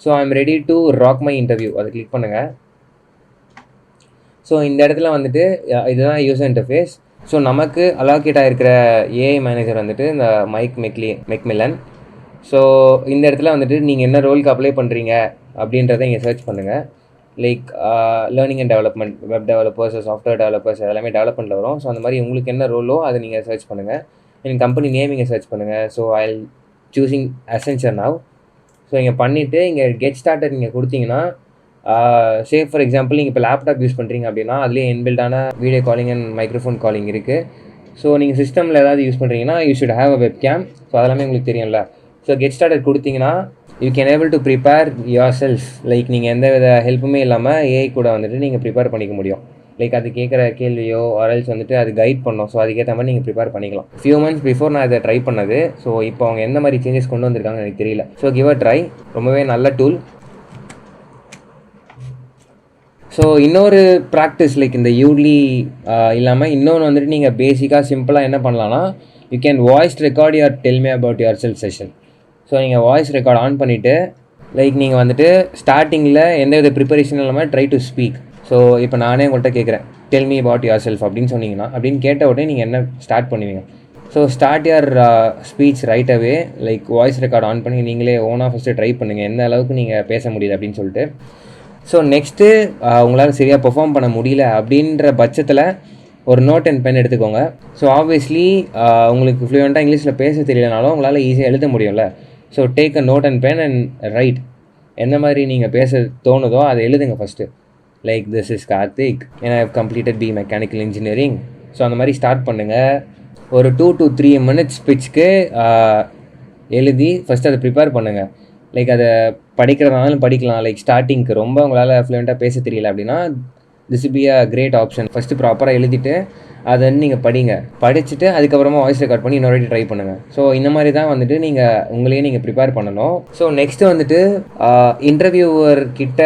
So I am ready to rock my interview, அதை கிளிக் பண்ணுங்கள். ஸோ இந்த இடத்துல வந்துட்டு இதுதான் யூசர் இன்டர்ஃபேஸ். ஸோ நமக்கு அலோகேட் ஆகிருக்கிற ஏஐ மேனேஜர் வந்துட்டு இந்த மைக் மெக்மில்லன். ஸோ இந்த இடத்துல வந்துட்டு நீங்கள் என்ன ரோலுக்கு அப்ளை பண்ணுறீங்க அப்படின்றத இங்கே சர்ச் பண்ணுங்கள். Like learning and development, web developers, software developers எல்லாமே டெவலப்மெண்ட்டில் வரும். ஸோ அந்த மாதிரி உங்களுக்கு என்ன ரோலோ அதை நீங்கள் சர்ச் பண்ணுங்கள். என் கம்பெனி நேம் இங்கே சர்ச் பண்ணுங்கள். So I choosing Accenture now. So இங்கே பண்ணிவிட்டு இங்கே கெட் ஸ்டார்டட் நீங்கள் கொடுத்தீங்கன்னா சே ஃபார் எக்ஸாம்பிள் நீங்கள் இப்போ லேப்டாப் யூஸ் பண்ணுறீங்க அப்படின்னா அதுலேயே இன்பில்டான video calling and microphone calling இருக்குது. ஸோ நீங்கள் சிஸ்டமில் ஏதாவது யூஸ் பண்ணுறீங்கன்னா you should have a webcam. So அதெல்லாமே உங்களுக்கு தெரியும்ல. ஸோ கெட் ஸ்டார்டட் கொடுத்தீங்கன்னா you can able to prepare yourself. Like நீங்கள் எந்த வித ஹெல்ப்புமே இல்லாமல் ஏஐ கூட வந்துட்டு நீங்கள் ப்ரிப்பேர் பண்ணிக்க முடியும். லைக் அது கேட்குற கேள்வியோ ஆர்எல்ஸ் வந்துட்டு அது கைட் பண்ணோம். ஸோ அதுக்கேற்ற மாதிரி நீங்கள் ப்ரிப்பேர் பண்ணிக்கலாம். ஃபியூ மந்த்ஸ் பிஃபோர் நான் இதை ட்ரை பண்ணது. ஸோ இப்போ அவங்க எந்த மாதிரி சேஞ்சஸ் கொண்டு வந்திருக்காங்கன்னு எனக்கு தெரியல. So give a try. ரொம்பவே நல்ல டூல். ஸோ இன்னொரு ப்ராக்டிஸ் லைக் இந்த யூட்லி இல்லாமல் இன்னொன்று வந்துட்டு நீங்கள் பேசிக்காக சிம்பிளாக என்ன பண்ணலான்னா, you can voice record your del me about your self session. So நீங்கள் வாய்ஸ் ரெக்கார்ட் ஆன் பண்ணிவிட்டு லைக் நீங்கள் வந்துட்டு ஸ்டார்டிங்கில் எந்த வித ப்ரிப்பரேஷன் இல்லாமல் ட்ரை டு ஸ்பீக். ஸோ இப்போ நானே உங்கள்கிட்ட கேட்குறேன், del me about your self அப்படின்னு சொன்னீங்கன்னா, அப்படின்னு கேட்ட உடனே நீங்கள் என்ன ஸ்டார்ட் பண்ணுவீங்க? So start your speech right away. Like voice record on பண்ணி நீங்களே ஓனாக ஃபஸ்ட்டு ட்ரை பண்ணுங்கள் எந்த அளவுக்கு நீங்கள் பேச முடியுது அப்படின்னு சொல்லிட்டு. ஸோ நெக்ஸ்ட்டு உங்களால் சரியாக பெர்ஃபார்ம் பண்ண முடியல அப்படின்ற பட்சத்தில் ஒரு நோட் அண்ட் பென் எடுத்துக்கோங்க. ஸோ ஆப்வியஸ்லி உங்களுக்கு ஃப்ளூயண்ட்டாக இங்கிலீஷில் பேச தெரியலனாலும் உங்களால் ஈஸியாக எழுத முடியும்ல. So take a note and pen and write. எந்த மாதிரி நீங்கள் பேச தோணுதோ அதை எழுதுங்க first. Like this is Karthik and I have completed B mechanical engineering. So அந்த மாதிரி ஸ்டார்ட் பண்ணுங்கள். ஒரு 2 to 3 minutes ஸ்பீச்சுக்கு எழுதி ஃபஸ்ட்டு அதை ப்ரிப்பேர் பண்ணுங்கள். லைக் அதை படிக்கிறதுனாலும் படிக்கலாம். லைக் ஸ்டார்டிங்க்கு ரொம்ப உங்களால் ஃப்ளூயண்ட்டாக பேச தெரியல அப்படின்னா this be a great option. First ப்ராப்பராக எழுதிட்டு அதை வந்து நீங்கள் படிங்க. படிச்சுட்டு அதுக்கப்புறமா வாய்ஸ் ரெக்கார்ட் பண்ணி இன்னொரு வாட்டி ட்ரை பண்ணுங்கள். ஸோ இந்த மாதிரி தான் வந்துட்டு நீங்கள் ப்ரிப்பேர் பண்ணணும். ஸோ நெக்ஸ்ட்டு வந்துட்டு இன்டர்வியூவர் கிட்ட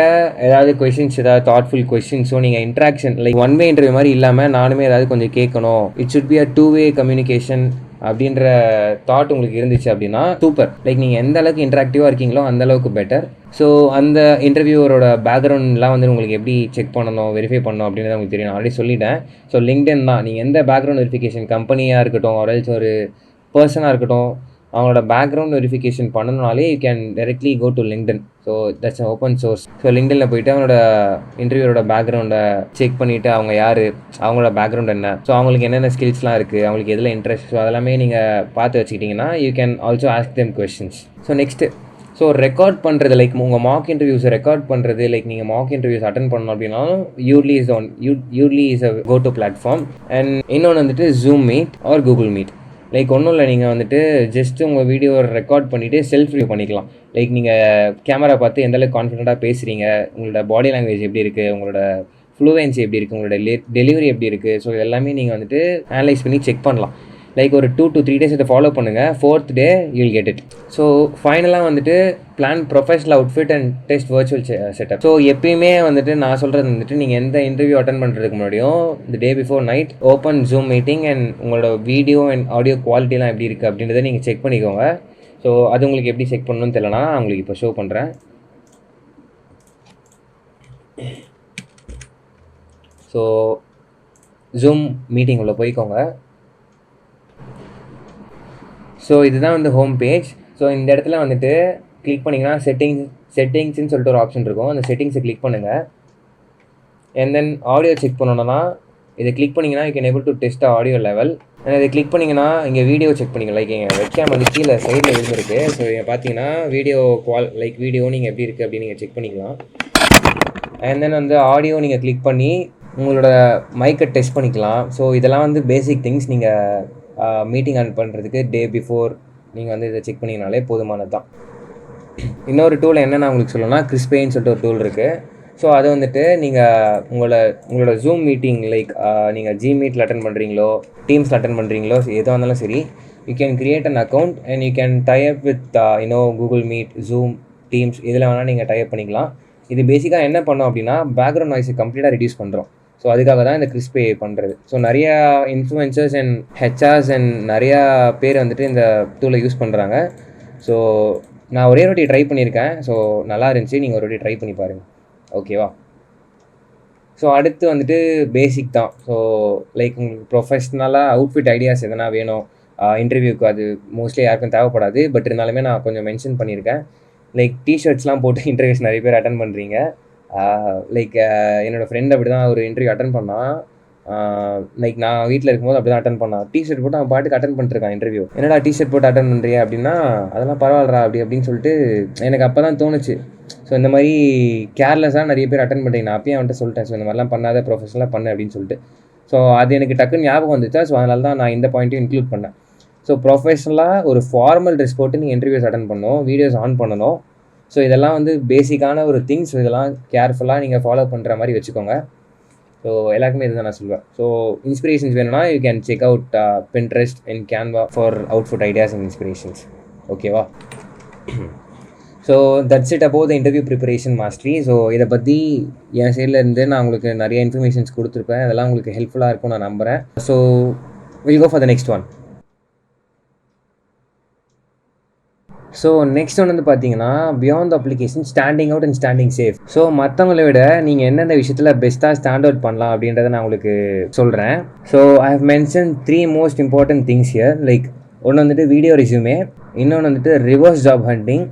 ஏதாவது கொஷின்ஸ், ஏதாவது தாட்ஃபுல் கொஷின்ஸ். ஸோ நீங்கள் interaction like one way interview மாதிரி இல்லாமல் நானுமே ஏதாவது கொஞ்சம் கேட்கணும், it should be a 2-way communication அப்படின்ற தாட் உங்களுக்கு இருந்துச்சு அப்படின்னா சூப்பர். லைக் நீங்கள் எந்த அளவுக்கு இன்ட்ராக்டிவாக இருக்கீங்களோ அந்த அளவுக்கு பெட்டர். ஸோ அந்த இன்டர்வியூவரோட பேக்ரவுண்ட்லாம் வந்து உங்களுக்கு எப்படி செக் பண்ணணும், வெரிஃபை பண்ணணும் அப்படின்றத உங்களுக்கு தெரியும். நான் ஆல்ரெடி சொல்லிட்டேன். ஸோ லிங்க்டின் தான். நீங்கள் எந்த பேக்ரவுண்ட் வெரிஃபிகேஷன் கம்பெனியாக இருக்கட்டும் ஆர்எல்ஸ் ஒரு பர்சனாக இருக்கட்டும், அவங்களோட பேக்ரவுண்ட் வெரிஃபிகேஷன் பண்ணணுனாலே you can directly go to LinkedIn. So that's a open source. So லிங்க்டினில் போய்ட்டு அவங்களோட இன்டர்வியூரோட பேக்ரவுண்டை செக் பண்ணிவிட்டு அவங்க யார், அவங்களோட பேக்ரவுண்ட் என்ன, ஸோ அவங்களுக்கு என்னென்ன ஸ்கில்ஸ்லாம் இருக்குது, அவங்களுக்கு எதில் இன்ட்ரெஸ்ட், ஸோ அதெல்லாமே நீங்கள் பார்த்து வச்சுக்கிட்டிங்கன்னா you can also ask them questions. So next so record பண்ணுறது லைக் உங்கள் மார்க் இன்டர்வியூஸை ரெக்கார்ட் பண்ணுறது. லைக் நீங்கள் மார்க் இன்டர்வியூஸ் அட்டன் பண்ணணும் அப்படின்னாலும் Yoodli is a go to platform. And இன்னொன்று வந்துட்டு Zoom meet or Google meet. Like ஒன்றும் இல்லை, நீங்கள் வந்துட்டு ஜஸ்ட்டு உங்கள் வீடியோவை ரெக்கார்ட் பண்ணிவிட்டு செல்ஃப் ரிவ்யூ பண்ணிக்கலாம். லைக் நீங்கள் கேமரா பார்த்து எந்தளவுக்கு கான்ஃபிடென்ட்டாக பேசுகிறீங்க, உங்களோட பாடி லாங்குவேஜ் எப்படி இருக்குது, உங்களோட ஃப்ளூவன்சி எப்படி இருக்குது, உங்களோட டெலிவரி எப்படி இருக்குது. ஸோ எல்லாமே நீங்கள் வந்துட்டு அனலைஸ் பண்ணி செக் பண்ணலாம். லைக் ஒரு 2 to 3 days இதை ஃபாலோ பண்ணுங்கள். 4th day you'll get it. So ஃபைனலாக வந்துட்டு plan professional outfit and test virtual setup. So எப்பயுமே வந்துட்டு நான் சொல்கிறது வந்துட்டு நீங்கள் எந்த இன்டர்வியூ அட்டன் பண்ணுறதுக்கு முன்னாடியும் இந்த day before night open zoom meeting and உங்களோட வீடியோ அண்ட் ஆடியோ குவாலிட்டிலாம் எப்படி இருக்குது அப்படின்றத நீங்கள் செக் பண்ணிக்கோங்க. ஸோ அது உங்களுக்கு எப்படி செக் பண்ணணும்னு தெரியலனா நான் உங்களுக்கு இப்போ ஷோ பண்ணுறேன். ஸோ ஜூம் மீட்டிங் உள்ள போய்க்கோங்க. ஸோ இதுதான் வந்து ஹோம் பேஜ். ஸோ இந்த இடத்துல வந்துட்டு கிளிக் பண்ணிங்கன்னா செட்டிங்ஸ்ன்னு சொல்லிட்டு ஒரு ஆப்ஷன் இருக்கும். அந்த செட்டிங்ஸை கிளிக் பண்ணுங்கள். அண்ட் தென் ஆடியோ செக் பண்ணணுன்னா இதை கிளிக் பண்ணிங்கன்னா you can able to test audio level. And இதை கிளிக் பண்ணிங்கன்னா இங்கே வீடியோ செக் பண்ணிக்கலாம். லைக் எங்கள் வெப்கேம் வந்து கீழே சைடில் இருந்துருக்கு. ஸோ இங்கே பார்த்தீங்கன்னா வீடியோ வீடியோ நீங்கள் எப்படி இருக்குது அப்படின்னு நீங்கள் செக் பண்ணிக்கலாம். அண்ட் தென் வந்து ஆடியோ நீங்கள் கிளிக் பண்ணி உங்களோட மைக்கை டெஸ்ட் பண்ணிக்கலாம். ஸோ இதெல்லாம் வந்து பேசிக் திங்ஸ். நீங்கள் மீட்டிங் அட்டன் பண்ணுறதுக்கு டே பிஃபோர் நீங்கள் வந்து இதை செக் பண்ணிங்கனாலே போதுமானது தான். இன்னொரு டூல் என்ன நான் உங்களுக்கு சொல்லணும்னா கிறிஸ்பேன்னு சொல்லிட்டு ஒரு டூல் இருக்குது. ஸோ அது வந்துட்டு நீங்கள் உங்களோட ஜூம் மீட்டிங் லைக் நீங்கள் ஜிமீட்டில் அட்டன் பண்ணுறீங்களோ டீம்ஸில் அட்டன் பண்ணுறீங்களோ எதுவாக இருந்தாலும் சரி, you can create an account and you can type with Google meet, zoom, teams இதில் வேணால் நீங்கள் டைப் பண்ணிக்கலாம். இது பேசிக்காக என்ன பண்ணோம் அப்படின்னா பேக்ரவுண்ட் நாய்ஸை கம்ப்ளீட்டாக ரெடியூஸ் பண்ணுறோம். ஸோ அதுக்காக தான் இந்த கிறிஸ்பே பண்ணுறது. ஸோ நிறையா இன்ஃப்ளூயன்சர்ஸ் அண்ட் ஹெச்ஆர்ஸ் அண்ட் நிறையா பேர் வந்துட்டு இந்த டூலை யூஸ் பண்ணுறாங்க. ஸோ நான் ஒரே வாட்டி ட்ரை பண்ணியிருக்கேன். ஸோ நல்லா இருந்துச்சு. நீங்கள் ஒரு வாட்டி ட்ரை பண்ணி பாருங்கள். ஓகேவா? ஸோ அடுத்து வந்துட்டு பேசிக் தான். ஸோ லைக் உங்களுக்கு ப்ரொஃபஷ்னலாக அவுட்ஃபிட் ஐடியாஸ் எதனா வேணும் இன்டர்வியூக்கு, அது மோஸ்ட்லி யாருக்கும் தேவைப்படாது. பட் இருந்தாலுமே நான் கொஞ்சம் மென்ஷன் பண்ணியிருக்கேன். லைக் டிஷர்ட்ஸ்லாம் போட்டு இன்டர்வியூஸ் நிறைய பேர் அட்டன் பண்ணுறீங்க. லைக் என்னோடய ஃப்ரெண்ட் அப்படி தான் ஒரு இன்டர்வியூ அட்டன் பண்ணான். லைக் நான் வீட்டில் இருக்கும்போது அப்படி தான் அட்டன் பண்ணான். டிஷர்ட் போட்டு அவன் பாட்டுக்கு அட்டன் பண்ணிருக்கான் இன்டர்வியூ. என்னடா டிஷர்ட் போட்டு அட்டன் பண்ணுறியா அப்படின்னா, அதெல்லாம் பரவாயில்லடா அப்படின்னு சொல்லிட்டு எனக்கு அப்போ தான் தோணுச்சு. ஸோ இந்த மாதிரி கேர்லெஸ்ஸாக நிறைய பேர் அட்டன் பண்ணுறீங்க. நான் அப்பயே அவன்கிட்ட சொல்லிட்டேன், ஸோ இந்த மாதிரிலாம் பண்ணாத, ப்ரொஃபஷனலாக பண்ணு அப்படின்னு சொல்லிட்டு. ஸோ அது எனக்கு டக்குன்னு ஞாபகம் வந்துச்சா. ஸோ அதனால தான் நான் இந்த பாயிண்ட்டையும் இன்க்ளூட் பண்ணேன். ஸோ ப்ரொஃபஷனலாக ஒரு ஃபார்மல் ட்ரெஸ் போட்டு நீங்கள் இன்டர்வியூஸ் அட்டன் பண்ணணும், வீடியோஸ் ஆன் பண்ணணும். ஸோ இதெல்லாம் வந்து பேசிக்கான ஒரு திங்ஸ். இதெல்லாம் கேர்ஃபுல்லாக நீங்கள் ஃபாலோ பண்ணுற மாதிரி வச்சுக்கோங்க. ஸோ எல்லாருக்குமே இதுதான் நான் சொல்லுவேன். ஸோ இன்ஸ்பிரேஷன்ஸ் வேணும்னா you can check out Pinterest and Canva for outfit ideas and inspirations. ஓகேவா? So that's it about the interview preparation mostly. So இதை பற்றி என் சைடில் இருந்து நான் உங்களுக்கு நிறைய இன்ஃபர்மேஷன்ஸ் கொடுத்துருப்பேன். அதெல்லாம் உங்களுக்கு ஹெல்ப்ஃபுல்லாக இருக்கும் நான் நம்புகிறேன். So will go for the next one. So next one வந்து பார்த்தீங்கன்னா beyond application standing out and standing safe. So மற்றவங்களை விட நீங்கள் எந்தெந்த விஷயத்தில் பெஸ்ட்டாக ஸ்டாண்ட் அவுட் பண்ணலாம் அப்படின்றத நான் உங்களுக்கு சொல்கிறேன். So I have mention 3 most important things here. Like ஒன்று வந்துட்டு வீடியோ ரெஸ்யூமே, இன்னொன்று வந்துட்டு ரிவர்ஸ் ஜாப் ஹண்டிங்,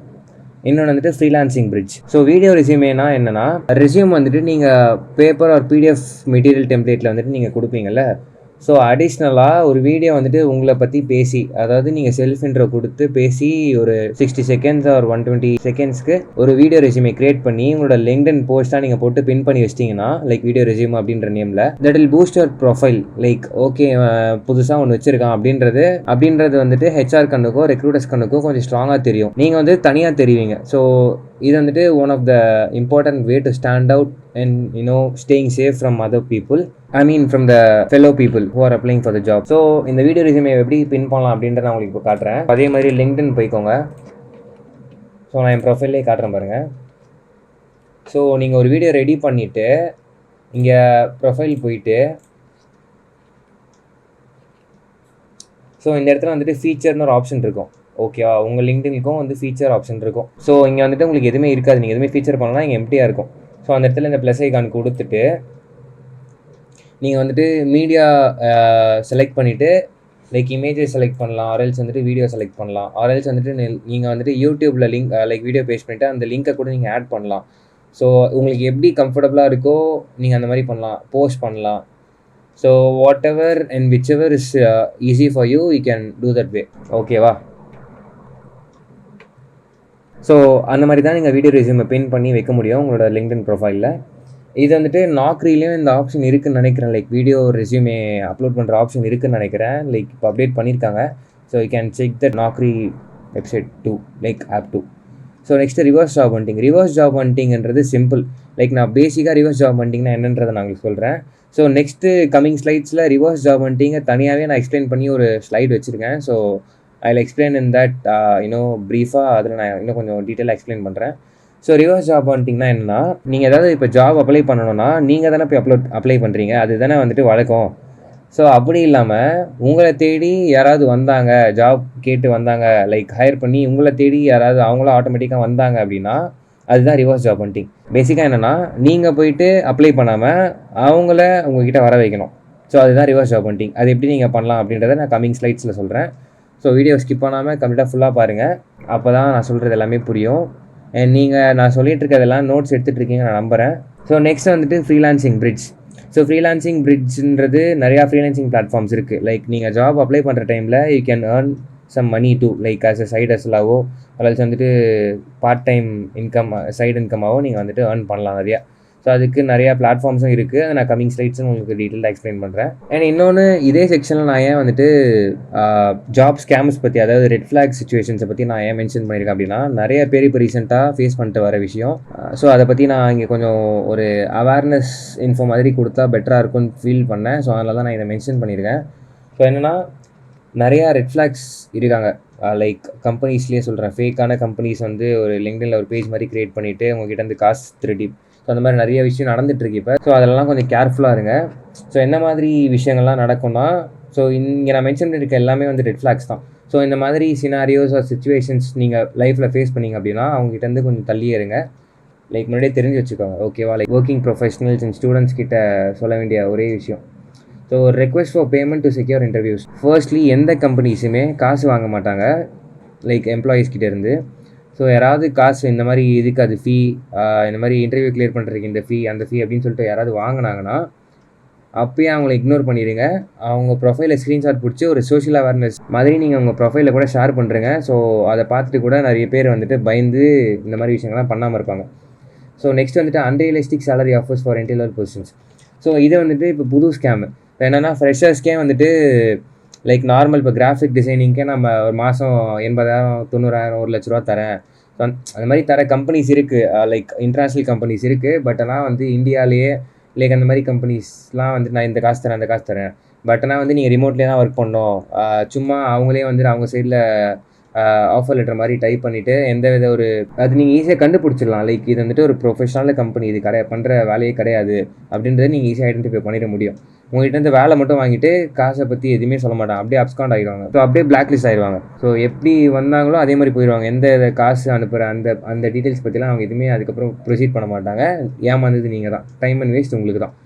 இன்னொன்று வந்துட்டு ஃப்ரீலான்சிங் பிரிட்ஜ். ஸோ வீடியோ ரெஸ்யூமேனா என்னென்னா, ரெஸ்யூம் வந்துட்டு நீங்கள் பேப்பர் ஆர் PDF மெட்டீரியல் டெம்ப்ளேட்டில் வந்துட்டு நீங்கள் கொடுப்பீங்கள்ல. ஸோ அடிஷ்னலாக ஒரு வீடியோ வந்துட்டு உங்களை பற்றி பேசி, அதாவது நீங்கள் செல்ஃப் இன்ட்ரோ கொடுத்து பேசி ஒரு 60 செகண்ட்ஸ் ஆர் 120 செகண்ட்ஸ்க்கு ஒரு வீடியோ ரெஸ்யூமே கிரியேட் பண்ணி உங்களோட LinkedIn போஸ்ட்டாக நீங்கள் போட்டு பின் பண்ணி வச்சிட்டிங்கன்னா, லைக் வீடியோ ரெஸ்யூம் அப்படின்ற நேமில், that will boost your profile. Like okay புதுசாக ஒன்று வச்சுருக்கான் அப்படின்றது வந்துட்டு HR கண்ணுக்கோ ரெக்ரூட்டர்ஸ் கண்ணுக்கோ கொஞ்சம் ஸ்ட்ராங்காக தெரியும். நீங்கள் வந்து தனியாக தெரிவிங்க. ஸோ இது வந்துட்டு one of the important way to stand out and staying safe from other people, from the fellow people who are applying for the job. So இந்த வீடியோ ரெஸ்யூமே எப்படி பின் பண்ணலாம் அப்படின்றத நான் உங்களுக்கு இப்போ காட்டுறேன். அதே மாதிரி LinkedIn போய்க்கோங்க. ஸோ நான் என் ப்ரொஃபைல்லே காட்டுறேன் பாருங்கள். ஸோ நீங்கள் ஒரு வீடியோ ரெடி பண்ணிவிட்டு இங்கே ப்ரொஃபைல் போயிட்டு, ஸோ இந்த இடத்துல வந்துட்டு ஃபீச்சர்னு ஒரு ஆப்ஷன் இருக்கும். ஓகேவா? உங்கள் LinkedInக்கும் வந்து ஃபீச்சர் ஆப்ஷன் இருக்கும். ஸோ இங்கே வந்துட்டு உங்களுக்கு எதுவுமே இருக்காது. நீங்கள் எதுவுமே ஃபீச்சர் பண்ணலாம், இங்கே எம்டியாக இருக்கும். ஸோ அந்த இடத்துல இந்த ப்ளஸ் ஐகான் கொடுத்துட்டு நீங்கள் வந்துட்டு மீடியா செலக்ட் பண்ணிவிட்டு, லைக் இமேஜஸ் செலக்ட் பண்ணலாம், ஆர்எல்ஸ் வந்துட்டு வீடியோ செலக்ட் பண்ணலாம், ஆர்எல்ஸ் வந்துட்டு நீங்கள் வந்துட்டு யூடியூப்பில் லிங்க் லைக் வீடியோ பேஸ்ட் பண்ணிவிட்டு அந்த லிங்க்கை கூட நீங்கள் ஆட் பண்ணலாம். ஸோ உங்களுக்கு எப்படி கம்ஃபர்டபுளாக இருக்கோ நீங்கள் அந்த மாதிரி பண்ணலாம், போஸ்ட் பண்ணலாம். So what ever and which ever is easy for you can do that way. ஓகேவா? ஸோ அந்த மாதிரி தான் நீங்கள் வீடியோ ரெஸ்யூமை பின் பண்ணி வைக்க முடியும் உங்களோட LinkedIn ப்ரொஃபைலில். இது வந்துட்டு நாக்ரிலையும் இந்த ஆப்ஷன் இருக்குதுன்னு நினைக்கிறேன். லைக் வீடியோ ரெஸ்யூமே அப்லோட் பண்ணுற ஆப்ஷன் இருக்குதுன்னு நினைக்கிறேன். லைக் இப்போ அப்டேட் பண்ணியிருக்காங்க. So you can check the Naukri website 2, like app 2. So next reverse job hunting. Reverse job ஹண்டிங்கிறது சிம்பிள். லைக் நான் பேசிக்காக ரிவர்ஸ் ஜாப் ஹண்டிங்னா என்னன்றதை நான் உங்களுக்கு சொல்கிறேன். ஸோ நெக்ஸ்ட்டு கமிங் ஸ்லைட்ஸில் ரிவர்ஸ் ஜாப் ஹண்டிங்கை தனியாகவே நான் எக்ஸ்பிளைன் பண்ணி ஒரு ஸ்லைட் வச்சுருக்கேன். So I explain in that ப்ரீஃபாக அதில் நான் இன்னும் கொஞ்சம் டீட்டெயிலாக எக்ஸ்பிளைன் பண்ணுறேன். ஸோ ரிவர்ஸ் ஜாப் ஹண்டிங்னா என்னன்னா, நீங்கள் ஏதாவது இப்போ ஜாப் அப்ளை பண்ணணும்னா நீங்கள் தானே போய் அப்ளை பண்ணுறீங்க, அது தானே வந்துட்டு வழக்கம். ஸோ அப்படி இல்லாமல் உங்களை தேடி யாராவது வந்தாங்க, ஜாப் கேட்டு வந்தாங்க, லைக் ஹையர் பண்ணி உங்களை தேடி யாராவது அவங்களும் ஆட்டோமேட்டிக்காக வந்தாங்க அப்படின்னா அதுதான் ரிவர்ஸ் ஜாப் ஹண்டிங். பேசிக்காக என்னென்னா, நீங்கள் போயிட்டு அப்ளை பண்ணாமல் அவங்கள உங்ககிட்ட வர வைக்கணும். ஸோ அதுதான் ரிவர்ஸ் ஜாப் ஹண்டிங். அது எப்படி நீங்கள் பண்ணலாம் அப்படின்றத நான் கமிங் ஸ்லைட்ஸில் சொல்கிறேன். ஸோ வீடியோ ஸ்கிப் பண்ணாமல் கம்ப்ளீட்டாக ஃபுல்லாக பாருங்கள். அப்போ தான் நான் சொல்கிறது எல்லாமே புரியும். அண்ட் நீங்கள் நான் சொல்லிகிட்டு இருக்கிறதெல்லாம் நோட்ஸ் எடுத்துகிட்டு இருக்கீங்க நான் நம்புகிறேன். ஸோ நெக்ஸ்ட் வந்துட்டு ஃப்ரீலான்சிங் பிரிட்ஜ். ஸோ ஃப்ரீலான்சிங் பிரிட்ஜ்ன்றது நிறையா ஃப்ரீலான்சிங் பிளாட்ஃபார்ம்ஸ் இருக்குது. லைக் நீங்கள் ஜாப் அப்ளை பண்ணுற டைமில் you can earn some money too, like as a side ஹஸ்லாவோ அல்லது வந்துட்டு பார்ட் டைம் இன்கம், சைடு இன்கமாவோ நீங்கள் வந்துட்டு ஏர்ன் பண்ணலாம் நிறையா. ஸோ அதுக்கு நிறையா பிளாட்ஃபார்ம்ஸும் இருக்குது. அதை நான் கமிங் ஸ்லைட்ஸும் உங்களுக்கு டீட்டெயிலாக எக்ஸ்பிளைன் பண்ணுறேன். அண்ட் இன்னொன்று, இதே செக்ஷனில் நான் ஏன் வந்துட்டு ஜாப் ஸ்கேம்ஸ் பற்றி, அதாவது ரெட் ஃப்ளாக் சுச்சுவேஷன்ஸை பற்றி நான் ஏன் மென்ஷன் பண்ணியிருக்கேன் அப்படின்னா, நிறைய பேர் இப்போ ரீசெண்டாக ஃபேஸ் பண்ணிட்டு வர விஷயம். ஸோ அதை பற்றி நான் இங்கே கொஞ்சம் ஒரு அவேர்னஸ் இன்ஃபோ மாதிரி கொடுத்தா பெட்டராக இருக்கும்னு ஃபீல் பண்ணேன். ஸோ அதனால தான் நான் இதை மென்ஷன் பண்ணியிருக்கேன். ஸோ என்னென்னா, நிறையா ரெட் ஃப்ளாக்ஸ் இருக்காங்க. லைக் கம்பெனிஸ்லேயே சொல்கிறேன், ஃபேக்கான கம்பெனிஸ் வந்து ஒரு LinkedInல ஒரு பேஜ் மாதிரி க்ரியேட் பண்ணிவிட்டு உங்ககிட்ட வந்து காசு திருடி, ஸோ அந்த மாதிரி நிறைய விஷயம் நடந்துகிட்ருக்கு இப்போ. ஸோ அதெல்லாம் கொஞ்சம் கேர்ஃபுல்லாக இருங்க. ஸோ என்ன மாதிரி விஷயங்கள்லாம் நடக்கும்னா, ஸோ இங்கே நான் மென்ஷன் பண்ணியிருக்க எல்லாமே வந்து ரெட் ஃப்ளாக்ஸ் தான். ஸோ இந்த மாதிரி சினாரியோஸ் ஆர் சிச்சுவேஷன்ஸ் நீங்கள் லைஃப்பில் ஃபேஸ் பண்ணிங்க அப்படின்னா அவங்ககிட்டருந்து கொஞ்சம் தள்ளியே இருங்க. லைக் முன்னாடியே தெரிஞ்சு வச்சுக்கோங்க. ஓகேவா? Like working professionals and students கிட்ட சொல்ல வேண்டிய ஒரே விஷயம், so request for payment to secure interviews. Firstly, எந்த கம்பெனிஸுமே காசு வாங்க மாட்டாங்க லைக் எம்ப்ளாயீஸ் கிட்டேருந்து. ஸோ யாராவது காசு இந்த மாதிரி இதுக்கு அது ஃபீ, இந்த மாதிரி இன்டர்வியூ கிளியர் பண்ணுறதுக்கு இந்த ஃபீ அந்த ஃபீ அப்படின்னு சொல்லிட்டு யாராவது வாங்கினாங்கன்னா அப்பயே அவங்கள இக்னோர் பண்ணிடுங்க. அவங்க ப்ரொஃபைலை ஸ்க்ரீன்ஷாட் பிடிச்சி ஒரு சோஷியல் அவேர்னஸ் மாதிரி நீங்கள் உங்கள் ப்ரொஃபைலில் கூட ஷேர் பண்ணுறங்க. ஸோ அதை பார்த்துட்டு கூட நிறைய பேர் வந்துட்டு பயந்து இந்த மாதிரி விஷயங்கள்லாம் பண்ணாமல் இருப்பாங்க. ஸோ நெக்ஸ்ட் வந்துட்டு unrealistic salary offers for entry level positions. So இது வந்துட்டு இப்போ புது ஸ்கேமு. இப்போ என்னென்னா, ஃப்ரெஷர்ஸ்க்கே வந்துட்டு லைக் நார்மல் இப்போ கிராஃபிக் டிசைனிங்க்கே நம்ம ஒரு மாதம் 80,000 90,000 1 லட்ச ரூபா தரேன், ஸோ அந்த மாதிரி தர கம்பெனிஸ் இருக்குது, லைக் இன்டர்நேஷ்னல் கம்பெனிஸ் இருக்குது. பட் ஆனால் வந்து இந்தியாவிலேயே லைக் அந்த மாதிரி கம்பெனிஸ்லாம் வந்து நான் இந்த காசு தரேன் அந்த காசு தரேன். பட் ஆனால் வந்து நீங்கள் ரிமோட்லேயே தான் ஒர்க் பண்ணணும். சும்மா அவங்களே வந்து அவங்க சைடில் ஆஃபர் லெட்டர் மாதிரி டைப் பண்ணிவிட்டு எந்த வித ஒரு அது நீங்கள் ஈஸியாக கண்டுபிடிச்சிடலாம். லைக் இது வந்துட்டு ஒரு ப்ரொஃபஷனல் கம்பெனி, இது பண்ணுற வேலையே கிடையாது அப்படின்றத நீங்கள் ஈஸியாக ஐடென்டிஃபை பண்ணிட முடியும். உங்கள்கிட்ட இருந்து வேலை மட்டும் வாங்கிட்டு காசை பற்றி எதுவுமே சொல்ல மாட்டாங்க, அப்படியே அப்ஸ்காண்ட் ஆகிடுவாங்க. ஸோ அப்படியே பிளாக் லிஸ்ட் ஆகிடுவாங்க. ஸோ எப்படி வந்தாங்களோ அதே மாதிரி போயிடுவாங்க. எந்த காசு அனுப்புகிற அந்த டீட்டெயில்ஸ் பற்றிலாம் அவங்க எதுவுமே அதுக்கப்புறம் ப்ரொசீட் பண்ண மாட்டாங்க. ஏமாந்தது நீங்கள் தான், டைம் அண்ட் வேஸ்ட் உங்களுக்கு தான்.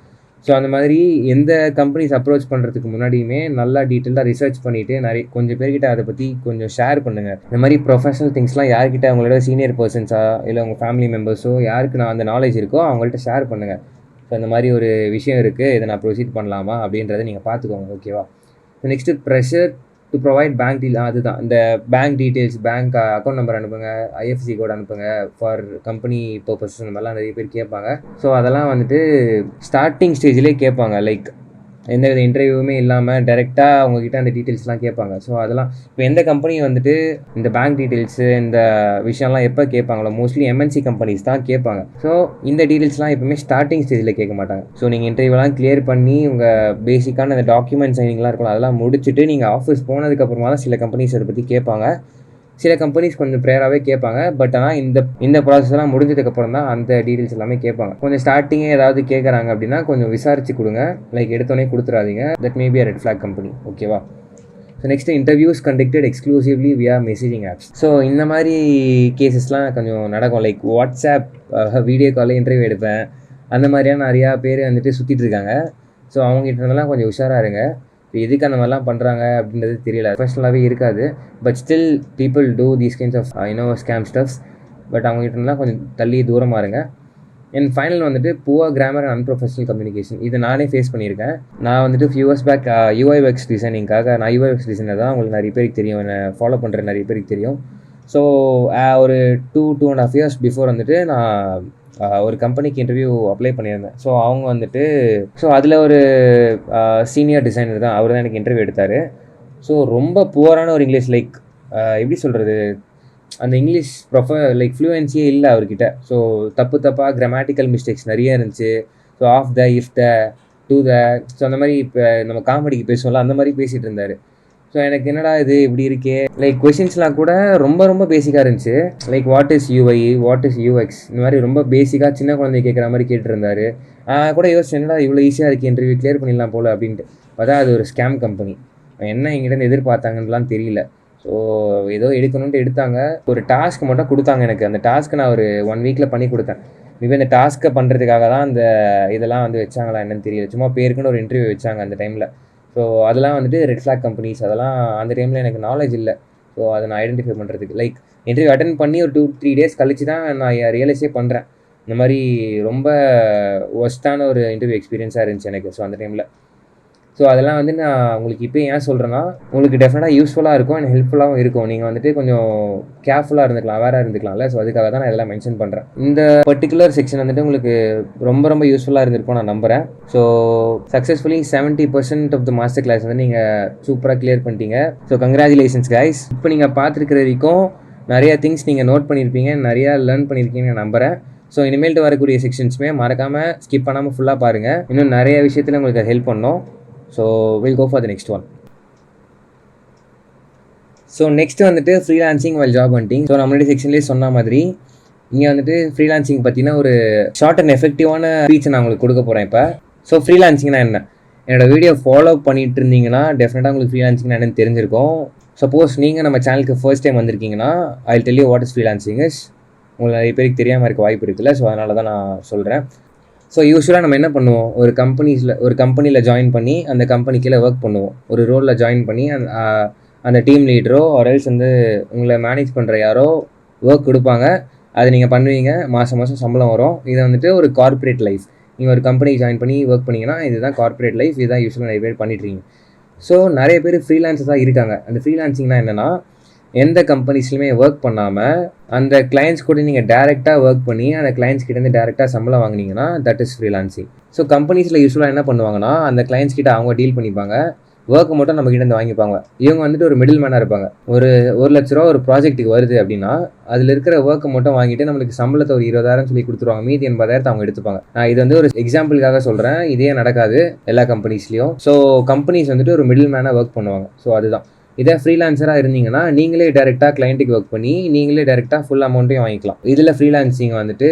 ஸோ அந்த மாதிரி எந்த கம்பெனிஸ் அப்ரோச் பண்ணுறதுக்கு முன்னாடியுமே நல்லா டீட்டெயிலாக ரிசர்ச் பண்ணிவிட்டு கொஞ்சம் பேர்கிட்ட அதை பற்றி கொஞ்சம் ஷேர் பண்ணுங்கள். இந்த மாதிரி ப்ரொஃபஷனல் திங்ஸ்லாம் யார்கிட்ட அவங்களோட சீனியர் பர்சன்ஸா இல்லை உங்கள் ஃபேமிலி மெம்பர்ஸோ யாருக்கு நான் அந்த நாலேஜ் இருக்கோ அவங்கள்ட்ட ஷேர் பண்ணுங்கள். ஸோ இந்த மாதிரி ஒரு விஷயம் இருக்குது, இதை நான் ப்ரொசீட் பண்ணலாமா அப்படின்றத நீங்கள் பார்த்துக்கோங்க. ஓகேவா? So next pressure to provide bank அதுதான் இந்த bank details, bank account number அனுப்புங்க, ஐஎஃப்சி கோட் அனுப்புங்க ஃபார் கம்பெனி பர்பஸஸ். இந்த மாதிரிலாம் நிறைய பேர் கேட்பாங்க. ஸோ அதெல்லாம் வந்துட்டு ஸ்டார்டிங் ஸ்டேஜ்லேயே கேட்பாங்க. லைக் எந்த வித இன்டர்வியூவுமே இல்லாமல் டைரெக்டாக அவங்கக்கிட்ட அந்த டீட்டெயில்ஸ்லாம் கேட்பாங்க. ஸோ அதெல்லாம் இப்போ எந்த கம்பெனி வந்துட்டு இந்த பேங்க் டீட்டெயில்ஸு இந்த விஷயம்லாம் எப்போ கேட்பாங்களோ மோஸ்ட்லி எம்என்சி கம்பெனிஸ் தான் கேட்பாங்க. ஸோ இந்த டீட்டெயில்ஸ்லாம் எப்பவுமே ஸ்டார்டிங் ஸ்டேஜில் கேட்க மாட்டாங்க. ஸோ நீங்கள் இன்டர்வியூலாம் கிளியர் பண்ணி உங்கள் பேசிக்கான அந்த டாக்குமெண்ட் சைனிங்லாம் இருக்கலாம் அதெல்லாம் முடிச்சுட்டு நீங்கள் ஆஃபீஸ் போனதுக்கப்புறமா தான் சில கம்பெனிஸ் அதை பற்றி கேட்பாங்க. சில கம்பெனிஸ் கொஞ்சம் ப்ரேயராகவே கேட்பாங்க. பட் ஆனால் இந்த ப்ராசஸ்லாம் முடிஞ்சதுக்கப்புறம் தான் அந்த டீட்டெயில்ஸ் எல்லாமே கேட்பாங்க. கொஞ்சம் ஸ்டார்டிங்கே ஏதாவது கேட்குறாங்க அப்படின்னா கொஞ்சம் விசாரிச்சு கொடுங்க. லைக் எடுத்தோடனே கொடுத்துறாதீங்க. That may be a red flag company. ஓகேவா? So next interviews conducted exclusively via messaging apps. So இந்த மாதிரி கேசஸ்லாம் கொஞ்சம் நடக்கும். லைக் வாட்ஸ்அப் வீடியோ காலில் இன்டர்வியூ எடுப்பேன். அந்த மாதிரியான நிறையா பேர் வந்துட்டு சுற்றிட்டு இருக்காங்க. ஸோ அவங்ககிட்ட இருந்தெல்லாம் கொஞ்சம் உஷாராக இருங்க. எதுக்கு அந்த மாதிரிலாம் பண்ணுறாங்க அப்படின்றது தெரியல, ப்ரொஃபஷனலாகவே இருக்காது. But still people do these kinds of scam stuffs. But அவங்ககிட்ட இருந்தால் கொஞ்சம் தள்ளி தூரமாக இருங்க. அண்ட் ஃபைனல் வந்துட்டு poor grammar and unprofessional communication. இது நானே ஃபேஸ் பண்ணியிருக்கேன். நான் வந்துட்டு ஃபியூ இயர்ஸ் பேக் யூஐஎக்ஸ் டிசைனிங்காக நான் யூஐஎக்ஸ் டிசைனர் தான். உங்களுக்கு நிறைய பேருக்கு தெரியும், என்னை ஃபாலோ பண்ணுற நிறைய பேருக்கு தெரியும். ஸோ ஒரு 2.5 years பிஃபோர் வந்துட்டு நான் ஒரு கம்பெனிக்கு இன்டர்வியூ அப்ளை பண்ணியிருந்தேன். ஸோ அவங்க வந்துட்டு அதில் ஒரு சீனியர் டிசைனர் தான், அவர் தான் எனக்கு இன்டர்வியூ எடுத்தார். ஸோ ரொம்ப புவரான ஒரு இங்கிலீஷ், லைக் எப்படி சொல்கிறது, அந்த இங்கிலீஷ் லைக் ஃப்ளூயன்சியே இல்லை அவர்கிட்ட. ஸோ தப்பாக கிராமட்டிக்கல் மிஸ்டேக்ஸ் நிறைய இருந்துச்சு. So of the, if the, to the, so அந்த மாதிரி இப்போ நம்ம காமெடிக்கு பேசுவோம்ல அந்த மாதிரி பேசிகிட்டு இருந்தார். ஸோ எனக்கு என்னடா இது இப்படி இருக்கே, லைக் கொஷின்ஸ்லாம் கூட ரொம்ப பேசிக்காக இருந்துச்சு. Like what is UI, what is UX, இந்த மாதிரி ரொம்ப பேசிக்காக சின்ன குழந்தை கேட்குற மாதிரி கேட்டுருந்தாரு. கூட யோசிச்சு என்னடா இவ்வளோ ஈஸியாக இருக்குது, இன்டர்வியூ கிளியர் பண்ணிடலாம் போல் அப்படின்ட்டு. பார்த்தா அது ஒரு ஸ்கேம் கம்பெனி. என்ன எங்கிட்ட எதிர்பார்த்தாங்கன்னுலாம் தெரியல. ஸோ ஏதோ எடுக்கணுன்ட்டு எடுத்தாங்க. ஒரு டாஸ்க் மட்டும் கொடுத்தாங்க எனக்கு. அந்த டாஸ்க்கு நான் ஒரு 1 weekல பண்ணி கொடுத்தேன். இப்போ இந்த டாஸ்க்கை பண்ணுறதுக்காக தான் அந்த இதெல்லாம் வந்து வச்சாங்களா என்னன்னு தெரியல. சும்மா பேருக்குன்னு ஒரு இன்டர்வியூ வச்சாங்க அந்த டைமில். ஸோ அதெல்லாம் வந்துட்டு ரெட் ஃப்ளாக் கம்பெனிஸ். அதெல்லாம் அந்த டைமில் எனக்கு நாலேஜ் இல்லை. ஸோ அதை நான் ஐடென்டிஃபை பண்ணுறதுக்கு லைக் இன்டர்வியூ அட்டன் பண்ணி ஒரு 2-3 days கழிச்சு தான் நான் ரியலைஸே பண்ணுறேன். இந்த மாதிரி ரொம்ப ஒஸ்ட்டான ஒரு இன்டர்வியூ எக்ஸ்பீரியன்ஸாக இருந்துச்சு எனக்கு. ஸோ அந்த டைமில் ஸோ அதெல்லாம் வந்து நான் உங்களுக்கு இப்போ ஏன் சொல்கிறேன்னா, உங்களுக்கு டெஃபினட்டாக யூஸ்ஃபுல்லாக இருக்கும் அண்ட் ஹெல்ப்ஃபுல்லாகவும் இருக்கும். நீங்கள் வந்துட்டு கொஞ்சம் கேர்ஃபுல்லாக இருந்துக்கலாம், வேறு இருந்துக்கலாம்ல. ஸோ அதுக்காக தான் நான் இதெல்லாம் மென்ஷன் பண்ணுறேன். இந்த பர்டிகுலர் செக்ஷன் வந்துட்டு உங்களுக்கு ரொம்ப யூஸ்ஃபுல்லாக இருந்திருக்கும் நான் நம்புகிறேன். So successfully 70% of the master class வந்து நீங்கள் சூப்பராக கிளியர் பண்ணிட்டீங்க. So congratulations guys. இப்போ நீங்கள் பார்த்துருக்கிற வரைக்கும் நிறையா திங்ஸ் நீங்கள் நோட் பண்ணியிருப்பீங்க, நிறையா லேர்ன் பண்ணியிருக்கீங்கன்னு நான் நம்புகிறேன். ஸோ இனிமேல்ட்டு வரக்கூடிய செக்ஷன்ஸுமே மறக்காமல் ஸ்கிப் பண்ணாமல் ஃபுல்லாக பாருங்கள். இன்னும் நிறைய விஷயத்தில் உங்களுக்கு ஹெல்ப் பண்ணோம். So will go for the next one. So next வந்துட்டு freelancing while job hunting. So நம்மளுடைய செக்ஷன்லேயே சொன்ன மாதிரி இங்கே வந்துட்டு ஃப்ரீலான்சிங் பற்றின ஒரு ஷார்ட் அண்ட் எஃபெக்டிவான ஸ்பீச் நான் உங்களுக்கு கொடுக்க போகிறேன் இப்போ. ஸோ ஃப்ரீலான்சிங்னா என்ன, என்னோடய வீடியோ ஃபாலோ பண்ணிட்டு இருந்தீங்கன்னா டெஃபினட்டாக உங்களுக்கு ஃப்ரீலான்சிங்னா என்னன்னு தெரிஞ்சிருக்கும். சப்போஸ் நீங்கள் நம்ம சேனலுக்கு ஃபர்ஸ்ட் டைம் வந்திருக்கீங்கன்னா I will tell you what is freelancing is. உங்களுக்கு நிறைய பேருக்கு தெரியாமல் இருக்க வாய்ப்பு இருக்குல்ல. ஸோ அதனால தான் நான் சொல்கிறேன். ஸோ யூஸ்வலாக நம்ம என்ன பண்ணுவோம், ஒரு கம்பெனியில் ஜாயின் பண்ணி அந்த கம்பெனி கீழே ஒர்க் பண்ணுவோம். ஒரு ரோலில் ஜாயின் பண்ணி அந்த டீம் லீடரோ ஆர்எல்ஸ் வந்து உங்களை மேனேஜ் பண்ணுற யாரோ ஒர்க் கொடுப்பாங்க. அதை நீங்கள் பண்ணுவீங்க, மாதம் சம்பளம் வரும். இதை வந்துட்டு ஒரு கார்ப்பரேட் லைஃப். நீங்கள் ஒரு கம்பெனி ஜாயின் பண்ணி ஒர்க் பண்ணிங்கன்னா இதுதான் கார்ப்பரேட் லைஃப். இதுதான் யூஸ்வலாக நிறைய பேர் பண்ணிட்டுருக்கீங்க. ஸோ நிறைய பேர் ஃப்ரீலான்சஸாக இருக்காங்க. அந்த ஃப்ரீலான்சிங்னா என்னென்னா, எந்த கம்பெனிஸ்லையுமே ஒர்க் பண்ணாமல் அந்த கிளைண்ட்ஸ் கூட நீங்கள் டேரெக்டாக ஒர்க் பண்ணி அந்த கிளைண்ட்ஸ் கிட்டேருந்து டேரெக்டாக சம்பளம் வாங்கினீங்கன்னா தட் இஸ் ஃப்ரீலான்சிங். ஸோ கம்பெனிஸில் யூஸ்வலாக என்ன பண்ணுவாங்கன்னா, அந்த கிளைண்ட்ஸ் கிட்ட அவங்க டீல் பண்ணிப்பாங்க. ஒர்க்கு மட்டும் நம்ம கிட்ட இருந்து வாங்கிப்பாங்க. இவங்க வந்துட்டு ஒரு மிடில் மேனாக இருப்பாங்க. ஒரு 1,00,000 ரூபா ஒரு ப்ராஜெக்ட்டுக்கு வருது அப்படின்னா அதில் இருக்கிற ஒர்க்கை மட்டும் வாங்கிட்டு நம்மளுக்கு சம்பளத்தை ஒரு 20,000 சொல்லி கொடுத்துருவாங்க. மீதி 80,000 அவங்க எடுத்துப்பாங்க. நான் இது வந்து ஒரு எக்ஸாம்பிளுக்காக சொல்கிறேன். இதே நடக்காது எல்லா கம்பெனிஸ்லையும். ஸோ கம்பெனிஸ் வந்துட்டு ஒரு மிடில் மேனாக ஒர்க் பண்ணுவாங்க. ஸோ அதுதான். இதே ஃப்ரீலான்சராக இருந்தீங்கன்னா நீங்களே டேரெக்டாக கிளைண்ட்டுக்கு ஒர்க் பண்ணி நீங்களே டேரெக்டாக ஃபுல் அமௌண்ட்டையும் வாங்கிக்கலாம். இதில் ஃப்ரீலான்சிங் வந்துட்டு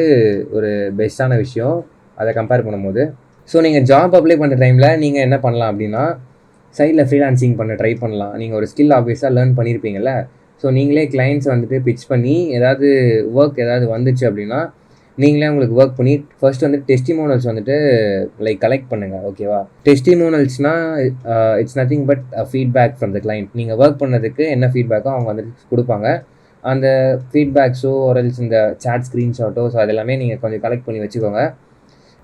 ஒரு பெஸ்ட்டான விஷயம் அதை கம்பேர் பண்ணும்போது. ஸோ நீங்கள் ஜாப் அப்ளை பண்ணுற டைமில் நீங்கள் என்ன பண்ணலாம் அப்படின்னா சைடில் ஃப்ரீலான்சிங் பண்ண ட்ரை பண்ணலாம். நீங்கள் ஒரு ஸ்கில் ஆப்வியஸாக லேர்ன் பண்ணியிருப்பீங்கள்ல. ஸோ நீங்களே கிளைண்ட்ஸ் வந்துட்டு பிச் பண்ணி ஏதாவது ஒர்க் ஏதாவது வந்துச்சு அப்படின்னா நீங்களே உங்களுக்கு ஒர்க் பண்ணி ஃபர்ஸ்ட் வந்துட்டு டெஸ்டிமோனல்ஸ் வந்துட்டு லைக் கலெக்ட் பண்ணுங்கள். ஓகேவா? டெஸ்டிமோனல்ஸ்னால் it's nothing but feedback from the client. நீங்கள் ஒர்க் பண்ணதுக்கு என்ன ஃபீட்பேக்கோ அவங்க வந்துட்டு கொடுப்பாங்க. அந்த ஃபீட்பேக்ஸோ ஆர்எல்ஸ் இந்த சாட் ஸ்க்ரீன்ஷாட்டோ ஸோ அதெல்லாமே நீங்கள் கொஞ்சம் கலெக்ட் பண்ணி வச்சுக்கோங்க.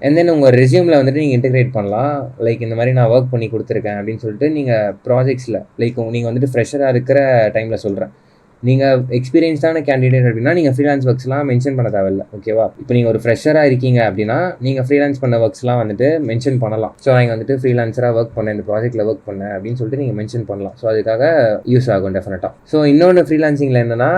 அண்ட் தென் உங்கள் ரெஸ்யூமில் வந்துட்டு நீங்கள் இன்டெகிரேட் பண்ணலாம். லைக் இந்த மாதிரி நான் ஒர்க் பண்ணி கொடுத்துருக்கேன் அப்படின்னு சொல்லிட்டு நீங்கள் ப்ராஜெக்ட்ஸில் லைக் நீங்கள் வந்துட்டு ஃப்ரெஷராக இருக்கிற டைமில் சொல்கிறேன். நீங்கள் எக்ஸ்பீரியன்ஸ்டான கேண்டிடேட் அப்படின்னா நீங்கள் ஃப்ரீலான்ஸ் ஒர்க்ஸ்லாம் மென்ஷன் பண்ண தேவையில்லை. ஓகேவா? இப்போ நீங்கள் ஒரு ஃப்ரெஷராக இருக்கீங்க அப்படின்னா நீங்கள் ஃப்ரீலான்ஸ் பண்ண ஒர்க்ஸ்லாம் வந்துட்டு மென்ஷன் பண்ணலாம். ஸோ நீங்கள் வந்துட்டு ஃப்ரீலான்ஸராக ஒர்க் பண்ணேன், இந்த ப்ராஜெக்ட்டில் ஒர்க் பண்ணேன் அப்படின்னு சொல்லிட்டு நீங்கள் மென்ஷன் பண்ணலாம். ஸோ அதுக்காக யூஸ் ஆகும் டெஃபினட்டாக. ஸோ இன்னொன்று ஃப்ரீலான்சிங்கில் என்னென்னா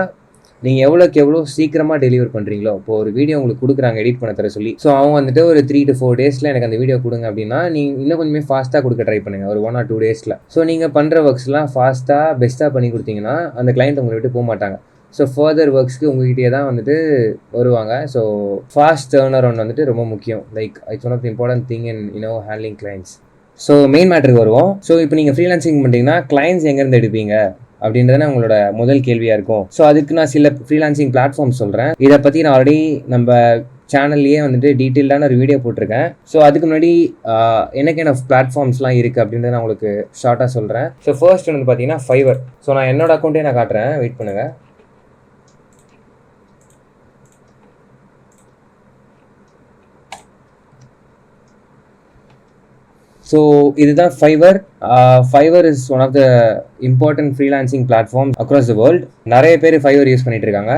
நீங்கள் எவ்வளோ சீக்கிரமாக டெலிவர் பண்ணுறீங்களோ. இப்போ ஒரு வீடியோ உங்களுக்கு கொடுக்குறாங்க எடிட் பண்ண தர சொல்லி. ஸோ அவங்க வந்துட்டு ஒரு 3 to 4 டேஸில் எனக்கு அந்த வீடியோ கொடுங்க அப்படின்னா நீங்கள் இன்னும் கொஞ்சமே ஃபாஸ்ட்டாக கொடுக்க ட்ரை பண்ணுங்கள், ஒரு 1 or 2 டேஸில். ஸோ நீங்கள் பண்ணுற ஒர்க்ஸ்லாம் ஃபாஸ்ட்டாக பெஸ்ட்டாக பண்ணி கொடுத்தீங்கன்னா அந்த கிளைண்ட் உங்களை விட்டு போக மாட்டாங்க. ஸோ ஃபர்தர் ஒர்க்ஸ்க்கு உங்கள்கிட்டயே தான் வந்துட்டு வருவாங்க. ஸோ ஃபாஸ்ட் டர்ன் அரவுண்ட் வந்துட்டு ரொம்ப முக்கியம். Like it's one of the important thing in handling clients. So main மேட்டருக்கு வருவோம். ஸோ இப்போ நீங்கள் ஃப்ரீலான்சிங் பண்ணிட்டீங்கன்னா கிளைண்ட்ஸ் எங்கேருந்து எடுப்பீங்க அப்படின்றத உங்களோட முதல் கேள்வியாக இருக்கும். ஸோ அதுக்கு நான் சில ஃப்ரீலான்சிங் பிளாட்ஃபார்ம் சொல்கிறேன். இதை பற்றி நான் ஆல்ரெடி நம்ம சேனல்லையே வந்துட்டு டீட்டெயில்டான ஒரு வீடியோ போட்டிருக்கேன். ஸோ அதுக்கு முன்னாடி என்ன பிளாட்ஃபார்ம்ஸ்லாம் இருக்குது அப்படின்றத நான் உங்களுக்கு ஷார்ட்டாக சொல்கிறேன். ஸோ ஃபர்ஸ்ட் வந்து பார்த்தீங்கன்னா ஃபைவர். ஸோ நான் என்னோட அக்கௌண்ட்டே நான் காட்டுறேன், வெயிட் பண்ணுங்கள். ஸோ இதுதான் Fiverr. Fiverr is one of the important freelancing platform across the world. நிறைய பேர் ஃபைவர் யூஸ் பண்ணிட்டு இருக்காங்க.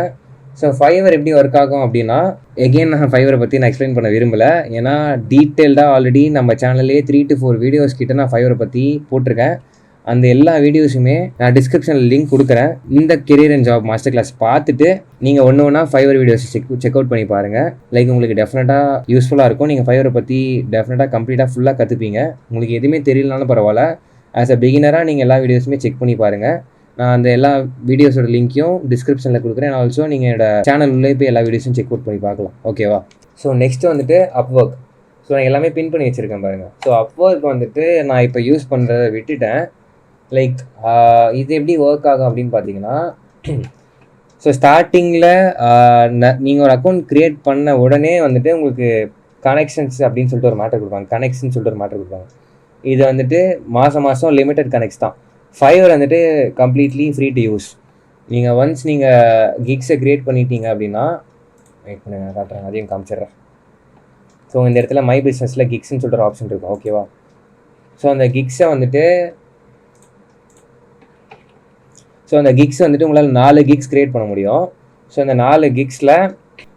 ஸோ ஃபைவர் எப்படி ஒர்க் ஆகும் அப்படின்னா எகெயின் நான் ஃபைவரை பற்றி நான் எக்ஸ்பிளைன் பண்ண விரும்பலை. ஏன்னா டீட்டெயில்டாக ஆல்ரெடி நம்ம சேனல்லே 3 to 4 வீடியோஸ் கிட்ட நான் ஃபைவரை பற்றி போட்டிருக்கேன். அந்த எல்லா வீடியோஸுமே நான் டிஸ்கிரிப்ஷனில் லிங்க் கொடுக்குறேன். இந்த career and job master class பார்த்துட்டு நீங்கள் ஒன்று ஃபைவர் வீடியோஸ் செக் அவுட் பண்ணி பாருங்கள். லைக் உங்களுக்கு டெஃபினட்டாக யூஸ்ஃபுல்லாக இருக்கும். நீங்கள் ஃபைவரை பற்றி டெஃபினட்டாக கம்ப்ளீட்டாக ஃபுல்லாக கற்றுப்பீங்க. உங்களுக்கு எதுவுமே தெரியலனாலும் பரவாயில்ல, ஆஸ் அ பிகினராக நீங்கள் எல்லா வீடியோஸுமே செக் பண்ணி பாருங்கள். நான் அந்த எல்லா வீடியோஸோட லிங்க்கையும் டிஸ்கிரிப்ஷனில் கொடுக்குறேன். ஆல்சோ நீங்கள் என்னோட சேனல் உள்ளே போய் எல்லா வீடியோஸும் செக் அவுட் பண்ணி பார்க்கலாம். ஓகேவா? ஸோ நெக்ஸ்ட்டு வந்துட்டு அப்வொர்க். ஸோ நான் எல்லாமே பின் பண்ணி வச்சுருக்கேன் பாருங்கள். ஸோ அப்வொர்க் வந்துட்டு நான் இப்போ யூஸ் பண்ணுறதை விட்டுட்டேன். லைக் இது எப்படி ஒர்க் ஆகும் அப்படின்னு பார்த்தீங்கன்னா ஸோ ஸ்டார்டிங்கில் நீங்கள் ஒரு அக்கௌண்ட் க்ரியேட் பண்ண உடனே வந்துட்டு உங்களுக்கு கனெக்ஷன்ஸ் அப்படின்னு சொல்லிட்டு ஒரு மேட்டர் கொடுப்பாங்க. கனெக்ஷன் சொல்லிட்டு ஒரு மேட்டர் கொடுப்பாங்க. இது வந்துட்டு மாதம் லிமிட்டட் கனெக்ட்ஸ் தான். ஃபைவர் வந்துட்டு கம்ப்ளீட்லி ஃப்ரீ டு யூஸ். நீங்கள் ஒன்ஸ் நீங்கள் கிக்ஸை க்ரியேட் பண்ணிட்டீங்க அப்படின்னா வெயிட் பண்ணுங்க, காட்டுறேன், அதையும் காமிச்சிடுறேன். ஸோ இந்த இடத்துல மை பிஸ்னஸில் கிக்ஸ்ன்னு சொல்லிட்டு ஒரு ஆப்ஷன் இருக்கும். ஓகேவா? ஸோ அந்த கிக்ஸை வந்துட்டு உங்களால் 4 கிக்ஸ் க்ரியேட் பண்ண முடியும். ஸோ அந்த 4 கிக்ஸில்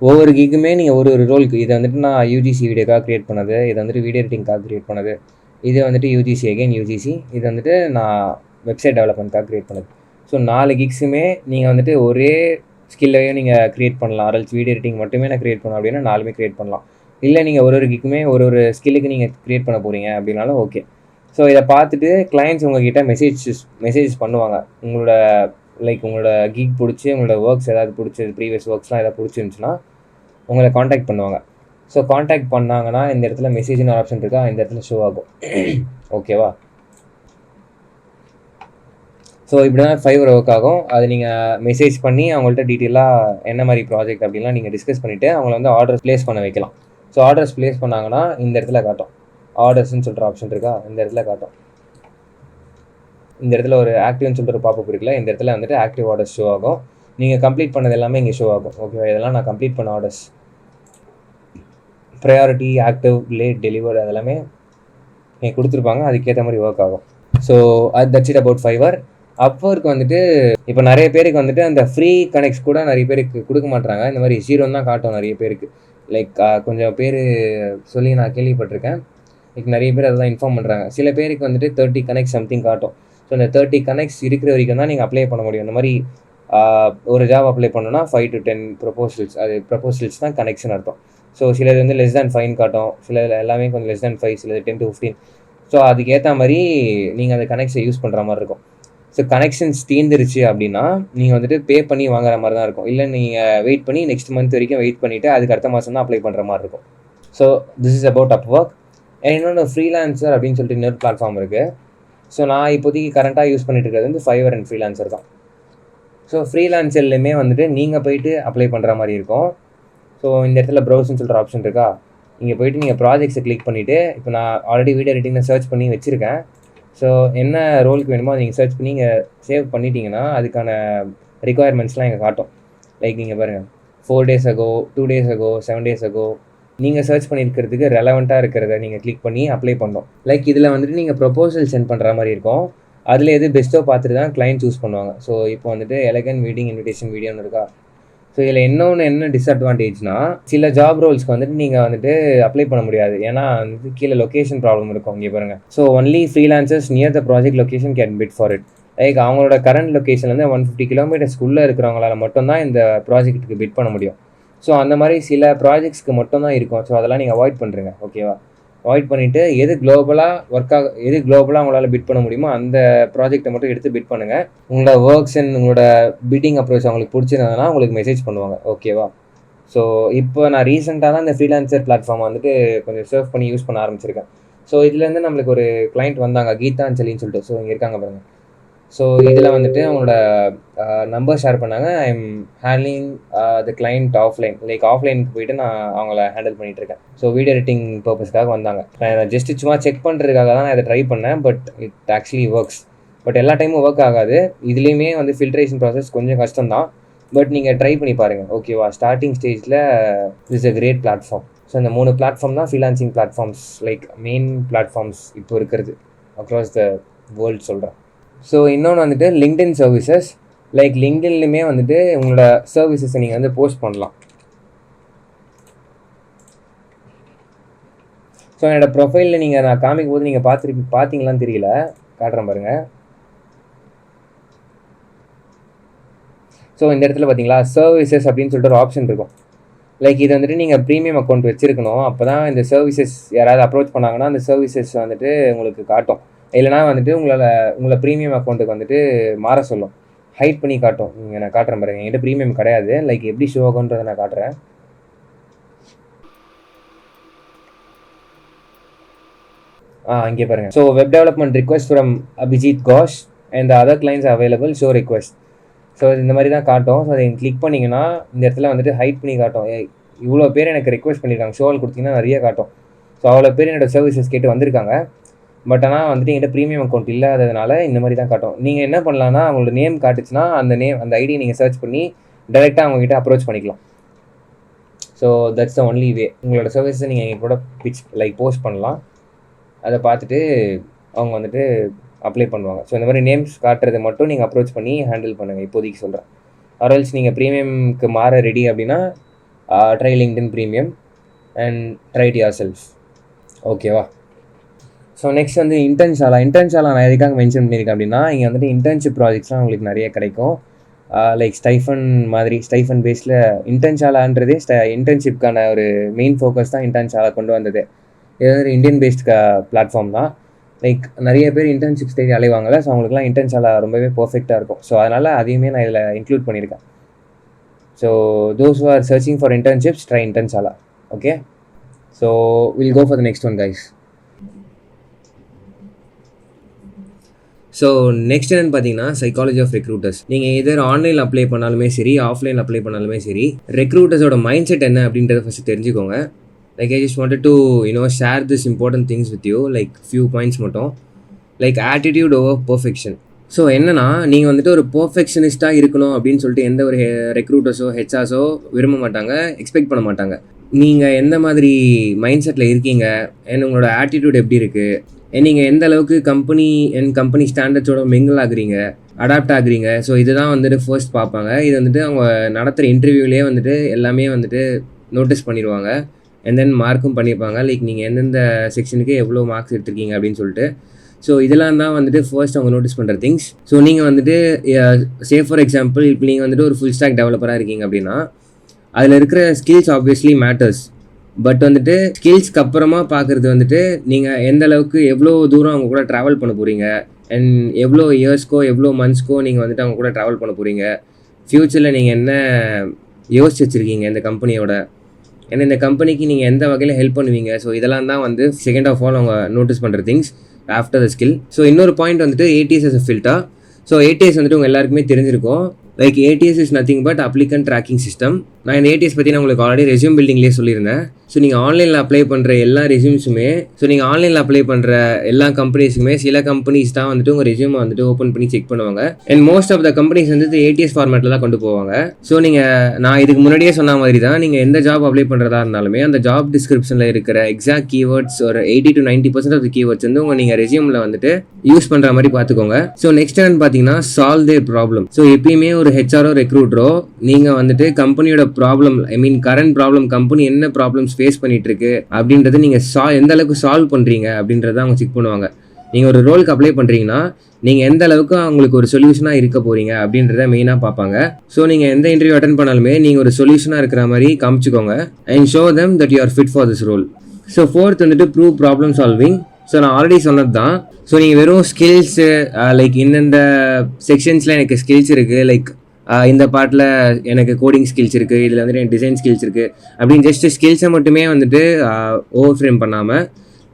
ஒவ்வொரு கிக்குமே நீங்கள் ஒரு ரோலுக்கு, இதை வந்துட்டு நான் யூஜிசி வீடியோக்காக க்ரியேட் பண்ணது, இதை வந்துட்டு வீடியோ எடிட்டிங்காக க்ரியேட் பண்ணது, இது வந்துட்டு யூஜிசி இது வந்துட்டு நான் வெப்சைட் டெவலப்மெண்ட்காக க்ரியேட் பண்ணது. ஸோ 4 கிக்ஸுமே நீங்கள் வந்துட்டு ஒரே ஸ்கில்லையும் நீங்கள் க்ரியேட் பண்ணலாம். அரல்ஸ் வீடியோ எடிட்டிங் மட்டுமே நான் க்ரியேட் பண்ணோம் அப்படின்னா 4மே க்ரியேட் பண்ணலாம். இல்லை நீங்கள் ஒரு கிக்குமே ஒரு ஸ்கில்லுக்கு நீங்கள் க்ரியேட் பண்ண போகிறீங்க அப்படின்னாலும் ஓகே. ஸோ இதை பார்த்துட்டு கிளைண்ட்ஸ் உங்கள்கிட்ட மெசேஜ் பண்ணுவாங்க. உங்களோட கிக் பிடிச்சி, உங்களோட ஒர்க்ஸ் ஏதாவது பிடிச்சது, ப்ரீவியஸ் ஒர்க்ஸ்லாம் ஏதாவது பிடிச்சிருந்துச்சுன்னா உங்களை காண்டாக்ட் பண்ணுவாங்க. ஸோ காண்டாக்ட் பண்ணாங்கன்னா இந்த இடத்துல மெசேஜ்னு ஆப்ஷன் இருக்கா, இந்த இடத்துல ஷோ ஆகும். ஓகேவா? ஸோ இப்படி தான் ஃபைவர் ஒர்க் ஆகும். அது நீங்கள் மெசேஜ் பண்ணி அவங்கள்ட்ட டீட்டெயிலாக என்ன மாதிரி ப்ராஜெக்ட் அப்படின்லாம் நீங்கள் டிஸ்கஸ் பண்ணிவிட்டு அவங்கள வந்து ஆர்டர்ஸ் ப்ளேஸ் பண்ண வைக்கலாம். ஸோ ஆர்டர்ஸ் ப்ளேஸ் பண்ணாங்கன்னா இந்த இடத்துல காட்டும். ஆர்டர்ஸ்ன்னு சொல்கிற ஆப்ஷன் இருக்கா, இந்த இடத்துல காட்டும். இந்த இடத்துல ஒரு ஆக்டிவ்னு சொல்லிட்டு ஒரு பாப்பப் இருக்குல்ல, இந்த இடத்துல வந்துட்டு ஆக்டிவ் ஆர்டர்ஸ் ஷோ ஆகும். நீங்கள் கம்ப்ளீட் பண்ணது எல்லாமே இங்கே ஷோ ஆகும். ஓகேவா? இதெல்லாம் நான் கம்ப்ளீட் பண்ண orders. Priority, active, late, delivered அதெல்லாமே நீங்கள் கொடுத்துருப்பாங்க. அதுக்கேற்ற மாதிரி ஒர்க் ஆகும். So that's it about Fiverr. Upwork வந்துட்டு இப்போ நிறைய பேருக்கு வந்துட்டு அந்த ஃப்ரீ கனெக்ட்ஸ் கூட நிறைய பேருக்கு கொடுக்க மாட்டாங்க. இந்த மாதிரி 0 தான் காட்டும் நிறைய பேருக்கு. லைக் கொஞ்சம் பேர் சொல்லி நான் கேள்விப்பட்டிருக்கேன். லைக் நிறைய பேர் அதெல்லாம் இன்ஃபார்ம் பண்ணுறாங்க. சில பேருக்கு வந்துட்டு 30 கனெக்ட் சம்திங் காட்டும். ஸோ அந்த 30 கனெக்ட்ஸ் இருக்கிற வரைக்கும் தான் நீங்கள் அப்ளை பண்ண முடியும். இந்த மாதிரி ஒரு ஜாப் அப்ளை பண்ணணும்னா 5 to 10 ப்ரொபோசல்ஸ், அது ப்ரொபோசல்ஸ் தான் கனெக்ஷன் அர்த்தம். ஸோ சிலது வந்து less than 5 காட்டும், சிலது எல்லாமே கொஞ்சம் less than 5, சிலது 10 to 15. ஸோ அதுக்கேற்ற மாதிரி நீங்கள் அந்த கனெக்ஷனை யூஸ் பண்ணுற மாதிரி இருக்கும். ஸோ கனெக்ஷன்ஸ் தீர்ந்துருச்சு அப்படின்னா நீங்கள் வந்துட்டு பே பண்ணி வாங்குற மாதிரி தான் இருக்கும். இல்லை நீங்கள் வெயிட் பண்ணி நெக்ஸ்ட் மந்த் வரைக்கும் வெயிட் பண்ணிவிட்டு அதுக்கு அடுத்த மாதம் தான் அப்ளை பண்ணுற மாதிரி இருக்கும். So this is about Upwork. இன்னொன்று ஃப்ரீலான்சர் அப்படின்னு சொல்லிட்டு இன்னொரு பிளாட்ஃபார்ம் இருக்குது. ஸோ நான் இப்போதைக்கு கரண்ட்டாக யூஸ் பண்ணிட்டு இருக்கிறது வந்து Fiverr அண்ட் ஃப்ரீலான்சர் தான். ஸோ ஃப்ரீலான்சர்லையுமே வந்துட்டு நீங்கள் போயிட்டு அப்ளை பண்ணுற மாதிரி இருக்கும். ஸோ இந்த இடத்துல ப்ரௌசர்னு சொல்கிற ஆப்ஷன் இருக்கா, இங்கே போயிட்டு நீங்கள் ப்ராஜெக்ட்ஸை கிளிக் பண்ணிவிட்டு, இப்போ நான் ஆல்ரெடி வீடியோ எடிட்டிங்கை சர்ச் பண்ணி வச்சுருக்கேன். ஸோ என்ன ரோலுக்கு வேணுமோ அதை நீங்கள் சர்ச் பண்ணி இங்கே சேவ் பண்ணிட்டீங்கன்னா அதுக்கான ரிக்குவயர்மெண்ட்ஸ்லாம் இங்கே காட்டும். லைக் நீங்கள் பாருங்கள், 4 days ago, 2 days ago, 7 days ago, நீங்கள் சர்ச் பண்ணியிருக்கிறதுக்கு ரெலவெண்ட்டாக இருக்கிறத நீங்கள் கிளிக் பண்ணி அப்ளை பண்ணோம். லைக் இதில் வந்துட்டு நீங்கள் ப்ரொபோசல் சென்ட் பண்ணுற மாதிரி இருக்கும். அதில் எது பெஸ்ட்டோ பார்த்துட்டு தான் கிளைண்ட் சூஸ் பண்ணுவாங்க. ஸோ இப்போ வந்துட்டு எலகன்ட் வெட்டிங் இன்விடேஷன் வீடியோன்னு இருக்கா. ஸோ இதில் என்ன டிஸ்அட்வான்டேஜ்னா, சில ஜாப் ரோல்ஸ்க்கு வந்துட்டு நீங்கள் வந்துட்டு அப்ளை பண்ண முடியாது. ஏன்னா வந்துட்டு கீழே லொக்கேஷன் ப்ராப்ளம் இருக்கும். இங்கே பாருங்கள், so only freelancers near the project location can bit for it. Like அவங்களோட கரண்ட் லொக்கேஷன்லேருந்து 150 kilometers இருக்கிறவங்களால மட்டும்தான் இந்த ப்ராஜெக்ட்டுக்கு பிட் பண்ண முடியும். ஸோ அந்த மாதிரி சில ப்ராஜெக்ட்ஸ்க்கு மட்டும் தான் இருக்கும். ஸோ அதெல்லாம் நீங்கள் அவாய்ட் பண்ணுறீங்க, ஓகேவா? அவாய்ட் பண்ணிவிட்டு எது குளோபலாக உங்களால் பிட் பண்ண முடியுமோ அந்த ப்ராஜெக்ட்டை மட்டும் எடுத்து பிட் பண்ணுங்கள். உங்களோட ஒர்க்ஸ் அண்ட் உங்களோட பிட்டிங் அப்ரோச் அவங்களுக்கு பிடிச்சிருந்ததுன்னா உங்களுக்கு மெசேஜ் பண்ணுவாங்க, ஓகேவா? ஸோ இப்போ நான் ரீசெண்டாக தான் இந்த ஃப்ரீலான்சர் பிளாட்ஃபார்ம் வந்துட்டு கொஞ்சம் சர்வ் பண்ணி யூஸ் பண்ண ஆரம்பிச்சிருக்கேன். ஸோ இதுலேருந்து நம்மளுக்கு ஒரு கிளைண்ட் வந்தாங்க, கீதாஞ்சலின்னு சொல்லிட்டு. ஸோ இங்கே இருக்காங்க பாருங்கள். ஸோ இதில் வந்துட்டு அவங்களோட நம்பர் ஷேர் பண்ணாங்க. I am handling the client offline. Like ஆஃப்லைனுக்கு போயிட்டு நான் அவங்கள ஹேண்டில் பண்ணிகிட்ருக்கேன். ஸோ வீடியோ எடிட்டிங் பர்பஸ்க்காக வந்தாங்க. நான் ஜஸ்ட் சும்மா செக் பண்ணுறதுக்காக தான் நான் இதை ட்ரை பண்ணேன். But it actually works. But எல்லா டைமும் ஒர்க் ஆகாது. இதுலேயுமே வந்து ஃபில்ட்ரேஷன் ப்ராசஸ் கொஞ்சம் கஷ்டம் தான். பட் நீங்கள் ட்ரை பண்ணி பாருங்கள், ஓகேவா? ஸ்டார்டிங் ஸ்டேஜில் is a great platform. So இந்த 3 பிளாட்ஃபார்ம் தான் freelancing platforms, like main platforms இப்போ இருக்கிறது அக்ராஸ் த வேர்ல்டு சொல்கிறேன். ஸோ இன்னொன்று வந்துட்டு லிங்க்டின் சர்வீசஸ். லைக் லிங்க்டின்லையுமே வந்துட்டு உங்களோட சர்வீசஸை நீங்கள் வந்து போஸ்ட் பண்ணலாம். ஸோ என்னோடய ப்ரொஃபைலில் நீங்கள் நான் காமிக்கும் போது நீங்கள் பார்த்தீங்களான்னு தெரியல, காட்டுறேன் பாருங்கள். ஸோ இந்த இடத்துல பார்த்தீங்களா, சர்வீசஸ் அப்படின்னு சொல்லிட்டு ஒரு ஆப்ஷன் இருக்கும். லைக் இது வந்துட்டு நீங்கள் ப்ரீமியம் அக்கௌண்ட் வச்சுருக்கணும். அப்போ தான் இந்த சர்வீசஸ் யாராவது அப்ரோச் பண்ணாங்கன்னா அந்த சர்வீசஸ் வந்துட்டு உங்களுக்கு காட்டும். இல்லைனா வந்துட்டு உங்களை ப்ரீமியம் அக்கௌண்ட்டுக்கு வந்துட்டு மாற சொல்லும், ஹைட் பண்ணி காட்டும். நீங்கள் நான் காட்டுறேன் பாருங்கள், என்கிட்ட ப்ரீமியம் கிடையாது. லைக் எப்படி ஷோ ஆகுன்றதை நான் காட்டுறேன். இங்கே பாருங்கள். So web development request from Abhijit Ghosh and other clients available show request. So இந்த மாதிரி தான் காட்டும். ஸோ அதை கிளிக் பண்ணிங்கன்னா இந்த இடத்துல வந்துட்டு ஹைட் பண்ணி காட்டும். இவ்வளோ பேர் எனக்கு ரிக்வெஸ்ட் பண்ணியிருக்காங்க, ஷோவில் கொடுத்தீங்கன்னா நிறைய காட்டும். ஸோ அவ்வளோ பேர் என்னோடய சர்வீசஸ் கேட்டு வந்திருக்காங்க. பட் ஆனால் வந்துட்டு என்கிட்ட ப்ரீமியம் அக்கௌண்ட் இல்லாததுனால இந்த மாதிரி தான் காட்டும். நீங்கள் என்ன பண்ணலான்னா, அவங்களோட நேம் காட்டுச்சுன்னா அந்த ஐடியை நீங்கள் சர்ச் பண்ணி டைரெக்டாக அவங்ககிட்ட அப்ரோச் பண்ணிக்கலாம். So that's the only way. உங்களோட சர்வீஸை நீங்கள் எங்கள் கூட போஸ்ட் பண்ணலாம். அதை பார்த்துட்டு அவங்க வந்துட்டு அப்ளை பண்ணுவாங்க. ஸோ இந்த மாதிரி நேம்ஸ் காட்டுறது மட்டும் நீங்கள் அப்ரோச் பண்ணி ஹேண்டில் பண்ணுங்கள், இப்போதைக்கு சொல்கிறேன். ஆர்எல்ஸ் நீங்கள் ப்ரீமியம்க்கு மாற ரெடி அப்படின்னா try LinkedIn premium and try it your self, ஓகேவா? ஸோ நெக்ஸ்ட் வந்து இன்டர்ன்ஷாலா நான் எதுக்காக மென்ஷன் பண்ணியிருக்கேன் அப்படின்னா, இங்கே வந்துட்டு இன்டர்ன்ஷிப் ப்ராஜெக்ட்ஸ்லாம் உங்களுக்கு நிறைய கிடைக்கும். லைக் ஸ்டைஃபன் பேஸில் இன்டர்ன்ஷாலான்றதே இன்டர்ன்ஷிப்கான ஒரு மெயின் ஃபோக்கஸ் தான் இன்டர்ன்ஷாலா கொண்டு வந்தது. இது வந்து இந்தியன் பேஸ்ட் பிளாட்ஃபார்ம் தான். லைக் நிறைய பேர் இன்டர்ன்ஷிப்ஸ் தேடி அலைவாங்கல்ல, ஸோ அவங்களுக்குலாம் இன்டர்ன்ஷாலா ரொம்பவே பர்ஃபெக்டாக இருக்கும். ஸோ அதனால் அதையுமே நான் இதில் இன்க்ளூட் பண்ணியிருக்கேன். So those who are searching for internships try Internshala, okay? So will go for the next one guys. So next என்னென்னு பார்த்தீங்கன்னா, சைக்காலஜி ஆஃப் ரெக்ரூட்டர்ஸ். நீங்கள் எதர் ஆன்லைனில் அப்ளை பண்ணாலுமே சரி, ஆஃப்லைனில் அப்ளை பண்ணாலுமே சரி, ரெக்ரூட்டர்ஸோட மைண்ட் செட் என்ன அப்படின்றத ஃபஸ்ட்டு தெரிஞ்சுக்கோங்க. Like I just wanted to share this important things with you, like few points மட்டும். Like attitude over perfection. So என்னன்னா, நீங்கள் வந்துட்டு ஒரு பர்ஃபெக்ஷனிஸ்ட்டாக இருக்கணும் அப்படின்னு சொல்லிட்டு எந்த ஒரு ரெக்ரூட்டர்ஸோ ஹெச்ஆர்ஸோ விரும்ப மாட்டாங்க, எக்ஸ்பெக்ட் பண்ண மாட்டாங்க. நீங்கள் எந்த மாதிரி மைண்ட் செட்டில் இருக்கீங்க, அண்ட் உங்களோட ஆட்டிடியூட் எப்படி இருக்குது, நீங்கள் எந்த அளவுக்கு கம்பெனி ஸ்டாண்டர்ட்ஸோட மிங்கிள் ஆகுறீங்க, அடாப்ட் ஆகுறீங்க. ஸோ இதுதான் வந்துட்டு ஃபர்ஸ்ட் பார்ப்பாங்க. இது வந்துட்டு அவங்க நடத்துகிற இன்டர்வியூலேயே வந்துட்டு எல்லாமே வந்துட்டு நோட்டீஸ் பண்ணிடுவாங்க. அண்ட் தென் மார்க்கும் பண்ணியிருப்பாங்க, லைக் நீங்கள் எந்தெந்த செக்ஷனுக்கு எவ்வளோ மார்க்ஸ் எடுத்திருக்கீங்க அப்படின்னு சொல்லிட்டு. ஸோ இதெல்லாம் தான் வந்துட்டு ஃபர்ஸ்ட் அவங்க நோட்டீஸ் பண்ணுற திங்ஸ். ஸோ நீங்கள் வந்துட்டு சே ஃபார் எக்ஸாம்பிள் இப்போ நீங்கள் வந்துட்டு ஒரு ஃபுல் ஸ்டாக் டெவலப்பராக இருக்கீங்க அப்படின்னா அதில் இருக்கிற ஸ்கில்ஸ் ஆப்வியஸ்லி மேட்டர்ஸ். பட் வந்துட்டு ஸ்கில்ஸ்க்கு அப்புறமா பார்க்குறது வந்துட்டு நீங்கள் எந்த அளவுக்கு எவ்வளோ தூரம் அவங்க கூட ட்ராவல் பண்ண போகிறீங்க, அண்ட் எவ்வளோ இயர்ஸ்க்கோ எவ்வளோ மந்த்ஸ்க்கோ நீங்கள் வந்துட்டு அவங்க கூட ட்ராவல் பண்ண போகிறீங்க, ஃப்யூச்சரில் நீங்கள் என்ன யோசிச்சு வச்சுருக்கீங்க இந்த கம்பெனியோட, ஏன்னா இந்த கம்பெனிக்கு நீங்கள் எந்த வகையில் ஹெல்ப் பண்ணுவீங்க. ஸோ இதெல்லாம் தான் வந்து செகண்ட் ஆஃப் ஆல் அவங்க நோட்டீஸ் பண்ணுற things after the skill. So இன்னொரு பாயிண்ட் வந்துட்டு ADS as a filter. So ADS வந்துட்டு உங்கள் எல்லாருக்குமே தெரிஞ்சிருக்கும். Like ADS is nothing but applicant tracking system. நான் இந்த ஏடிஎஸ் பற்றி நான் உங்களுக்கு ஆல்ரெடி ரெஸ்யூம் பில்டிங்லேயே சொல்லியிருந்தேன். ஸோ நீங்கள் ஆன்லைனில் அப்ளை பண்ணுற எல்லா ரெஸ்யூம்ஸுமே, ஸோ நீங்கள் ஆன்லைனில் அப்ளை பண்ணுற எல்லா கம்பெனிஸுமே சில கம்பெனிஸ் தான் வந்துட்டு உங்கள் ரெஸ்யூமை வந்துட்டு ஓப்பன் பண்ணி செக் பண்ணுவாங்க. And most of the companies வந்துட்டு ஏடிஎஸ் ஃபார்மேட்டில் தான் கொண்டு போவாங்க. ஸோ நான் இதுக்கு முன்னாடியே சொன்ன மாதிரி தான், நீங்கள் எந்த ஜாப் அப்ளை பண்ணுறதா இருந்தாலுமே அந்த ஜாப் டிஸ்கிரிப்ஷனில் இருக்கிற எக்ஸாக்ட் கீவேர்ட்ஸ் ஒரு 80 to 90% ஆஃப் த கீவேர்ட்ஸ் வந்து நீங்கள் ரெஸ்யூமில் வந்துட்டு யூஸ் பண்ணுற மாதிரி பார்த்துக்கோங்க. ஸோ நெக்ஸ்ட் என்னன்னு பார்த்தீங்கன்னா சால்வ் தேர் ப்ராப்ளம். ஸோ எப்பயுமே ஒரு ஹெச்ஆரோ ரெக்ரூட்டரோ நீங்கள் வந்துட்டு கம்பெனியோட ப்ராப்ளம், ஐ மீன் கரண்ட் ப்ராப்ளம், கம்பெனி என்ன ப்ராப்ளம்ஸ் ஃபேஸ் பண்ணிட்டு இருக்கு அப்படின்றது நீங்கள் எந்த அளவுக்கு சால்வ் பண்ணுறீங்க அப்படின்றத அவங்க செக் பண்ணுவாங்க. நீங்கள் ஒரு ரோலுக்கு அப்ளை பண்ணுறீங்கன்னா நீங்கள் எந்த அளவுக்கு அவங்களுக்கு ஒரு சொல்யூஷனாக இருக்க போகிறீங்க அப்படின்றத மெயினாக பார்ப்பாங்க. ஸோ நீங்கள் எந்த இன்டர்வியூ அட்டன் பண்ணாலுமே நீங்கள் ஒரு சொல்யூஷனாக இருக்கிற மாதிரி காமிச்சிக்கோங்க and show them that you are fit for this role. So fourth வந்துட்டு ப்ரூவ் ப்ராப்ளம் சால்விங். ஸோ நான் ஆல்ரெடி சொன்னது தான். ஸோ நீங்கள் வெறும் ஸ்கில்ஸு லைக் இந்தந்த செக்ஷன்ஸில் எனக்கு ஸ்கில்ஸ் இருக்குது, லைக் இந்த பார்ட்டில் எனக்கு கோடிங் ஸ்கில்ஸ் இருக்குது, இதில் வந்துட்டு எனக்கு டிசைன் ஸ்கில்ஸ் இருக்குது அப்படின்னு ஜஸ்ட் ஸ்கில்ஸை மட்டுமே வந்துட்டு ஓவர் ஃப்ரேம் பண்ணாமல்,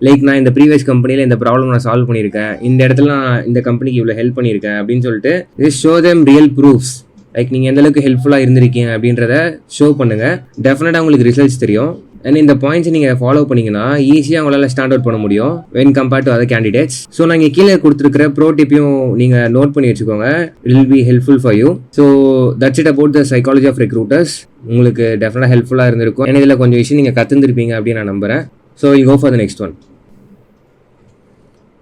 லைக் நான் இந்த ப்ரீவியஸ் கம்பெனியில் இந்த ப்ராப்ளம் நான் சால்வ் பண்ணியிருக்கேன், இந்த இடத்துல நான் இந்த கம்பெனிக்கு இவ்வளோ ஹெல்ப் பண்ணியிருக்கேன் அப்படின்னு சொல்லிட்டு just show them real proofs. Like நீங்கள் எந்த அளவுக்கு ஹெல்ப்ஃபுல்லாக இருந்திருக்கீங்க அப்படின்றத ஷோ பண்ணுங்கள். டெஃபினட்டாக உங்களுக்கு ரிசல்ட்ஸ் தெரியும். அண்ட் இந்த பாயிண்ட்ஸ் நீங்கள் ஃபாலோ பண்ணிங்கன்னா ஈஸியாக உங்களால் ஸ்டாண்ட் அவுட் பண்ண முடியும் when compared to other candidates. So நான் இங்கே கீழே கொடுத்துருக்கிற ப்ரோ டிப்பையும் நீங்கள் நோட் பண்ணி வச்சுக்கோங்க. It will be helpful for you. So that's it about the psychology of recruiters. உங்களுக்கு டெஃபினட்டாக ஹெல்ப்ஃபுல்லாக இருந்திருக்கும். ஏன்னா இதில் கொஞ்சம் விஷயம் நீங்கள் கற்றுந்துருப்பீங்க அப்படின்னு நான் நம்புகிறேன். So will go for the next one.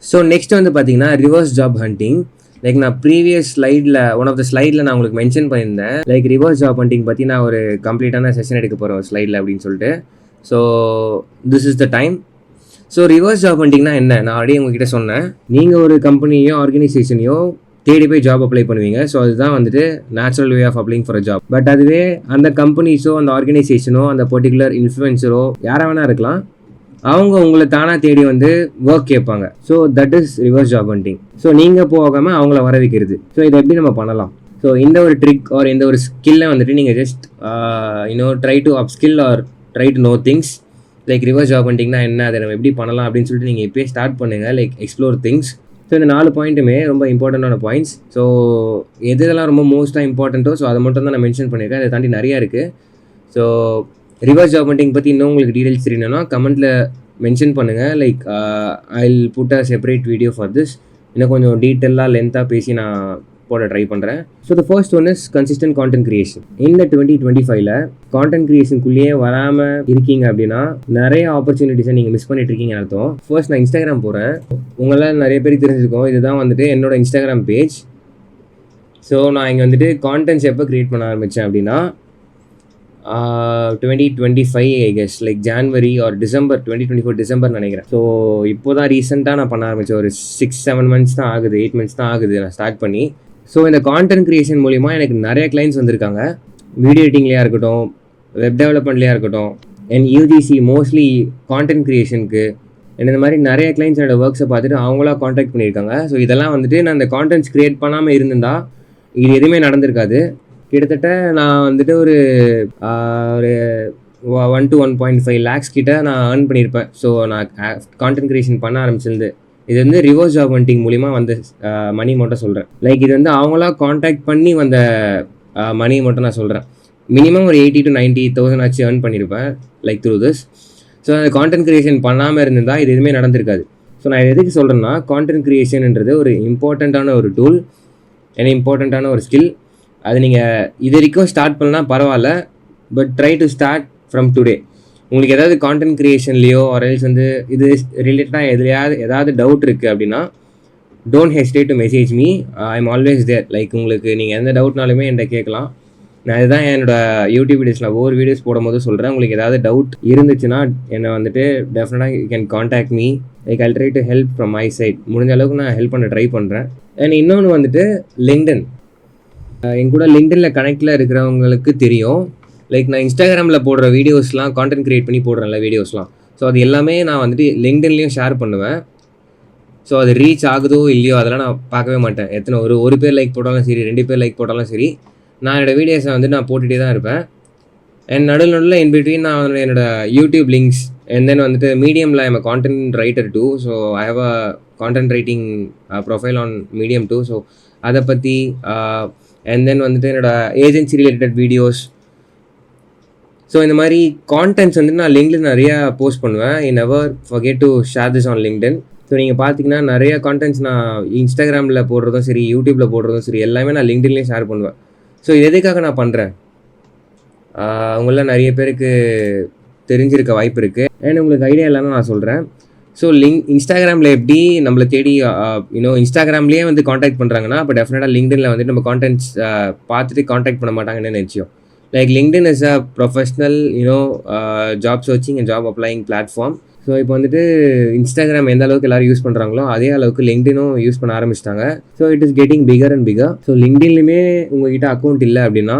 So next வந்து பார்த்தீங்கன்னா ரிவர்ஸ் ஜாப் ஹண்டிங். லைக் நான் ப்ரீவியஸ் ஸ்லைடில் ஒன் ஆஃப் த ஸ்லைடில் நான் உங்களுக்கு மென்ஷன் பண்ணியிருந்தேன், லைக் ரிவர்ஸ் ஜாப் ஹண்டிங் பற்றி நான் ஒரு கம்ப்ளீட்டான செஷன் எடுக்க போகிறேன் ஒரு ஸ்லைடில் அப்படின்னு சொல்லிட்டு. So this is the time. So reverse job ஹண்டிங்னா என்ன, நான் ஆல்ரெடி உங்ககிட்ட சொன்னேன். நீங்கள் ஒரு கம்பெனியோ ஆர்கனைசேஷனையோ தேடி போய் ஜாப் அப்ளை பண்ணுவீங்க. ஸோ அதுதான் வந்துட்டு natural way of applying for a job. But அதுவே அந்த கம்பெனிஸோ அந்த ஆர்கனைசேஷனோ அந்த பர்டிகுலர் இன்ஃப்ளூயன்சரோ யாராக வேணா இருக்கலாம், அவங்க உங்களை தானாக தேடி வந்து ஒர்க் கேட்பாங்க. So that is reverse job hunting. So நீங்கள் போகாமல் அவங்கள வர வைக்கிறது. ஸோ இதை எப்படி நம்ம பண்ணலாம்? ஸோ இந்த ஒரு ட்ரிக் ஆர் இந்த ஒரு ஸ்கில்லை வந்துட்டு நீங்கள் just try to upskill or try to know things. Like reverse job ஹண்டிங்னா என்ன, அதை நம்ம எப்படி பண்ணலாம் அப்படின்னு சொல்லிட்டு நீங்கள் இப்போயே ஸ்டார்ட் பண்ணுங்கள். Like explore things. ஸோ இந்த 4 பாயிண்ட்டுமே ரொம்ப இம்பார்ட்டண்டான பாயிண்ட்ஸ். ஸோ எதெல்லாம் ரொம்ப மோஸ்ட்டாக இம்பார்ட்டண்ட்டோ ஸோ அதை மட்டும் தான் நான் மென்ஷன் பண்ணியிருக்கேன். அதை தாண்டி நிறையா இருக்குது. ஸோ ரிவர்ஸ் ஜாப் ஹண்டிங் பற்றி இன்னும் உங்களுக்கு டீடைல்ஸ் தெரியணும்னா கமெண்ட்டில் மென்ஷன் பண்ணுங்கள். Like I will put a separate video for this. இன்னும் கொஞ்சம் டீட்டெயிலாக லென்த்தாக பேசி நான் போட ட்ரை பண்ணுறேன். So the first one is consistent content creation. இந்த 2025 கான்டென்ட் கிரியேஷனுக்குள்ளேயே வராமல் இருக்கீங்க அப்படின்னா நிறைய ஆப்பர்ச்சுனிட்டிஸை நீங்கள் மிஸ் பண்ணிட்டு இருக்கீங்கன்னு அர்த்தம். ஃபர்ஸ்ட் நான் இன்ஸ்டாகிராம் போகிறேன். உங்களால் நிறைய பேருக்கு தெரிஞ்சிருக்கோம், இதுதான் வந்துட்டு என்னோட இன்ஸ்டாகிராம் பேஜ். ஸோ நான் இங்கே வந்துட்டு கான்டென்ட்ஸ் எப்போ க்ரியேட் பண்ண ஆரம்பித்தேன் அப்படின்னா 2025 I guess, like January or December 2024 December நினைக்கிறேன். ஸோ இப்போ தான் ரீசெண்டாக நான் பண்ண ஆரம்பித்தேன். ஒரு 6-7 months தான் ஆகுது, 8 months தான் ஆகுது நான் ஸ்டார்ட் பண்ணி. ஸோ இந்த கான்டென்ட் கிரியேஷன் மூலிமா எனக்கு நிறைய கிளைண்ட்ஸ் வந்திருக்காங்க. வீடியோ எடிட்டிங்லேயா இருக்கட்டும், வெப் டெவலப்மெண்ட்லேயா இருக்கட்டும், அண்ட் யூஜிசி மோஸ்ட்லி கான்டென்ட் கிரியேஷனுக்கு இந்த மாதிரி நிறைய கிளைண்ட்ஸ் என்னோட ஒர்க்ஸை பார்த்துட்டு அவங்களா காண்டாக்ட் பண்ணியிருக்காங்க. ஸோ இதெல்லாம் வந்துட்டு நான் இந்த கான்டென்ட்ஸ் க்ரியேட் பண்ணாமல் இருந்திருந்தா இது எதுவுமே நடந்திருக்காது. கிட்டத்தட்ட நான் வந்துட்டு ஒரு 1 to 1.5 lakhs கிட்ட நான் ஏர்ன் பண்ணியிருப்பேன். ஸோ நான் கான்டென்ட் கிரியேஷன் பண்ண ஆரம்பிச்சிருந்து. இது வந்து ரிவர்ஸ் ஜாப் ஹண்டிங் மூலிமா வந்த மணி மட்டும் சொல்கிறேன். லைக் இது வந்து அவங்களா காண்டாக்ட் பண்ணி வந்த மணி மட்டும் நான் சொல்கிறேன். மினிமம் ஒரு 80 to 90,000 ஆச்சு ஏர்ன் பண்ணியிருப்பேன் லைக் த்ரூ திஸ். ஸோ அந்த கான்டென்ட் கிரியேஷன் பண்ணாமல் இருந்திருந்தால் இது எதுவுமே நடந்திருக்காது. ஸோ நான் எதுக்கு சொல்கிறேன்னா கான்டென்ட் கிரியேஷன்ன்றது ஒரு இம்பார்ட்டண்ட்டான ஒரு டூல், ஏன்னா இம்பார்ட்டண்ட்டான ஒரு ஸ்கில். அது நீங்கள் இது வரைக்கும் ஸ்டார்ட் பண்ணலாம் பரவாயில்ல, but try to start from today. உங்களுக்கு ஏதாவது கான்டென்ட் கிரியேஷன்லேயோ ஆர்எல்ஸ் வந்து இது ரிலேட்டடாக ஏதாவது டவுட் இருக்குது அப்படின்னா don't hesitate to message me. I am always there. Like உங்களுக்கு நீங்கள் எந்த டவுட்னாலுமே என்கிட்ட கேட்கலாம். நான் இதுதான் என்னோட யூடியூப் வீடியோஸில் ஒவ்வொரு வீடியோஸ் போடும்போது சொல்கிறேன். உங்களுக்கு ஏதாவது டவுட் இருந்துச்சுன்னா என்னை வந்துட்டு டெஃபினட்டாக you can contact me. Like I'll try to help from my side. முடிஞ்ச அளவுக்கு நான் ஹெல்ப் பண்ண ட்ரை பண்ணுறேன். அண்ட் இன்னொன்று வந்துட்டு லிங்க்டின். என் கூட லிங்க்டினில் கனெக்டில் இருக்கிறவங்களுக்கு தெரியும். லைக் நான் இன்ஸ்டாகிராமில் போடுற வீடியோஸ்லாம் கான்டென்ட் க்ரியேட் பண்ணி போடுறேன்ல வீடியோஸ்லாம். ஸோ அது எல்லாமே நான் வந்துட்டு லிங்க்டின்லேயும் ஷேர் பண்ணுவேன். ஸோ அது ரீச் ஆகுதோ இல்லையோ அதெல்லாம் நான் பார்க்கவே மாட்டேன். எத்தனை ஒரு பேர் லைக் போட்டாலும் சரி, 2 பேர் லைக் போட்டாலும் சரி, நான் என்னோடய வீடியோஸை வந்து நான் போட்டுகிட்டே தான் இருப்பேன். அண்ட் நடுவில் இன் பிட்வீன் நான் என்னோடய யூடியூப் லிங்க்ஸ் அண்ட் தென் வந்துட்டு மீடியமில் I'm content writer too. So I have a content writing profile on Medium too. So அதை பற்றி அண்ட் தென் வந்துட்டு என்னோடய ஏஜென்சி ரிலேட்டட் வீடியோஸ். ஸோ இந்த மாதிரி கான்டென்ட்ஸ் வந்துட்டு நான் லிங்க்டின் நிறையா போஸ்ட் பண்ணுவேன். I never forget to share this on LinkedIn. So நீங்கள் பார்த்தீங்கன்னா நிறையா கான்டென்ட்ஸ் நான் இன்ஸ்டாகிராமில் போடுறதும் சரி, யூடியூப்பில் போடுறதும் சரி, எல்லாமே நான் லிங்க்டின்லேயும் ஷேர் பண்ணுவேன். ஸோ இது எதுக்காக நான் பண்ணுறேன், உங்களில் நிறைய பேருக்கு தெரிஞ்சிருக்க வாய்ப்பு இருக்குது. அண்ட் உங்களுக்கு ஐடியா இல்லைன்னு நான் சொல்கிறேன். ஸோ இன்ஸ்டாகிராமில் எப்படி நம்மளை தேடி இன்ஸ்டாகிராம்லேயே வந்து காண்டாக்ட் பண்ணுறாங்கன்னா, அப்போ டெஃபினட்டாக லிங்க்டினில் வந்துட்டு நம்ம கான்டென்ட்ஸ் பார்த்துட்டு காண்டாக்ட் பண்ண மாட்டாங்கன்னு நினச்சோம். Like LinkedIn is a professional job searching and job applying platform. So இப்போ வந்துட்டு இன்ஸ்டாகிராம் எந்த அளவுக்கு எல்லோரும் யூஸ் பண்ணுறாங்களோ அதே அளவுக்கு லிங்க்டினும் யூஸ் பண்ண ஆரம்பிச்சிட்டாங்க. So it is getting bigger and bigger. So லிங்க்டின்லையுமே உங்கள்கிட்ட அக்கௌண்ட் இல்லை அப்படின்னா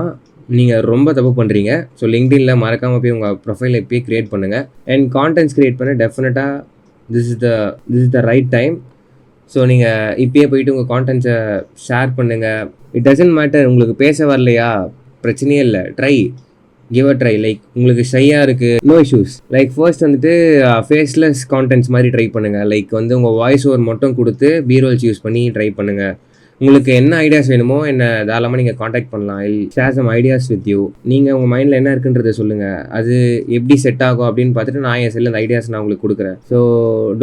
நீங்கள் ரொம்ப தப்பு பண்ணுறீங்க. ஸோ லிங்க்டினில் மறக்காமல் போய் உங்கள் ப்ரொஃபைல் இப்போயே க்ரியேட் பண்ணுங்கள். அண்ட் கான்டென்ட்ஸ் க்ரியேட் பண்ண டெஃபினட்டாக this is the right time. So நீங்கள் இப்போயே போயிட்டு உங்கள் கான்டென்ட்ஸை ஷேர் பண்ணுங்கள். இட் டசன்ட் மேட்டர், உங்களுக்கு பேச வரலையா பிரச்சனையே இல்லை, try, give a try. Like உங்களுக்கு ஷையாக இருக்குது, நோ இஷ்யூஸ். லைக் ஃபர்ஸ்ட் வந்துட்டு ஃபேஸ்லெஸ் கான்டென்ட்ஸ் மாதிரி ட்ரை பண்ணுங்கள். லைக் வந்து உங்கள் வாய்ஸ் ஓவர் மட்டும் கொடுத்து பீரோல்ஸ் யூஸ் பண்ணி ட்ரை பண்ணுங்கள். உங்களுக்கு என்ன ஐடியாஸ் வேணுமோ என்ன தாராளமாக நீங்கள் காண்டாக்ட் பண்ணலாம். I share some ideas with you. நீங்கள் உங்கள் மைண்டில் என்ன இருக்குன்றதை சொல்லுங்கள். அது எப்படி செட் ஆகும் அப்படின்னு பார்த்துட்டு நான் என் செல்ல அந்த ஐடியாஸ் நான் உங்களுக்கு கொடுக்குறேன். So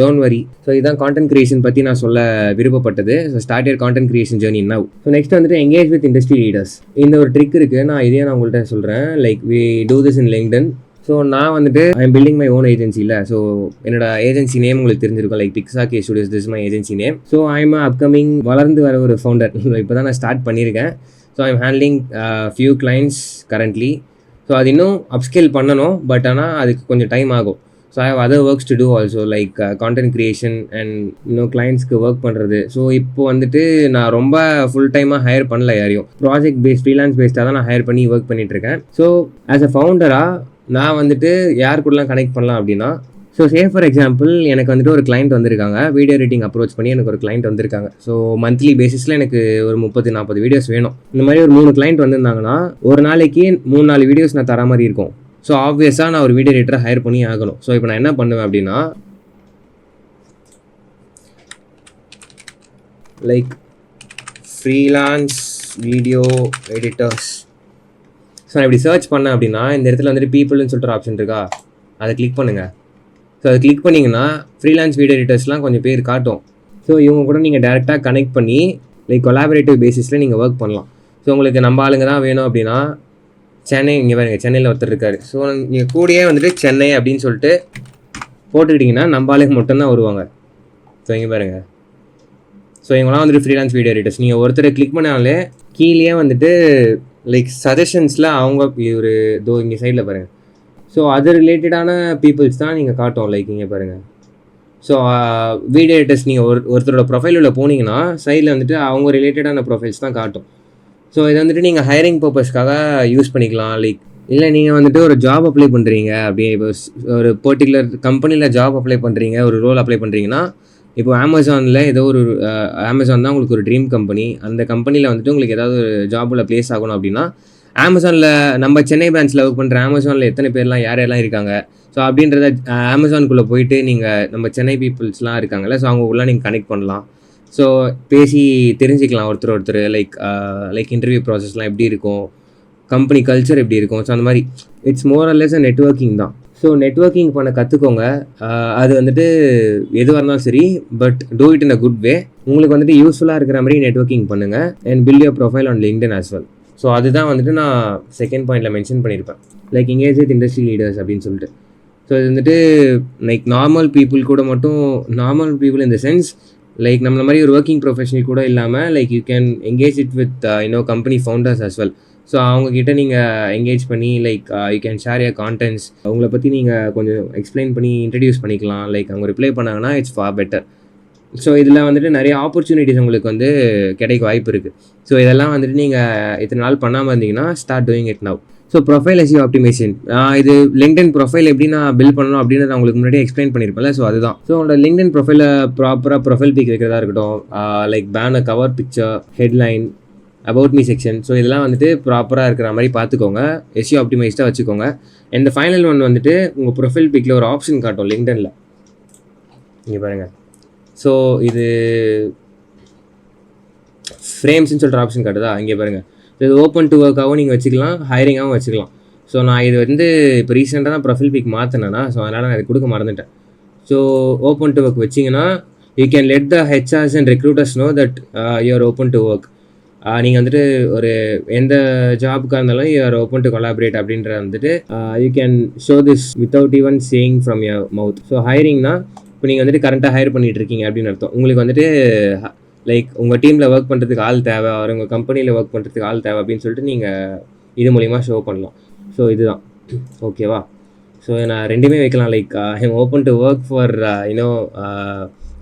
don't worry. ஸோ இதுதான் கான்டென்ட் கிரியேஷன் பற்றி நான் சொல்ல விருப்பப்பட்டது. So start your content creation journey now. So next வந்துட்டு எங்கேஜ் வித் இண்டஸ்ட்ரி லீடர்ஸ். இந்த ஒரு ட்ரிக் இருக்குது, நான் இதையே நான் உங்கள்கிட்ட சொல்கிறேன். Like we do this in LinkedIn. So நான் வந்துட்டு I am building my own ஏஜென்சியில். ஸோ என்னோட ஏஜென்சி நேம் உங்களுக்கு தெரிஞ்சிருக்கும், லைக் டிக்ஸாக்கி studios. This my agency name. So I am upcoming வளர்ந்து வர ஒரு ஃபவுண்டர். இப்போ தான் நான் ஸ்டார்ட் பண்ணியிருக்கேன். So I am handling few clients currently. So அது இன்னும் அப்ஸ்கேல் பண்ணணும், பட் ஆனால் அதுக்கு கொஞ்சம் டைம் ஆகும். So I have other works to do also, like content creation and இன்னும் கிளைண்ட்ஸ்க்கு ஒர்க் பண்ணுறது. ஸோ இப்போ வந்துட்டு நான் ரொம்ப ஃபுல் டைமாக ஹையர் பண்ணல யாரையும். ப்ராஜெக்ட் பேஸ்ட் ஃப்ரீலான்ஸ் பேஸ்டாக தான் நான் ஹையர் பண்ணி ஒர்க் பண்ணிகிட்ருக்கேன். ஸோ ஆஸ் அ ஃபவுண்டராக நான் வந்துட்டு யார் கூடலாம் கனெக்ட் பண்ணலாம் அப்படின்னா, ஸோ ஃபார் எக்ஸாம்பிள் எனக்கு வந்துட்டு ஒரு கிளைண்ட் வந்திருக்காங்க. வீடியோ எடிட்டிங் அப்ரோச் பண்ணி எனக்கு ஒரு கிளைண்ட் வந்திருக்காங்க. ஸோ மந்த்லி பேசிஸில் எனக்கு ஒரு 30-40 வீடியோஸ் வேணும். இந்த மாதிரி ஒரு 3 கிளைண்ட் வந்திருந்தாங்கன்னா ஒரு நாளைக்கு 3-4 வீடியோஸ் நான் தர மாதிரி இருக்கும். ஸோ ஆப்வியஸாக நான் ஒரு வீடியோ எடிட்டரை ஹையர் பண்ணி ஆகணும். ஸோ இப்போ நான் என்ன பண்ணுவேன் அப்படின்னா, like freelance video editors. So நான் இப்படி சர்ச் பண்ணேன் அப்படின்னா இந்த இடத்துல வந்துட்டு பீப்புள்னு சொல்லிட்டு ஆப்ஷன் இருக்கா, அதை கிளிக் பண்ணுங்கள். ஸோ அதை கிளிக் பண்ணிங்கன்னா ஃப்ரீலான்ஸ் வீடியோ எடிட்டர்ஸ்லாம் கொஞ்சம் பேர் காட்டும். ஸோ இவங்க கூட நீங்கள் டேரெக்டாக கனெக்ட் பண்ணி லைக் கொலாபரேட்டிவ் பேசிஸில் நீங்கள் ஒர்க் பண்ணலாம். ஸோ உங்களுக்கு நம்ம ஆளுங்க தான் வேணும் அப்படின்னா சென்னை, இங்கே பாருங்க சென்னையில் ஒருத்தர் இருக்கார். ஸோ நீங்கள் கூடயே வந்துட்டு சென்னை அப்படின்னு சொல்லிட்டு போட்டுக்கிட்டிங்கன்னா நம்ம ஆளுங்க மட்டும்தான் வருவாங்க. ஸோ இங்கே பாருங்கள். ஸோ இவங்களாம் வந்துட்டு ஃப்ரீலான்ஸ் வீடியோ எடிட்டர்ஸ். நீங்கள் ஒருத்தரை கிளிக் பண்ணாலே கீழே வந்துட்டு லைக் சஜஷன்ஸில் அவங்க ஒரு இங்கே சைடில் பாருங்கள். ஸோ அது ரிலேட்டடான பீப்புள்ஸ் தான் நீங்கள் காட்டும். லைக் இங்கே பாருங்கள். ஸோ வீடியோ எடிட்டர்ஸ் நீங்கள் ஒருத்தரோட ப்ரொஃபைலில் போனீங்கன்னா சைடில் வந்துட்டு அவங்க ரிலேட்டடான ப்ரொஃபைல்ஸ் தான் காட்டும். ஸோ இதை வந்துட்டு நீங்கள் ஹையரிங் பர்பஸ்க்காக யூஸ் பண்ணிக்கலாம். லைக் இல்லை நீங்கள் வந்துட்டு ஒரு ஜாப் அப்ளை பண்ணுறீங்க, அப்படியே இப்போ ஒரு பர்டிகுலர் கம்பெனியில் ஜாப் அப்ளை பண்ணுறீங்க, ஒரு ரோல் அப்ளை பண்ணுறீங்கன்னா, இப்போ அமேசானில் ஏதோ ஒரு அமேசான் தான் உங்களுக்கு ஒரு ட்ரீம் கம்பெனி. அந்த கம்பெனியில் வந்துட்டு உங்களுக்கு ஏதாவது ஒரு ஜாபில் ப்ளேஸ் ஆகணும் அப்படின்னா அமேசானில் நம்ம சென்னை பிரான்ச்சில் ஒர்க் பண்ணுற அமேசானில் எத்தனை பேர்லாம் யாரெல்லாம் இருக்காங்க, ஸோ அப்படின்றத அமேசானுக்குள்ளே போயிட்டு நீங்கள் நம்ம சென்னை பீப்புள்ஸ்லாம் இருக்காங்கல்ல, ஸோ அவங்க உள்ள நீங்கள் கனெக்ட் பண்ணலாம். ஸோ பேசி தெரிஞ்சுக்கலாம் ஒருத்தர் லைக் இன்டர்வியூ ப்ராசஸ்லாம் எப்படி இருக்கும், கம்பெனி கல்ச்சர் எப்படி இருக்கும். ஸோ அந்த மாதிரி it's more or less networking தான். ஸோ நெட்வொர்க்கிங் பண்ண கற்றுக்கோங்க. அது வந்துட்டு எதுவாக இருந்தாலும் சரி, but do it in a good way. உங்களுக்கு வந்துட்டு யூஸ்ஃபுல்லாக இருக்கிற மாதிரி நெட்வொர்க்கிங் பண்ணுங்கள் and build your profile on LinkedIn as well. So அதுதான் வந்துட்டு நான் செகண்ட் பாயிண்டில் மென்ஷன் பண்ணியிருப்பேன், like engage with industry leaders அப்படின்னு சொல்லிட்டு. ஸோ இது வந்துட்டு லைக் நார்மல் பீப்புள் கூட மட்டும், நார்மல் பீப்புள் இந்த சென்ஸ் லைக் நம்மள மாதிரி ஒரு ஒர்க்கிங் ப்ரொஃபஷனல் கூட இல்லாமல் like you can engage it with company founders as well. So அவங்கக்கிட்ட நீங்கள் என்கேஜ் பண்ணி like you can share your contents, அவங்கள பற்றி நீங்கள் கொஞ்சம் எக்ஸ்பிளைன் பண்ணி இன்ட்ரடியூஸ் பண்ணிக்கலாம். லைக் அவங்க ரிப்ளை பண்ணாங்கன்னா இட்ஸ் ஃபார் பெட்டர். ஸோ இதில் வந்துட்டு நிறைய ஆப்பர்ச்சுனிட்டிஸ் உங்களுக்கு வந்து கிடைக்க வாய்ப்பு இருக்குது. ஸோ இதெல்லாம் வந்துட்டு நீங்கள் இத்தனை நாள் பண்ணாமல் இருந்தீங்கன்னா start doing it now. So profile SEO optimisation, இது லிங்க்டின் ப்ரொஃபைல் எப்படி நான் பில்ட் பண்ணணும் அப்படின்னு நான் உங்களுக்கு முன்னாடி எக்ஸ்பிளைன் பண்ணியிருப்பேன்ல. ஸோ அதுதான். ஸோ உங்களோட லிங்க்டின் ப்ரொஃபைலை ப்ராப்பராக ப்ரொஃபைல் பிக் வைக்கிறதா இருக்கட்டும், like banner, cover picture, headline, about me section, so இதெல்லாம் வந்துட்டு ப்ராப்பராக இருக்கிற மாதிரி பார்த்துக்கோங்க. எஸ்இஓ ஆப்டிமைஸ்டாக வச்சுக்கோங்க. இந்த ஃபைனல் ஒன் வந்துட்டு உங்கள் ப்ரொஃபைல் பிக்கில் ஒரு ஆப்ஷன் காட்டும் லிங்க்டினில், இங்கே பாருங்கள். ஸோ இது ஃப்ரேம்ஸ்ன்னு சொல்கிற ஆப்ஷன் காட்டுதா, இங்கே பாருங்கள். இது ஓப்பன் டு ஒர்க்காகவும் நீங்கள் வச்சுக்கலாம், ஹைரிங்காகவும் வச்சுக்கலாம். ஸோ நான் இது வந்து இப்போ ரீசெண்டாக தான் ப்ரொஃபைல் பிக் மாற்றினேன்னா, ஸோ அதனால் நான் இது கொடுக்க மறந்துட்டேன். ஸோ ஓப்பன் டு ஒர்க் வச்சிங்கன்னா you can let the HRs and recruiters know that you are open to work. நீங்கள் வந்துட்டு ஒரு எந்த ஜாபுக்காக இருந்தாலும் you are open to collaborate அப்படின்ற வந்துட்டு you can show this without even saying from your mouth. So ஹைரிங்னா இப்போ நீங்கள் வந்துட்டு கரண்ட்டாக ஹையர் பண்ணிகிட்டு இருக்கீங்க அப்படின்னு அர்த்தம். உங்களுக்கு வந்துட்டு லைக் உங்கள் டீமில் ஒர்க் பண்ணுறதுக்கு ஆள் தேவை, ஒரு உங்கள் கம்பெனியில் ஒர்க் பண்ணுறதுக்கு ஆள் தேவை அப்படின்னு சொல்லிட்டு நீங்கள் இது மூலிமா ஷோ பண்ணலாம். ஸோ இதுதான் ஓகேவா. ஸோ நான் ரெண்டுமே வைக்கலாம். Like I M open to work for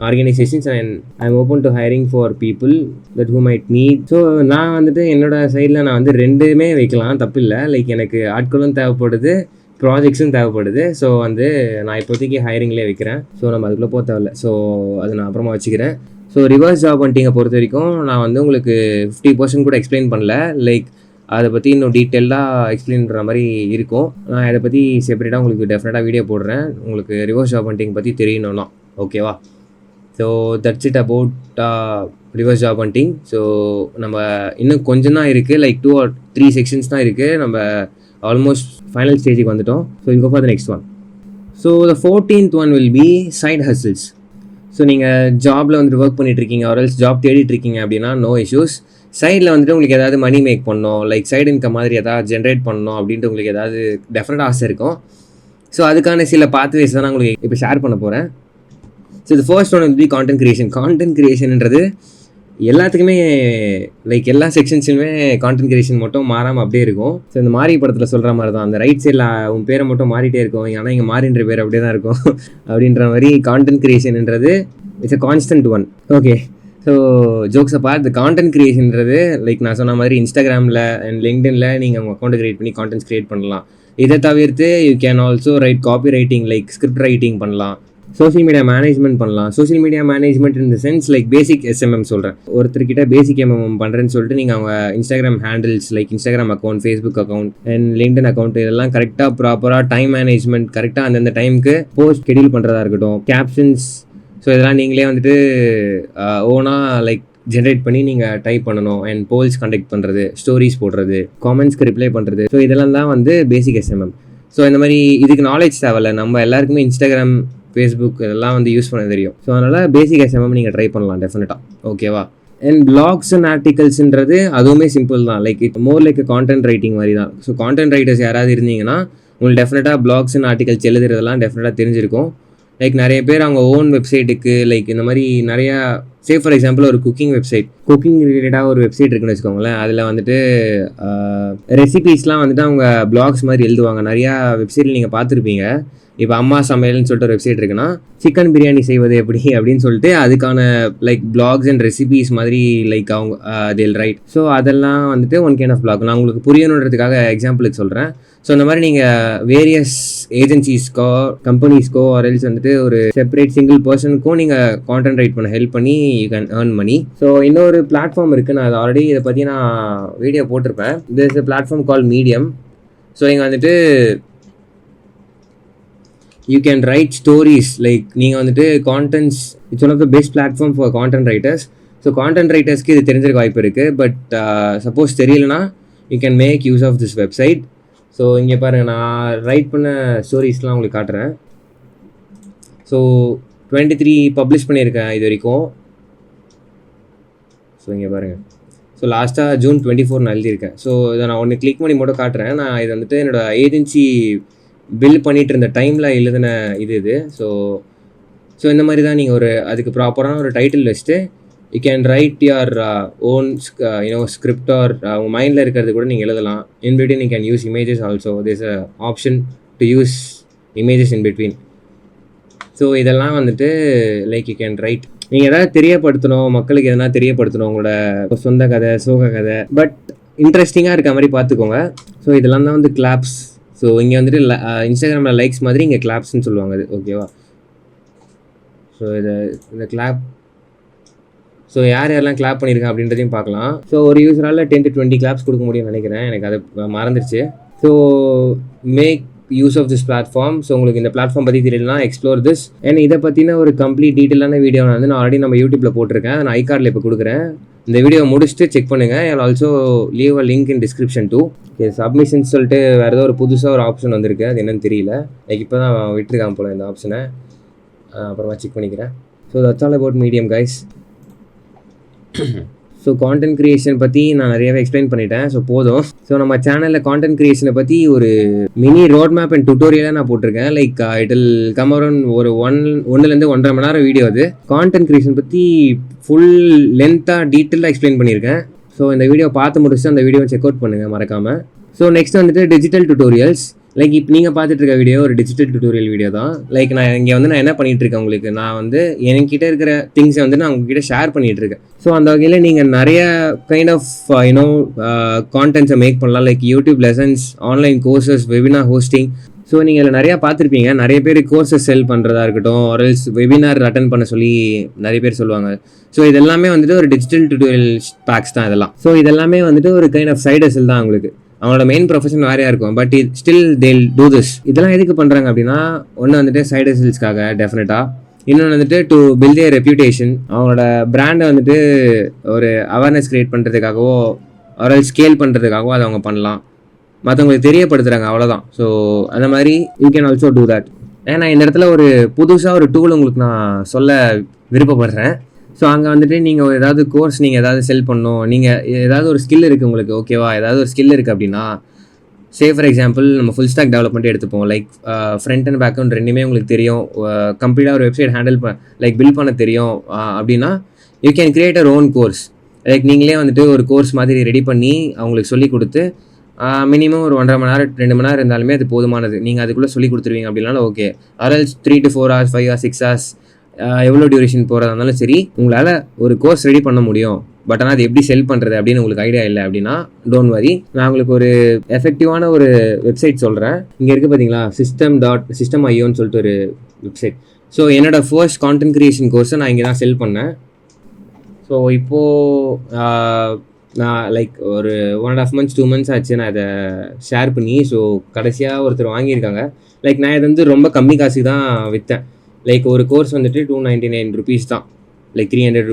organisations and I am open to hiring for people that who might need. So நான் வந்துட்டு என்னோடய சைடில் நான் வந்து ரெண்டுமே வைக்கலாம், தப்பு இல்லை. லைக் எனக்கு ஆட்களும் தேவைப்படுது, ப்ராஜெக்ட்ஸும் தேவைப்படுது. ஸோ வந்து நான் இப்போதைக்கு ஹைரிங்லேயே வைக்கிறேன். ஸோ நம்ம அதுக்குள்ளே போக தேவையில்ல. ஸோ அது நான் அப்புறமா வச்சுக்கிறேன். ஸோ ரிவர்ஸ் ஜாப் ஹண்டிங்கை பொறுத்த வரைக்கும் நான் வந்து உங்களுக்கு 50% கூட எக்ஸ்பிளைன் பண்ணல. லைக் அதை பற்றி இன்னும் டீட்டெயிலாக எக்ஸ்பிளைன் பண்ணுற மாதிரி இருக்கும். நான் இதை பற்றி செப்பரேட்டாக உங்களுக்கு டெஃபினட்டாக வீடியோ போடுறேன், உங்களுக்கு ரிவர்ஸ் ஜாப் ஹண்டிங் பற்றி தெரியணும்னா. ஓகேவா. So that's it about reverse job hunting. So நம்ம இன்னும் கொஞ்சம் தான் இருக்குது, லைக் 2 or 3 செக்ஷன்ஸ் தான் இருக்குது. நம்ம ஆல்மோஸ்ட் ஃபைனல் ஸ்டேஜுக்கு வந்துட்டோம். So will go for the next one. So the 14th one will be side hustles. So நீங்கள் ஜாபில் வந்துட்டு ஒர்க் பண்ணிட்டுருக்கீங்க, ஒரு எல்ஸ் ஜாப் தேடிட்டுருக்கீங்க அப்படின்னா நோ இஷ்யூஸ். சைடில் வந்துட்டு உங்களுக்கு ஏதாவது மணி மேக் பண்ணணும், லைக் சைடு இன்கம் மாதிரி ஏதாவது ஜென்ரேட் பண்ணணும் அப்படின்ட்டு உங்களுக்கு ஏதாவது டெஃபினட்டாக ஆசை இருக்கும். ஸோ அதுக்கான சில பாத்வேஸ் தான் நான் உங்களுக்கு இப்போ ஷேர் பண்ண போகிறேன். ஸோ இது ஃபர்ஸ்ட் ஒன் வந்து கான்டென்ட் க்ரியேஷன். கான்டென்ட் க்ரியேஷன்ன்றது எல்லாத்துக்குமே லைக் எல்லா செக்ஷன்ஸுமே கான்டென்ட் க்ரியேஷன் மட்டும் மாறாமல் அப்படியே இருக்கும். ஸோ இந்த மாறி படத்தில் சொல்கிற மாதிரி தான், அந்த ரைட் சைடில் உன் பேரை மட்டும் மாறிட்டே இருக்கும், ஆனால் இங்கே மாறின்ற பேர் அப்படியே தான் இருக்கும் அப்படின்ற மாதிரி கான்டென்ட் க்ரியேஷன்ன்றது it's a constant one. Okay. So jokes apart, இந்த கான்டென்ட் க்ரியேஷன்றது லைக் நான் சொன்ன மாதிரி இன்ஸ்டாகிராமில் அண்ட் லிங்க்டினில் நீங்கள் உங்கள் அக்கௌண்ட் க்ரியேட் பண்ணி கான்டென்ட்ஸ் க்ரியேட் பண்ணலாம். இதை தவிர்த்து you can also write copy writing, like script writing பண்ணலாம், சோஷியல் மீடியா மேனேஜ்மெண்ட் பண்ணலாம். Social media management in the sense like basic SMM சொல்கிறேன். ஒருத்தர்கிட்ட பேசிக் MMM பண்ணுறேன்னு சொல்லிட்டு நீங்கள் அவங்க Instagram handles like Instagram account, Facebook account and LinkedIn account இதெல்லாம் கரெக்டாக ப்ராப்பராக டைம் மேனேஜ்மெண்ட் கரெக்டாக அந்தந்த டைமுக்கு போஸ்ட் ஷெடியூல் பண்ணுறதா இருக்கட்டும், கேப்ஷன்ஸ், ஸோ இதெல்லாம் நீங்களே வந்துட்டு ஓனாக லைக் ஜென்ரேட் பண்ணி நீங்கள் டைப் பண்ணணும். அண்ட் போல்ஸ் கண்டக்ட் பண்ணுறது, ஸ்டோரிஸ் போடுறது, காமெண்ட்ஸ்க்கு ரிப்ளை பண்ணுறது, ஸோ இதெல்லாம் தான் வந்து பேசிக் SMM. ஸோ இந்த மாதிரி இதுக்கு நாலேஜ் தேவையில்ல, நம்ம எல்லாருக்குமே இன்ஸ்டாகிராம், ஃபேஸ்புக் இதெல்லாம் வந்து யூஸ் பண்ண தெரியும். ஸோ அதனால் பேசிக் SMM நீங்கள் ட்ரை பண்ணலாம் டெஃபினட்டாக. ஓகேவா. அண்ட் பிளாக்ஸ் அண்ட் ஆர்டிகல்ஸ்ன்றது அதுவுமே சிம்பிள் தான், like it more like content writing மாதிரி தான். ஸோ கான்டென்ட் ரைட்டர்ஸ் யாராவது இருந்தீங்கன்னா உங்களுக்கு டெஃபினட்டாக பிளாக்ஸ் அண்ட் ஆர்டிகல்ஸ் எழுதுறதெல்லாம் டெஃபினட்டாக தெரிஞ்சிருக்கும். லைக் நிறைய பேர் அவங்க ஓன் வெப்சைட்டுக்கு லைக் இந்த மாதிரி நிறையா, சே ஃபார் எக்ஸாம்பிள் ஒரு குக்கிங் ரிலேட்டடாக ஒரு வெப்சைட் இருக்குன்னு வச்சுக்கோங்களேன். அதில் வந்துட்டு ரெசிபீஸ்லாம் வந்துட்டு அவங்க பிளாக்ஸ் மாதிரி எழுதுவாங்க. நிறையா வெப்சைட்டில் நீங்கள் பார்த்துருப்பீங்க. இப்போ அம்மா சமையல்னு சொல்லிட்டு ஒரு வெப்சைட் இருக்குன்னா சிக்கன் பிரியாணி செய்வது எப்படி அப்படின்னு சொல்லிட்டு அதுக்கான லைக் பிளாக்ஸ் அண்ட் ரெசிபீஸ் மாதிரி லைக் அவங்க தேல் ரைட். ஸோ அதெல்லாம் வந்துட்டு ஒன் கைண்ட் ஆஃப் பிளாக். நான் உங்களுக்கு புரியணுன்றதுக்காக எக்ஸாம்பிளுக்கு சொல்கிறேன். ஸோ இந்த மாதிரி நீங்கள் வேரியஸ் ஏஜென்சிஸ்க்கோ கம்பெனிஸ்க்கோ ஆர்எல்ஸ் வந்துட்டு ஒரு செப்பரேட் சிங்கிள் பர்சனுக்கும் நீங்கள் கான்டென்ட் ரைட் பண்ண ஹெல்ப் பண்ணி you can earn money. So இன்னொரு பிளாட்ஃபார்ம் இருக்குது, நான் ஆல்ரெடி இதை பற்றி நான் வீடியோ போட்டிருப்பேன். This is a platform called Medium. So இங்கே வந்துட்டு you can write stories, like நீங்கள் வந்துட்டு contents, it's one of the best platform for content writers. So content ரைட்டர்ஸ்க்கு இது தெரிஞ்சிருக்க வாய்ப்பு இருக்குது. பட் சப்போஸ் தெரியலனா you can make use of this website. So இங்கே பாருங்கள், நான் ரைட் பண்ண ஸ்டோரிஸ்லாம் உங்களுக்கு காட்டுறேன். ஸோ 23 பப்ளிஷ் பண்ணியிருக்கேன் இது வரைக்கும். ஸோ இங்கே பாருங்கள், ஸோ லாஸ்ட்டாக June 24 நான் எழுதியிருக்கேன். ஸோ இதை நான் ஒன்று கிளிக் பண்ணி மட்டும் காட்டுறேன். நான் இது வந்துட்டு என்னோடய ஏஜென்சி பில் பண்ணிகிட்டு இருந்த டைமில் எழுதின இது. ஸோ இந்த மாதிரி தான் நீங்கள் ஒரு அதுக்கு ப்ராப்பரான ஒரு டைட்டில் வச்சுட்டு you can write your own script R உங்கள் மைண்டில் இருக்கிறது கூட நீங்கள் எழுதலாம். In between you can use images also. There's a option to use images in between. So இதெல்லாம் வந்துட்டு லைக் யூ கேன் ரைட். நீங்கள் எதாவது தெரியப்படுத்தணும், மக்களுக்கு எதனா தெரியப்படுத்தணும், உங்களோட சொந்த கதை, சோக கதை, பட் இன்ட்ரெஸ்டிங்காக இருக்க மாதிரி பார்த்துக்கோங்க. ஸோ இதெல்லாம் தான் வந்து கிளாப்ஸ். ஸோ இங்கே வந்துட்டு இன்ஸ்டாகிராமில் லைக்ஸ் மாதிரி இங்கே கிளாப்ஸ்ன்னு சொல்லுவாங்க. அது ஓகேவா? ஸோ இந்த கிளாப், ஸோ யாரெல்லாம் கிளாப் பண்ணியிருக்கேன் அப்படின்றதையும் பார்க்கலாம். ஸோ ஒரு யூஸரால் 10 to 20 கிளாப்ஸ் கொடுக்க முடியும்னு நினைக்கிறேன். எனக்கு அது மறந்துருச்சு. So make use of this platform. So உங்களுக்கு இந்த பிளாட்ஃபார்ம் பற்றி தெரியலனா எக்ஸ்ப்ளோர் திஸ். ஏன்னா இதை பற்றின ஒரு கம்ப்ளீட் டீட்டெயிலான வீடியோ நான் ஆல்ரெடி நம்ம யூடியூப்பில் போட்டிருக்கேன். நான் ஐகார்டில் இப்போ கொடுக்குறேன். இந்த வீடியோ முடிச்சுட்டு செக் பண்ணுங்கள். I also leave a link in description too. Submissions சொல்லிட்டு வேறு ஏதோ ஒரு புதுசாக ஒரு ஆப்ஷன் வந்திருக்கு. அது என்னன்னு தெரியல. லைக் இப்போ தான் விட்டுருக்கான் போல் இந்த ஆப்ஷனை. அப்புறமா செக் பண்ணிக்கிறேன். So that's all about medium guys. So content creation பற்றி நான் நிறையவே எக்ஸ்பிளைன் பண்ணிட்டேன். ஸோ போதும். ஸோ நம்ம சேனலில் கான்டென்ட் க்ரியேஷனை பற்றி ஒரு மினி ரோட் மேப் அண்ட் டுட்டோரியலாக நான் போட்டிருக்கேன். Like it will come around ஒரு 1-1.5 மணி நேரம் வீடியோ. அது கான்டென்ட் க்ரியேஷன் பற்றி ஃபுல் லென்த்தாக டீட்டெயிலாக எக்ஸ்பிளைன் பண்ணியிருக்கேன். ஸோ இந்த வீடியோ பார்த்து முடிச்சுட்டு அந்த வீடியோவை செக் அவுட் பண்ணுங்கள் மறக்காமல். ஸோ நெக்ஸ்ட் வந்துட்டு டிஜிட்டல் டுட்டோரியல்ஸ். லைக் இப்போ நீங்கள் பார்த்துட்டு இருக்க வீடியோ ஒரு டிஜிட்டல் டுட்டோரியல் வீடியோ தான். லைக் நான் இங்கே வந்து நான் என்ன பண்ணிகிட்டு இருக்கேன், உங்களுக்கு நான் வந்து என்கிட்ட இருக்கிற திங்ஸை வந்து நான் உங்ககிட்ட ஷேர் பண்ணிகிட்டு இருக்கேன். ஸோ அந்த வகையில் நீங்கள் நிறைய கைண்ட் ஆஃப் கான்டென்ட்ஸை மேக் பண்ணலாம். Like YouTube lessons, online courses, webinar hosting. So நீங்கள் இதில் நிறையா பார்த்துருப்பீங்க. நிறைய பேர் கோர்சஸ் செல் பண்ணுறதா இருக்கட்டும், ஆர்எல்ஸ் வெபினார் அட்டன் பண்ண சொல்லி நிறைய பேர் சொல்லுவாங்க. ஸோ இதெல்லாமே வந்துட்டு ஒரு டிஜிட்டல் டுட்டோரியல் பேக்ஸ் தான் இதெல்லாம். ஸோ இதெல்லாமே வந்துட்டு ஒரு கைண்ட் ஆஃப் சைட் ஹஸல் தான் உங்களுக்கு. அவங்களோட மெயின் ப்ரொஃபஷன் வேறையாக இருக்கும், பட் ஸ்டில் தேல் டூ திஸ். இதெல்லாம் எதுக்கு பண்ணுறாங்க அப்படின்னா, ஒன்று வந்துட்டு சைட் ஹஸல்ஸ்க்காக டெஃபினட்டாக, இன்னொன்று வந்துட்டு டு பில்ட் ஏ ரெப்யூட்டேஷன். அவங்களோட பிராண்டை வந்துட்டு ஒரு அவேர்னஸ் க்ரியேட் பண்ணுறதுக்காகவோ ஒரு ஸ்கேல் பண்ணுறதுக்காகவோ அதை அவங்க பண்ணலாம். மற்றவங்களுக்கு தெரியப்படுத்துகிறாங்க, அவ்வளோதான். ஸோ அந்த மாதிரி you can also do that. ஏன்னா இந்த இடத்துல ஒரு புதுசாக ஒரு டூல் உங்களுக்கு நான் சொல்ல விருப்பப்படுறேன். ஸோ அங்கே வந்துட்டு நீங்கள் ஏதாவது கோர்ஸ் நீங்கள் ஏதாவது செல் பண்ணணும், நீங்கள் ஏதாவது ஒரு ஸ்கில் இருக்குது உங்களுக்கு, ஓகேவா? ஏதாவது ஒரு ஸ்கில் இருக்குது அப்படின்னா, ஃபார் எக்ஸாம்பிள் நம்ம ஃபுல் ஸ்டாக் டெவலப்மெண்ட் எடுத்துப்போம். லைக் ஃப்ரண்ட் அண்ட் பேக் ரெண்டுமே உங்களுக்கு தெரியும், கம்ப்ளீட்டாக ஒரு வெப்சைட் ஹேண்டில் பில்ட் பண்ண தெரியும் அப்படின்னா, யூ கேன் கிரியேட் அர் ஓன் கோர்ஸ். லைக் நீங்களே வந்துட்டு ஒரு கோர்ஸ் மாதிரி ரெடி பண்ணி அவங்களுக்கு சொல்லி கொடுத்து மினிமம் ஒரு 1.5 மணி நேரம் 2 மணி நேரம் இருந்தாலுமே அது போதுமானது. நீங்கள் அதுக்குள்ளே சொல்லி கொடுத்துருவீங்க அப்படின்னாலும் ஓகே. ஆர்எல்ஸ் 3 to 4 hours 5 hours 6 hours எவ்வளோ டியூரேஷன் போகிறதா இருந்தாலும் சரி, உங்களால் ஒரு கோர்ஸ் ரெடி பண்ண முடியும். பட் ஆனால் அது எப்படி செல் பண்ணுறது அப்படின்னு உங்களுக்கு ஐடியா இல்லை அப்படின்னா டோன்ட் வரி, நான் உங்களுக்கு ஒரு எஃபெக்டிவான ஒரு வெப்சைட் சொல்கிறேன். இங்கே இருக்குது பார்த்தீங்களா, system.ioன்னு சொல்லிட்டு ஒரு வெப்சைட். ஸோ என்னோடய ஃபர்ஸ்ட் கான்டென்ட் க்ரியேஷன் கோர்ஸை நான் இங்கே தான் செல் பண்ணேன். ஸோ இப்போது நான் லைக் ஒரு 1.5 months 2 months ஆச்சு நான் இதை ஷேர் பண்ணி. ஸோ கடைசியாக ஒருத்தர் வாங்கியிருக்காங்க. லைக் நான் இதை வந்து ரொம்ப கம்மி காசுக்கு தான் விற்றேன். லைக் ஒரு கோர்ஸ் வந்துட்டு 299 rupees தான். லைக் 300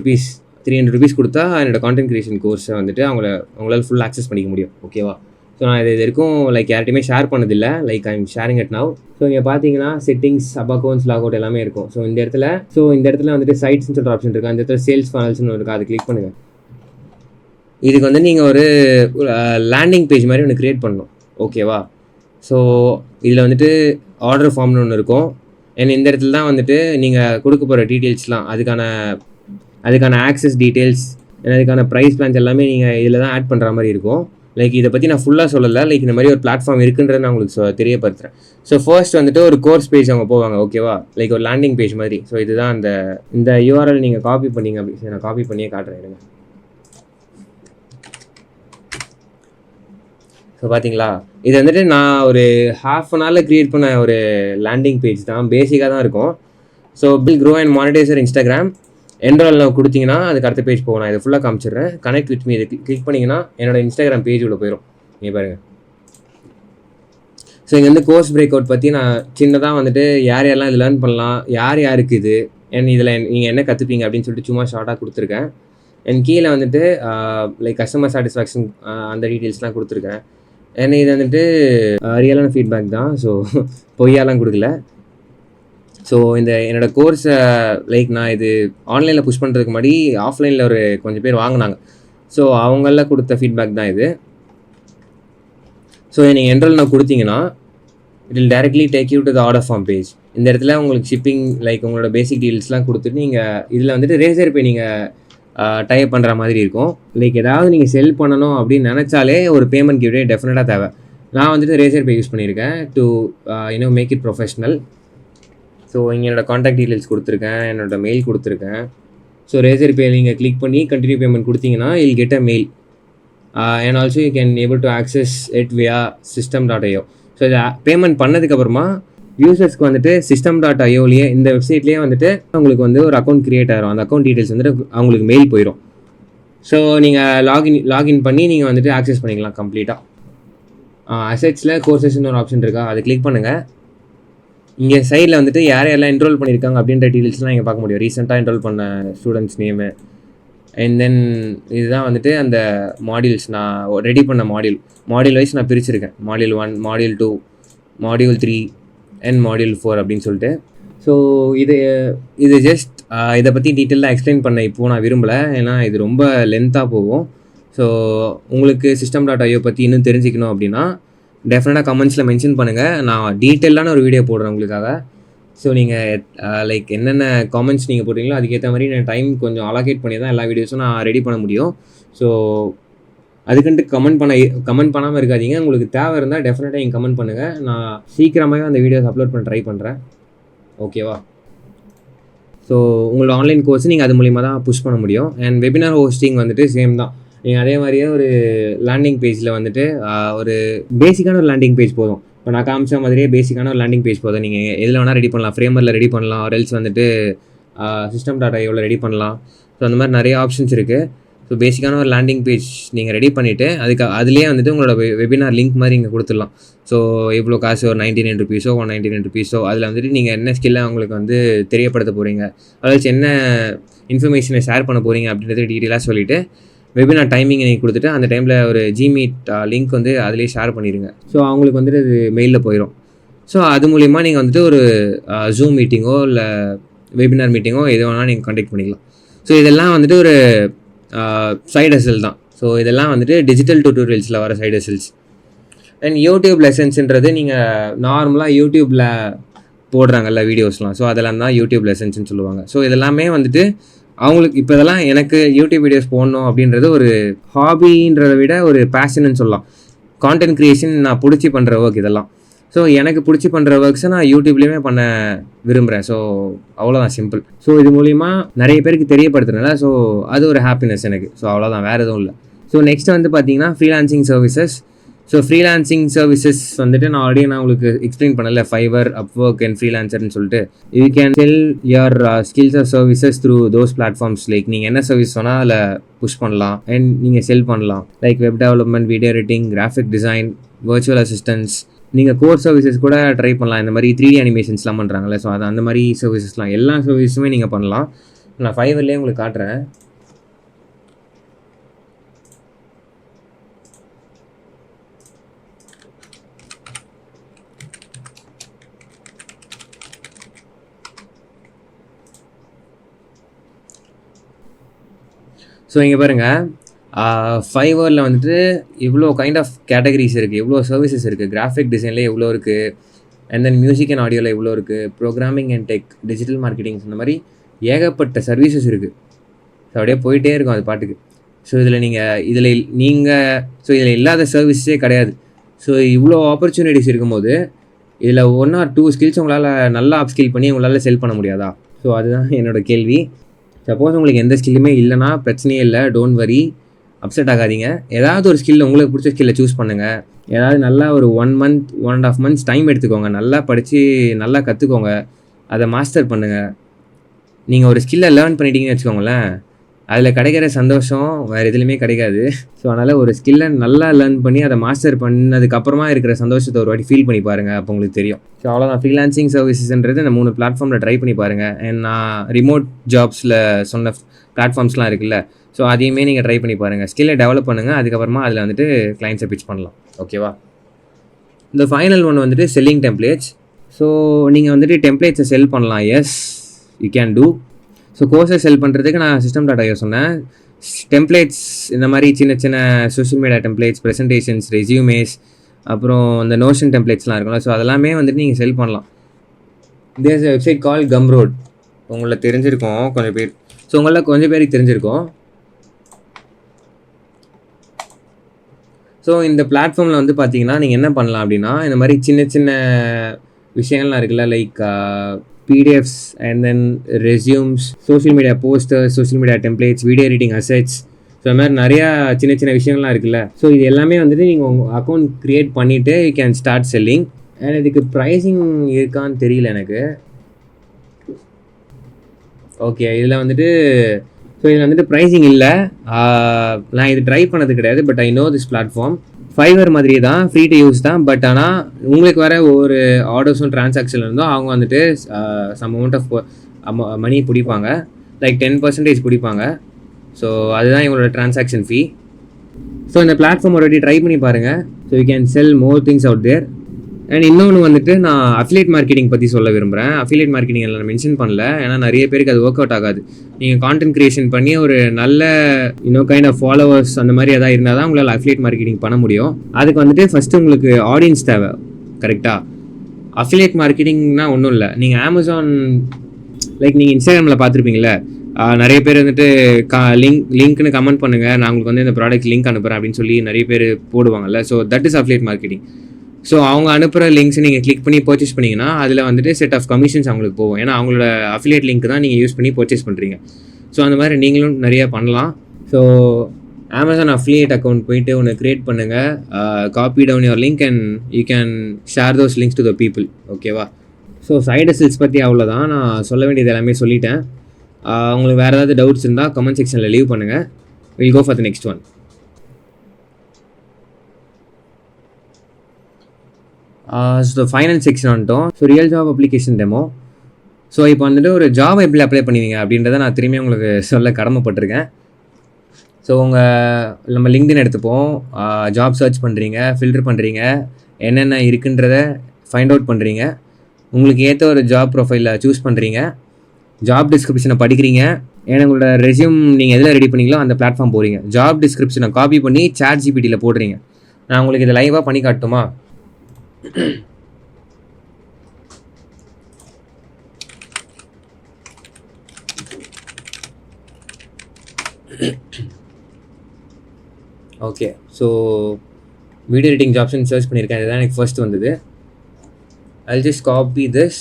rupees கொடுத்தா என்னோடய கான்டென்ட் க்ரியேஷன் கோர்ஸை வந்துட்டு அவங்களால ஃபுல் ஆக்சஸ் பண்ணிக்க முடியும், ஓகேவா? ஸோ நான் இது வரைக்கும் லைக் யார்ட்டையுமே ஷேர் பண்ணதில்லை. Like I M sharing it now. So இங்கே பார்த்தீங்கன்னா செட்டிங்ஸ், அப் அக்கௌண்ட்ஸ், லாக் அவுட் எல்லாமே இருக்கும். ஸோ இந்த இடத்துல வந்துட்டு சைட்ஸ்னு சொல்கிற ஆப்ஷன் இருக்குது. அந்த இடத்துல சேல்ஸ் ஃபனல்ஸ்னு இருக்குது, அதை கிளிக் பண்ணுங்கள். இதுக்கு வந்து நீங்கள் ஒரு லேண்டிங் பேஜ் மாதிரி ஒன்று க்ரியேட் பண்ணணும், ஓகேவா? ஸோ இதில் வந்துட்டு ஆர்டர் ஃபார்ம்னு ஒன்று இருக்கும். அண்ட் இந்த இடத்துல தான் வந்துட்டு நீங்கள் கொடுக்க போகிற டீட்டெயில்ஸ்லாம், அதுக்கான ஆக்சஸ் டீட்டெயில்ஸ், அதுக்கான ப்ரைஸ் பிளான்ஸ் எல்லாமே நீங்கள் இதில் தான் ஆட் பண்ணுற மாதிரி இருக்கும். லைக் இதை பற்றி நான் ஃபுல்லாக சொல்லலை. லைக் இந்த மாதிரி ஒரு பிளாட்ஃபார்ம் இருக்குன்றதை நான் உங்களுக்கு தெரியப்படுத்துகிறேன். ஸோ ஃபர்ஸ்ட் வந்துட்டு ஒரு கோர்ஸ் பேஜ் அவங்க போவாங்க, ஓகேவா? லைக் ஒரு லேண்டிங் பேஜ் மாதிரி. ஸோ இதுதான் இந்த URL நீங்கள் காப்பி பண்ணிங்க அப்படி நான் காப்பி பண்ணியே காட்டுறேன் இருங்க. ஸோ பார்த்தீங்களா, இது வந்துட்டு நான் ஒரு ½ an hour க்ரியேட் பண்ண ஒரு லேண்டிங் பேஜ் தான். பேசிக்காக தான் இருக்கும். So build grow and monetise your Instagram enrol கொடுத்தீங்கன்னா அதுக்கு அடுத்த பேஜ் போகும். நான் இதை ஃபுல்லாக காமிச்சிடுறேன். கனெக்ட் வித் மீ இது கிளிக் பண்ணிங்கன்னா என்னோட இன்ஸ்டாகிராம் பேஜ் உள்ள போயிடும். நீங்கள் பாருங்கள். ஸோ இங்கே வந்து கோர்ஸ் பிரேக் அவுட் பற்றி நான் சின்னதாக வந்துட்டு யாரெல்லாம் இது லேர்ன் பண்ணலாம், யாருக்கு இது, அண்ட் இதில் நீங்கள் என்ன கற்றுப்பீங்க அப்படின்னு சொல்லிட்டு சும்மா ஷார்ட்டாக கொடுத்துருக்கேன். அண்ட் கீழே வந்துட்டு லைக் கஸ்டமர் சாட்டிஸ்ஃபேக்ஷன் அந்த டீட்டெயில்ஸ்லாம் கொடுத்துருக்கேன். ஏன்னா இது வந்துட்டு ரியலான ஃபீட்பேக் தான். ஸோ பொய்யாலாம் கொடுக்கல. ஸோ என்னோடய கோர்ஸை லைக் நான் இது ஆன்லைனில் புஷ் பண்ணுறதுக்கு முன்னாடி ஆஃப்லைனில் ஒரு கொஞ்சம் பேர் வாங்கினாங்க. ஸோ அவங்கள கொடுத்த ஃபீட்பேக் தான் இது. ஸோ நீங்கள் என்ரோல் நான் கொடுத்தீங்கன்னா it will directly take you to the order form page. இந்த இடத்துல உங்களுக்கு ஷிப்பிங் லைக் உங்களோட பேசிக் டீல்ஸ்லாம் கொடுத்துட்டு நீங்கள் இதில் வந்துட்டு ரேசர் பே நீங்கள் டைப் பண்ணுற மாதிரி இருக்கும். லைக் ஏதாவது நீங்கள் செல் பண்ணணும் அப்படின்னு நினச்சாலே ஒரு பேமெண்ட் கேட்வே டெஃபினட்டாக தேவை. நான் வந்துட்டு ரேசர் பே யூஸ் பண்ணியிருக்கேன் to make it professional. So இங்கே என்னோடய காண்டாக்ட் டீட்டெயில்ஸ் கொடுத்துருக்கேன், என்னோடய மெயில் கொடுத்துருக்கேன். ஸோ ரேசர் பே நீங்கள் கிளிக் பண்ணி கண்டினியூ பேமெண்ட் கொடுத்தீங்கன்னா I'll get a mail and also you can able to access it via system.io. So இதை பேமெண்ட் பண்ணதுக்கப்புறமா யூசர்ஸ்க்கு வந்துட்டு system.ioலேயே இந்த வெப்சைட்லேயே வந்துட்டு உங்களுக்கு வந்து ஒரு அக்கௌண்ட் க்ரியேட் ஆகிரும். அந்த அக்கௌண்ட் டீட்டெயில்ஸ் வந்துட்டு அவங்களுக்கு மெயில் போயிடும். ஸோ நீங்கள் லாகின் பண்ணி நீங்கள் வந்துட்டு ஆக்சஸ் பண்ணிக்கலாம் கம்ப்ளீட்டாக. அசெட்ஸில் கோர்சஸ்ன்னு ஒரு ஆப்ஷன் இருக்கா, அதை கிளிக் பண்ணுங்கள். இங்கே சைடில் வந்துட்டு யாரெல்லாம் என்ரோல் பண்ணியிருக்காங்க அப்படின்ற டீட்டெயில்ஸ்லாம் நீங்கள் பார்க்க முடியும். ரீசெண்டாக என்ரோல் பண்ண ஸ்டூடெண்ட்ஸ் நேமு அண்ட் தென் இதுதான் வந்துட்டு அந்த மாடியூல்ஸ் நான் ரெடி பண்ண மாடியூல் வைஸ் நான் பிரிச்சிருக்கேன். Module 1, module 2, module 3 and module 4 அப்படின்னு சொல்லிட்டு. ஸோ இது ஜஸ்ட் இதை பற்றி டீட்டெயிலாக எக்ஸ்பிளைன் பண்ண இப்போது நான் விரும்பலை, ஏன்னா இது ரொம்ப லென்த்தாக போகும். ஸோ உங்களுக்கு system.io பற்றி இன்னும் தெரிஞ்சிக்கணும் அப்படின்னா டெஃபினட்டாக கமெண்ட்ஸில் மென்ஷன் பண்ணுங்கள். நான் டீட்டெயிலான ஒரு வீடியோ போடுறேன் உங்களுக்காக. ஸோ நீங்கள் லைக் என்னென்ன காமெண்ட்ஸ் நீங்கள் போடுறீங்களோ அதுக்கேற்ற மாதிரி நான் டைம் கொஞ்சம் அலோகேட் பண்ணி தான் எல்லா வீடியோஸும் நான் ரெடி பண்ண முடியும். ஸோ அதுக்குன்ட்டு கமெண்ட் பண்ணாமல் இருக்காதீங்க. உங்களுக்கு தேவை இருந்தால் டெஃபினட்டாக நீங்கள் கமெண்ட் பண்ணுங்கள். நான் சீக்கிரமாகவே அந்த வீடியோஸ் அப்லோட் பண்ண ட்ரை பண்ணுறேன். ஓகேவா? ஸோ உங்களோட ஆன்லைன் கோர்ஸ் நீங்கள் அது மூலிமா தான் புஷ் பண்ண முடியும். அண்ட் வெபினார் ஹோஸ்டிங் வந்துட்டு சேம் தான். நீங்கள் அதே மாதிரியே ஒரு லேண்டிங் பேஜில் வந்துட்டு ஒரு பேசிக்கான ஒரு லேண்டிங் பேஜ் போதும். இப்போ நான் காமிச்ச மாதிரியே பேசிக்கான ஒரு லேண்டிங் பேஜ் போதும். நீங்கள் எதில் வேணால் ரெடி பண்ணலாம். ஃப்ரேமரில் ரெடி பண்ணலாம், ரெல்ஸ் வந்துட்டு system.ioவில் ரெடி பண்ணலாம். ஸோ அந்த மாதிரி நிறைய ஆப்ஷன்ஸ் இருக்குது. ஸோ பேசிக்கான ஒரு லேண்டிங் பேஜ் நீங்கள் ரெடி பண்ணிவிட்டு அதுலேயே வந்துட்டு உங்களோட வெபினார் லிங்க் மாதிரி இங்கே கொடுத்துடலாம். ஸோ இவ்வளோ காசு ஒரு 99 ருபீஸோ 199 ருபீஸோ அதில் வந்துட்டு நீங்கள் என்ன ஸ்கில்லை அவங்களுக்கு வந்து தெரியப்படுத்த போகிறீங்க, அதாச்சும் என்ன இன்ஃபர்மேஷனை ஷேர் பண்ண போகிறீங்க அப்படின்றது டீட்டெயிலாக சொல்லிவிட்டு வெபினார் டைமிங் நீங்கள் கொடுத்துட்டு அந்த டைமில் ஒரு ஜிமீட் லிங்க் வந்து அதிலே ஷேர் பண்ணிடுங்க. ஸோ அவங்களுக்கு வந்துட்டு அது மெயிலில் போயிடும். ஸோ அது மூலிமா நீங்கள் வந்துட்டு ஒரு ஜூம் மீட்டிங்கோ இல்லை வெபினார் மீட்டிங்கோ எது வேணால் நீங்கள் கான்டெக்ட் பண்ணிக்கலாம். ஸோ இதெல்லாம் வந்துட்டு ஒரு சைட் ஹசில் தான். ஸோ இதெல்லாம் வந்துட்டு டிஜிட்டல் டியூட்டோரியல்ஸில் வர சைட் ஹசில்ஸ். அண்ட் யூடியூப் லெசன்ஸ்ன்றது நீங்கள் நார்மலாக யூடியூப்பில் போடுறாங்கல்ல வீடியோஸ்லாம், ஸோ அதெல்லாம் தான் யூடியூப் லெசன்ஸ்னு சொல்லுவாங்க. ஸோ இதெல்லாமே வந்துட்டு அவங்களுக்கு இப்போ இதெல்லாம் எனக்கு யூடியூப் வீடியோஸ் போடணும் அப்படின்றது ஒரு ஹாபின்றதை விட ஒரு பேஷன்னு சொல்லலாம். கான்டென்ட் க்ரியேஷன் நான் பிடிச்சி பண்ணுற ஒர்க் இதெல்லாம். ஸோ எனக்கு பிடிச்சி பண்ணுற ஒர்க்ஸை நான் யூடியூப்லேயுமே பண்ண விரும்புகிறேன். ஸோ அவ்வளோதான், சிம்பிள். ஸோ இது மூலிமா நிறைய பேருக்கு தெரியப்படுத்துறதுனால ஸோ அது ஒரு ஹாப்பினஸ் எனக்கு. ஸோ அவ்வளோதான், வேறு எதுவும் இல்லை. ஸோ நெக்ஸ்ட் வந்து பார்த்தீங்கன்னா freelancing services. So freelancing services வந்துட்டு நான் உங்களுக்கு எக்ஸ்பிளைன் பண்ணல, ஃபைவர், அப்வொர்க் அண்ட் ஃப்ரீலான்சர்னு சொல்லிட்டு. You can sell your skills or services through those platforms. Like நீங்கள் என்ன சர்வீஸ் சொன்னால் அதில் புஷ் பண்ணலாம் அண்ட் நீங்கள் செல் பண்ணலாம். Like web development, video editing, graphic design, virtual assistance. நீங்கள் கோர் சர்வீசஸ் கூட ட்ரை பண்ணலாம். இந்த மாதிரி 3D அனிமேஷன்ஸ்லாம் பண்ணுறாங்களே, ஸோ அது அந்த மாதிரி சர்வீசஸ்லாம் எல்லா சர்வீஸுமே நீங்கள் பண்ணலாம். நான் ஃபைவர்லேயே உங்களுக்கு காட்டுறேன். ஸோ இங்கே பாருங்கள், ஃபைவரில் வந்துட்டு இவ்வளோ கைண்ட் ஆஃப் கேட்டகரிஸ் இருக்குது, இவ்வளோ சர்வீசஸ் இருக்குது. கிராஃபிக் டிசைனில் எவ்வளோ இருக்குது, அண்ட் தென் மியூசிக் அண்ட் ஆடியோவில் எவ்வளோ இருக்குது, programming and tech, digital marketing, இந்த மாதிரி ஏகப்பட்ட சர்வீசஸ் இருக்குது. ஸோ அப்படியே போயிட்டே இருக்கும் அது பாட்டுக்கு. ஸோ இதில் இதில் இல்லாத சர்வீஸே கிடையாது. ஸோ இவ்வளோ ஆப்பர்ச்சுனிட்டிஸ் இருக்கும்போது இதில் 1 or 2 ஸ்கில்ஸ் உங்களால் நல்லா அப் ஸ்கில் பண்ணி உங்களால் செல் பண்ண முடியாதா? ஸோ அதுதான் என்னோடய கேள்வி. சப்போஸ் உங்களுக்கு எந்த ஸ்கில்லுமே இல்லைனா பிரச்சனையே இல்லை, டோன்ட் வரி, அப்செட் ஆகாதீங்க. ஏதாவது ஒரு ஸ்கில்ல உங்களுக்கு பிடிச்ச ஸ்கில்லை சூஸ் பண்ணுங்கள். ஏதாவது நல்லா ஒரு 1 month 1.5 months டைம் எடுத்துக்கோங்க. நல்லா படித்து நல்லா கற்றுக்கோங்க, அதை மாஸ்டர் பண்ணுங்கள். நீங்கள் ஒரு ஸ்கில்லை லேர்ன் பண்ணிட்டீங்கன்னு வச்சுக்கோங்களேன், அதில் கிடைக்கிற சந்தோஷம் வேறு எதுலையுமே கிடைக்காது. ஸோ அதனால் ஒரு ஸ்கில்லை நல்லா லேர்ன் பண்ணி அதை மாஸ்டர் பண்ணதுக்கப்புறமா இருக்கிற சந்தோஷத்தை ஒரு வாட்டி ஃபீல் பண்ணி பாருங்கள், அப்போ உங்களுக்கு தெரியும். ஸோ அவ்வளோதான், ஃப்ரீலான்சிங் சர்வீசஸ்ன்றது இந்த 3 பிளாட்ஃபார்மில் ட்ரை பண்ணி பாருங்கள். அண்ட் நான் ரிமோட் ஜாப்ஸில் சொன்ன பிளாட்ஃபார்ம்ஸ்லாம் இருக்குல்ல, ஸோ அதையுமே நீங்கள் ட்ரை பண்ணி பாருங்கள். ஸ்கில்லை டெவலப் பண்ணுங்கள், அதுக்கப்புறமா அதில் வந்துட்டு கிளைண்ட்ஸை பிச் பண்ணலாம். ஓகேவா? இந்த ஃபைனல் ஒன் வந்துட்டு செல்லிங் டெம்ப்ளேட்ஸ். ஸோ நீங்கள் வந்துட்டு டெம்ப்ளேட்ஸை செல் பண்ணலாம். Yes, you can do. So கோர்ஸை செல் பண்ணுறதுக்கு நான் system.io சொன்னேன். டெம்ப்ளேட்ஸ் இந்த மாதிரி சின்ன சின்ன சோஷியல் மீடியா டெம்ப்ளேட்ஸ், ப்ரெசன்டேஷன்ஸ், ரெஸ்யூமேஸ், அப்புறம் இந்த நோஷன் டெம்ப்ளேட்ஸ்லாம் இருக்கும்ல, ஸோ அதெல்லாமே வந்துட்டு நீங்கள் செல் பண்ணலாம். தேர்ஸ் வெப்சைட் கால் Gumroad. உங்களை தெரிஞ்சிருக்கோம் கொஞ்சம் பேர். ஸோ உங்களில் கொஞ்சம் பேருக்கு தெரிஞ்சிருக்கோம். ஸோ இந்த பிளாட்ஃபார்மில் வந்து பார்த்தீங்கன்னா நீங்கள் என்ன பண்ணலாம் அப்படின்னா இந்த மாதிரி சின்ன சின்ன விஷயங்கள்லாம் இருக்குல்ல, like PDFs and then resumes, social media posters, social media templates, video editing assets, so அது மாதிரி நிறையா சின்ன சின்ன விஷயங்கள்லாம் இருக்குல்ல. ஸோ இது எல்லாமே வந்துட்டு நீங்கள் உங்கள் அக்கௌண்ட் க்ரியேட் பண்ணிவிட்டு you can start selling. And இதுக்கு ப்ரைஸிங் இருக்கான்னு தெரியல எனக்கு. ஓகே, இதில் வந்துட்டு ப்ரைஸிங் இல்லை. நான் இது ட்ரை பண்ணது கிடையாது, but I know this platform. Fiverr மாதிரி தான், ஃப்ரீ டு யூஸ் தான். பட் ஆனால் உங்களுக்கு வர ஒவ்வொரு ஆர்டர்ஸும் ட்ரான்சாக்ஷன் இருந்தோ அவங்க வந்துட்டு சம் அமௌண்ட் ஆஃப் மணி பிடிப்பாங்க, லைக் 10% பிடிப்பாங்க. ஸோ அதுதான் எங்களோட ட்ரான்சாக்ஷன் ஃபீ. ஸோ இந்த பிளாட்ஃபார்ம் ஆல்ரெடி ட்ரை பண்ணி பாருங்கள். So you can sell more things out there. And இன்னொன்று வந்துட்டு நான் அஃபிலியேட் மார்க்கெட்டிங் பற்றி சொல்ல விரும்புகிறேன். அஃபிலியேட் மார்க்கெட்டிங் நான் மென்ஷன் பண்ணல, ஏன்னா நிறைய பேருக்கு அது ஒர்க் அவுட் ஆகாது. நீங்கள் கான்டென்ட் க்ரியேஷன் பண்ணி ஒரு நல்ல கைண்ட் ஆஃப் ஃபாலோவர்ஸ் அந்த மாதிரி எதாவது இருந்தால் தான் உங்களால் அஃபிலியேட் மார்க்கெட்டிங் பண்ண முடியும். அதுக்கு வந்துட்டு ஃபஸ்ட்டு உங்களுக்கு ஆடியன்ஸ் தேவை, கரெக்டாக? அஃபிலியேட் மார்க்கெட்டிங்னா ஒன்றும் இல்லை. நீங்கள் அமேசான், லைக் நீங்கள் இன்ஸ்டாகிராமில் பார்த்துருப்பீங்களே, நிறைய பேர் வந்துட்டு லிங்க்னு கமெண்ட் பண்ணுங்கள், நான் உங்களுக்கு வந்து இந்த ப்ராடக்ட் லிங்க் அனுப்புகிறேன் அப்படின்னு சொல்லி நிறைய பேர் போடுவாங்கல்ல. So that is affiliate marketing. So அவங்க அனுப்புகிற லிங்க்ஸ் நீங்கள் கிளிக் பண்ணி பர்ச்சேஸ் பண்ணிங்கன்னா அதில் வந்துட்டு செட் ஆஃப் கமிஷன்ஸ் அவங்களுக்கு போகும். ஏன்னா அவங்களோட அஃபிலியேட் லிங்க் தான் நீங்கள் யூஸ் பண்ணி பர்ச்சேஸ் பண்ணுறீங்க. ஸோ அந்த மாதிரி நீங்களும் நிறையா பண்ணலாம். ஸோ அமேசான் அஃபிலியேட் அக்கௌண்ட் போயிட்டு ஒன்று க்ரியேட் பண்ணுங்கள், copy down your link and you can share those links to the people. ஓகேவா? ஸோ சைடு ஹஸ்ல்ஸ் பற்றி அவ்வளோதான், நான் சொல்ல வேண்டியது எல்லாமே சொல்லிட்டேன். உங்களுக்கு வேறு ஏதாவது டவுட்ஸ் இருந்தால் கமெண்ட் செக்ஷனில் லீவ் பண்ணுங்கள். Will go for the next one. So final section வந்துட்டோம். So real job application demo. So இப்போ வந்துட்டு ஒரு ஜாப் எப்படி அப்ளை பண்ணுவீங்க அப்படின்றத நான் திரும்பி உங்களுக்கு சொல்ல கடமைப்பட்டிருக்கேன். ஸோ நம்ம லிங்க்டின் எடுத்துப்போம், ஜாப் சர்ச் பண்ணுறீங்க, ஃபில்டர் பண்ணுறீங்க, என்னென்ன இருக்குன்றத ஃபைண்ட் அவுட் பண்ணுறீங்க, உங்களுக்கு ஏற்ற ஒரு ஜாப் ப்ரொஃபைலை சூஸ் பண்ணுறீங்க, ஜாப் டிஸ்கிரிப்ஷனை படிக்கிறீங்க, ஏன்னா உங்களோட ரெஸ்யூம் நீங்கள் எதில் ரெடி பண்ணீங்களோ அந்த பிளாட்ஃபார்ம் போகிறீங்க, ஜாப் டிஸ்கிரிப்ஷனை காப்பி பண்ணி ChatGPTயில் போடுறீங்க. நான் உங்களுக்கு இதை லைவாக பண்ணி காட்டுமா? ஓகே, ஸோ வீடியோ எடிட்டிங் ஜாப்ஸ்ன்னு சர்ச் பண்ணியிருக்கேன். இதுதான் எனக்கு ஃபர்ஸ்ட் வந்தது. I'll just copy this.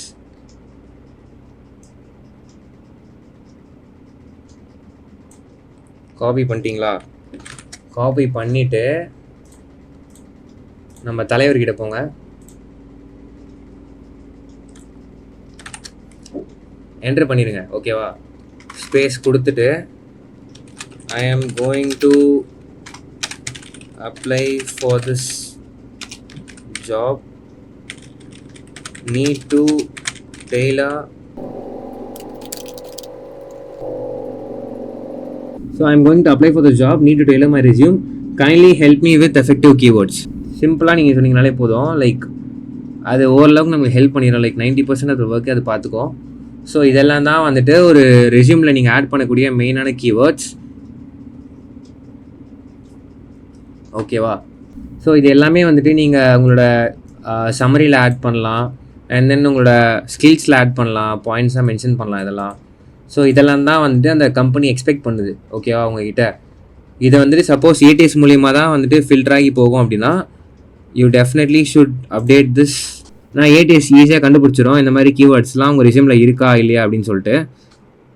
Copy பண்ணிட்டீங்களா? காப்பி பண்ணிவிட்டு நம்ம தலைவர்கிட்ட போங்க. என்ட்ரு பண்ணிடுங்க. ஓகேவா? ஸ்பேஸ் கொடுத்துட்டு I am going to apply for this job, need to tailor. So I am going to apply for the job, need to tailor my resume, kindly help me with effective keywords. சிம்பிளாக நீங்கள் சொன்னீங்கனாலே போதும், like அது ஓரளவுக்கு நமக்கு help பண்ணிடும். Like 90% of the work அது பார்த்துக்கோ. So இதெல்லாம் தான் வந்துட்டு ஒரு ரெஸ்யூமில் நீங்கள் ஆட் பண்ணக்கூடிய மெயினான கீவேர்ட்ஸ். ஓகேவா? ஸோ இது எல்லாமே வந்துட்டு நீங்கள் உங்களோட சம்மரியில் ஆட் பண்ணலாம், அண்ட் தென் உங்களோட ஸ்கில்ஸில் ஆட் பண்ணலாம், பாயிண்ட்ஸாக மென்ஷன் பண்ணலாம் இதெல்லாம். ஸோ இதெல்லாம் தான் வந்துட்டு அந்த கம்பெனி எக்ஸ்பெக்ட் பண்ணுது. ஓகேவா? உங்ககிட்ட இதை வந்துட்டு சப்போஸ் ஏடிஎஸ் மூலிமா தான் வந்துட்டு ஃபில்டர் ஆகி போகும் அப்படின்னா you definitely should update this. நான் ஏடிஎஸ் ஈஸியாக கண்டுபிடிச்சிடும் இந்த மாதிரி கீவேர்ட்ஸ்லாம் உங்கள் ரெஸ்யூமில் இருக்கா இல்லையா அப்படின்னு சொல்லிட்டு.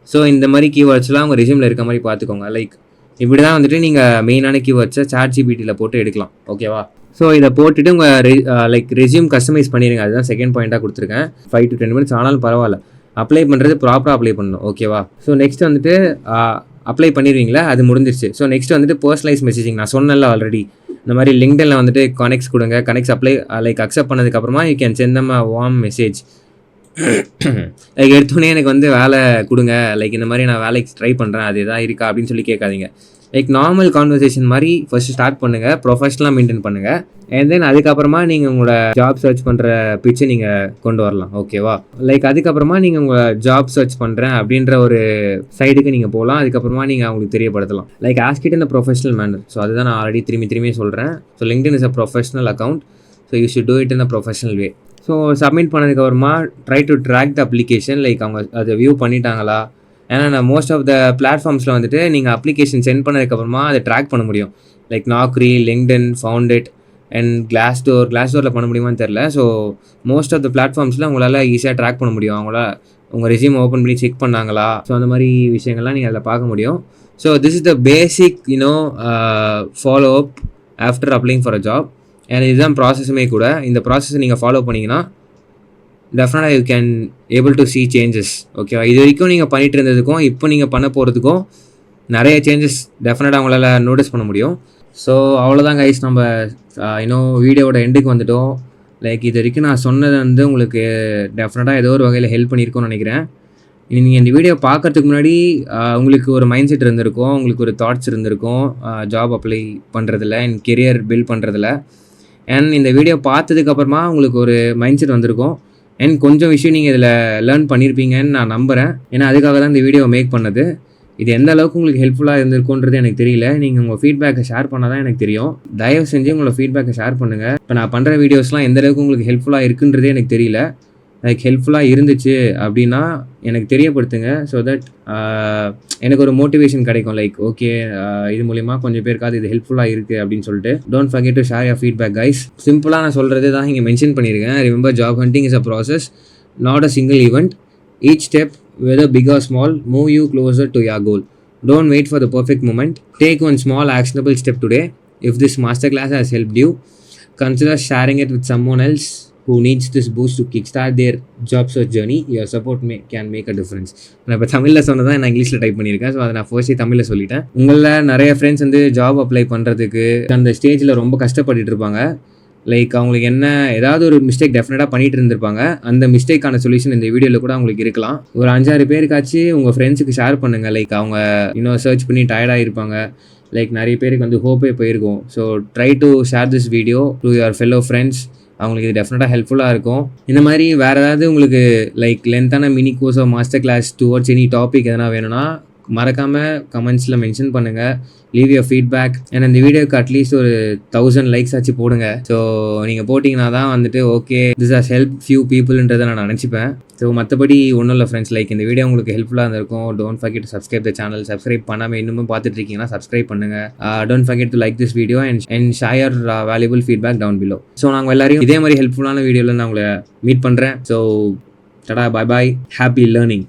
ஸோ இந்த மாதிரி கீவேர்ட்ஸ்லாம் உங்கள் ரெஸ்யூமில் இருக்க மாதிரி பார்த்துக்கோங்க. லைக் இப்படி தான் வந்துட்டு நீங்கள் மெயினான கீவேர்ட்ஸை ChatGPTயில் போட்டு எடுக்கலாம். ஓகேவா? ஸோ இதை போட்டுட்டு உங்கள் லைக் ரெஸ்யூம் கஸ்டமைஸ் பண்ணிடுங்க. அதுதான் செகண்ட் பாயிண்ட்டாக கொடுத்துருக்கேன். 5 to 10 minutes ஆனாலும் பரவாயில்ல. அப்ளை பண்ணுறது ப்ராப்பராக அப்ளை பண்ணணும். ஓகேவா? ஸோ நெக்ஸ்ட் வந்துட்டு அப்ளை பண்ணிடுவீங்களா, அது முடிஞ்சிருச்சு. ஸோ நெக்ஸ்ட் வந்துட்டு பர்சனலைஸ் மெசேஜிங். நான் சொன்னல ஆல்ரெடி, இந்த மாதிரி லிங்க்டினில் வந்துட்டு கனெக்ட்ஸ் கொடுங்க. கனெக்ட்ஸ் அப்ளை லைக் அக்செப்ட் பண்ணதுக்கப்புறமா you can send them a warm message. Like எடுத்தோடனே எனக்கு வந்து வேலை கொடுங்க, லைக் இந்த மாதிரி நான் வேலைக்கு ட்ரை பண்ணுறேன், அது எதாவது இருக்கா அப்படின்னு சொல்லி கேட்காதீங்க. லைக் நார்மல் கான்வர்சேஷன் மாதிரி ஃபர்ஸ்ட் ஸ்டார்ட் பண்ணுங்கள், ப்ரொஃபஷனலாக மெயின்டைன் பண்ணுங்கள். அண்ட் தென் அதுக்கப்புறமா நீங்கள் உங்களோட ஜாப் சர்ச் பண்ணுற பிச்சை நீங்கள் கொண்டு வரலாம். ஓகேவா? லைக் அதுக்கப்புறமா நீங்கள் உங்கள் ஜாப் சர்ச் பண்ணுறேன் அப்படின்ற ஒரு சைடுக்கு நீங்கள் போகலாம். அதுக்கப்புறமா நீங்கள் அவங்களுக்கு தெரியப்படுத்தலாம். Like ask it in a professional manner. So அதுதான் நான் ஆல்ரெடி திரும்பி சொல்கிறேன். So LinkedIn is a professional account. So you should do it in a professional way. So submit பண்ணதுக்கப்புறமா try to track the application. Like அவங்க அதை view பண்ணிட்டாங்களா, ஏன்னா most of the பிளாட்ஃபார்ம்ஸில் வந்துட்டு நீங்கள் அப்ளிகேஷன் சென்ட் பண்ணதுக்கப்புறமா அதை ட்ராக் பண்ண முடியும். Like Naukri, LinkedIn, Foundit and கிளாஸ்டோரில் பண்ண முடியுமான்னு தெரில. ஸோ மோஸ்ட் ஆஃப் த பிளாட்ஃபார்ம்ஸில் உங்களால் ஈஸியாக ட்ராக் பண்ண முடியும். அவங்களால உங்கள் ரெஸ்யூம் ஓப்பன் பண்ணி செக் பண்ணாங்களா, ஸோ அந்த மாதிரி விஷயங்கள்லாம் நீங்கள் அதில் பார்க்க முடியும். So this is the basic follow up after applying for a job. And இதுதான் ப்ராசஸுமே கூட. இந்த ப்ராசஸை நீங்கள் ஃபாலோ பண்ணிங்கன்னா டெஃபினட்டாக you can able to see changes. ஓகேவா? இது வரைக்கும் நீங்கள் பண்ணிகிட்டு இருந்ததுக்கும் இப்போ நீங்கள் பண்ண போகிறதுக்கும் நிறைய சேஞ்சஸ் டெஃபினட்டாக உங்களால் நோட்டீஸ் பண்ண முடியும். ஸோ அவ்வளோதான் கைஸ், நம்ம வீடியோவோட எண்டுக்கு வந்துட்டோம். லைக் இது வரைக்கும் நான் சொன்னது வந்து உங்களுக்கு டெஃபினட்டாக ஏதோ ஒரு வகையில் ஹெல்ப் பண்ணியிருக்கோன்னு நினைக்கிறேன். நீங்கள் இந்த வீடியோ பார்க்குறதுக்கு முன்னாடி உங்களுக்கு ஒரு மைண்ட் செட் இருந்திருக்கும், உங்களுக்கு ஒரு தாட்ஸ் இருந்திருக்கும் ஜாப் அப்ளை பண்ணுறதில்ல அண்ட் கெரியர் பில்ட் பண்ணுறதில்ல. அண்ட் இந்த வீடியோ பார்த்ததுக்கப்புறமா உங்களுக்கு ஒரு மைண்ட் செட் வந்திருக்கும் அண்ட் கொஞ்சம் விஷயம் நீங்கள் இதில் லேர்ன் பண்ணியிருப்பீங்கன்னு நான் நம்புகிறேன். ஏன்னா அதுக்காக தான் இந்த வீடியோ மேக் பண்ணது. இது எந்த அளவுக்கு உங்களுக்கு ஹெல்ப்ஃபுல்லாக இருந்திருக்குன்றது எனக்கு தெரியல. நீங்கள் உங்கள் ஃபீட்பேக்கை ஷேர் பண்ணால் தான் எனக்கு தெரியும். தயவு செஞ்சு உங்களோட ஃபீட்பேக்கை ஷேர் பண்ணுங்கள். இப்போ நான் பண்ணுற வீடியோஸ்லாம் எந்த அளவுக்கு உங்களுக்கு ஹெல்ப்ஃபுல்லாக இருக்குன்றதே எனக்கு தெரியல. லைக் ஹெல்ப்ஃபுல்லாக இருந்துச்சு அப்படின்னா எனக்கு தெரியப்படுத்துங்க. ஸோ தட் எனக்கு ஒரு மோட்டிவேஷன் கிடைக்கும். லைக் ஓகே, இது மூலிமா கொஞ்சம் பேருக்காவது இது ஹெல்ப்ஃபுல்லாக இருக்குது அப்படின்னு சொல்லிட்டு. Don't forget to share your feedback guys. சிம்பிளாக நான் சொல்கிறது தான் இங்கே மென்ஷன் பண்ணியிருக்கேன். Remember, job hunting is a process, not a single event. Each step, whether big or small, move you closer to your goal. Don't wait for the perfect moment. Take one small actionable step today. If this masterclass has helped you, consider sharing it with someone else who needs this boost to kickstart their job search journey. Your support can make a difference. நான் இப்போ தமிழில் சொன்னதான் நான் இங்கிலீஷில் type பண்ணியிருக்கேன். So அதை நான் ஃபர்ஸ்டே தமிழில் சொல்லிட்டேன். உங்களில் நிறைய ஃப்ரெண்ட்ஸ் வந்து ஜாப் அப்ளை பண்ணுறதுக்கு அந்த ஸ்டேஜில் ரொம்ப கஷ்டப்பட்டுட்டு இருப்பாங்க. லைக் அவங்களுக்கு ஏதாவது ஒரு மிஸ்டேக் டெஃபினட்டாக பண்ணிட்டு இருந்திருப்பாங்க. அந்த மிஸ்டேக்கான சொல்யூஷன் இந்த வீடியோவில் கூட அவங்களுக்கு இருக்கலாம். ஒரு 5-6 பேருக்காச்சு உங்கள் ஃப்ரெண்ட்ஸுக்கு ஷேர் பண்ணுங்கள். லைக் அவங்க சர்ச் பண்ணி டயர்டாக இருப்பாங்க. லைக் நிறைய பேருக்கு வந்து ஹோப்பே போயிருக்கும். So try to share this video to your fellow friends. அவங்களுக்கு இது டெஃபினட்டாக ஹெல்ப்ஃபுல்லாக இருக்கும். இந்த மாதிரி வேறு ஏதாவது உங்களுக்கு லைக் லென்த்தான mini course of master class towards any topic எதனா வேணும்னா மறக்காமல் கமெண்ட்ஸில் மென்ஷன் பண்ணுங்கள். Leave your feedback. ஏன்னா இந்த வீடியோக்கு அட்லீஸ்ட் ஒரு 1000 லைக்ஸ் ஆச்சு போடுங்க. ஸோ நீங்கள் போட்டிங்கன்னா தான் வந்துட்டு okay this has help few பீப்புள்ன்றதை நான் நினச்சிப்பேன். ஸோ மற்றபடி ஒன்றும் இல்லை ஃப்ரெண்ட்ஸ், லைக் இந்த வீடியோ உங்களுக்கு ஹெல்ப்ஃபுல்லாக இருந்திருக்கும். Don't forget to subscribe the channel. Subscribe பண்ணாமல் இன்னும் பார்த்துட்டு இருக்கீங்கன்னா சப்ஸ்கிரைப் பண்ணுங்கள். Don't forget to like this video and share valuable feedback down below. So நாங்கள் எல்லாரையும் இதே மாதிரி ஹெல்ப்ஃபுல்லான வீடியோவில் நான் உங்களை மீட் பண்ணுறேன். ஸோ டடா, பாய் பாய், ஹாப்பி லேர்னிங்.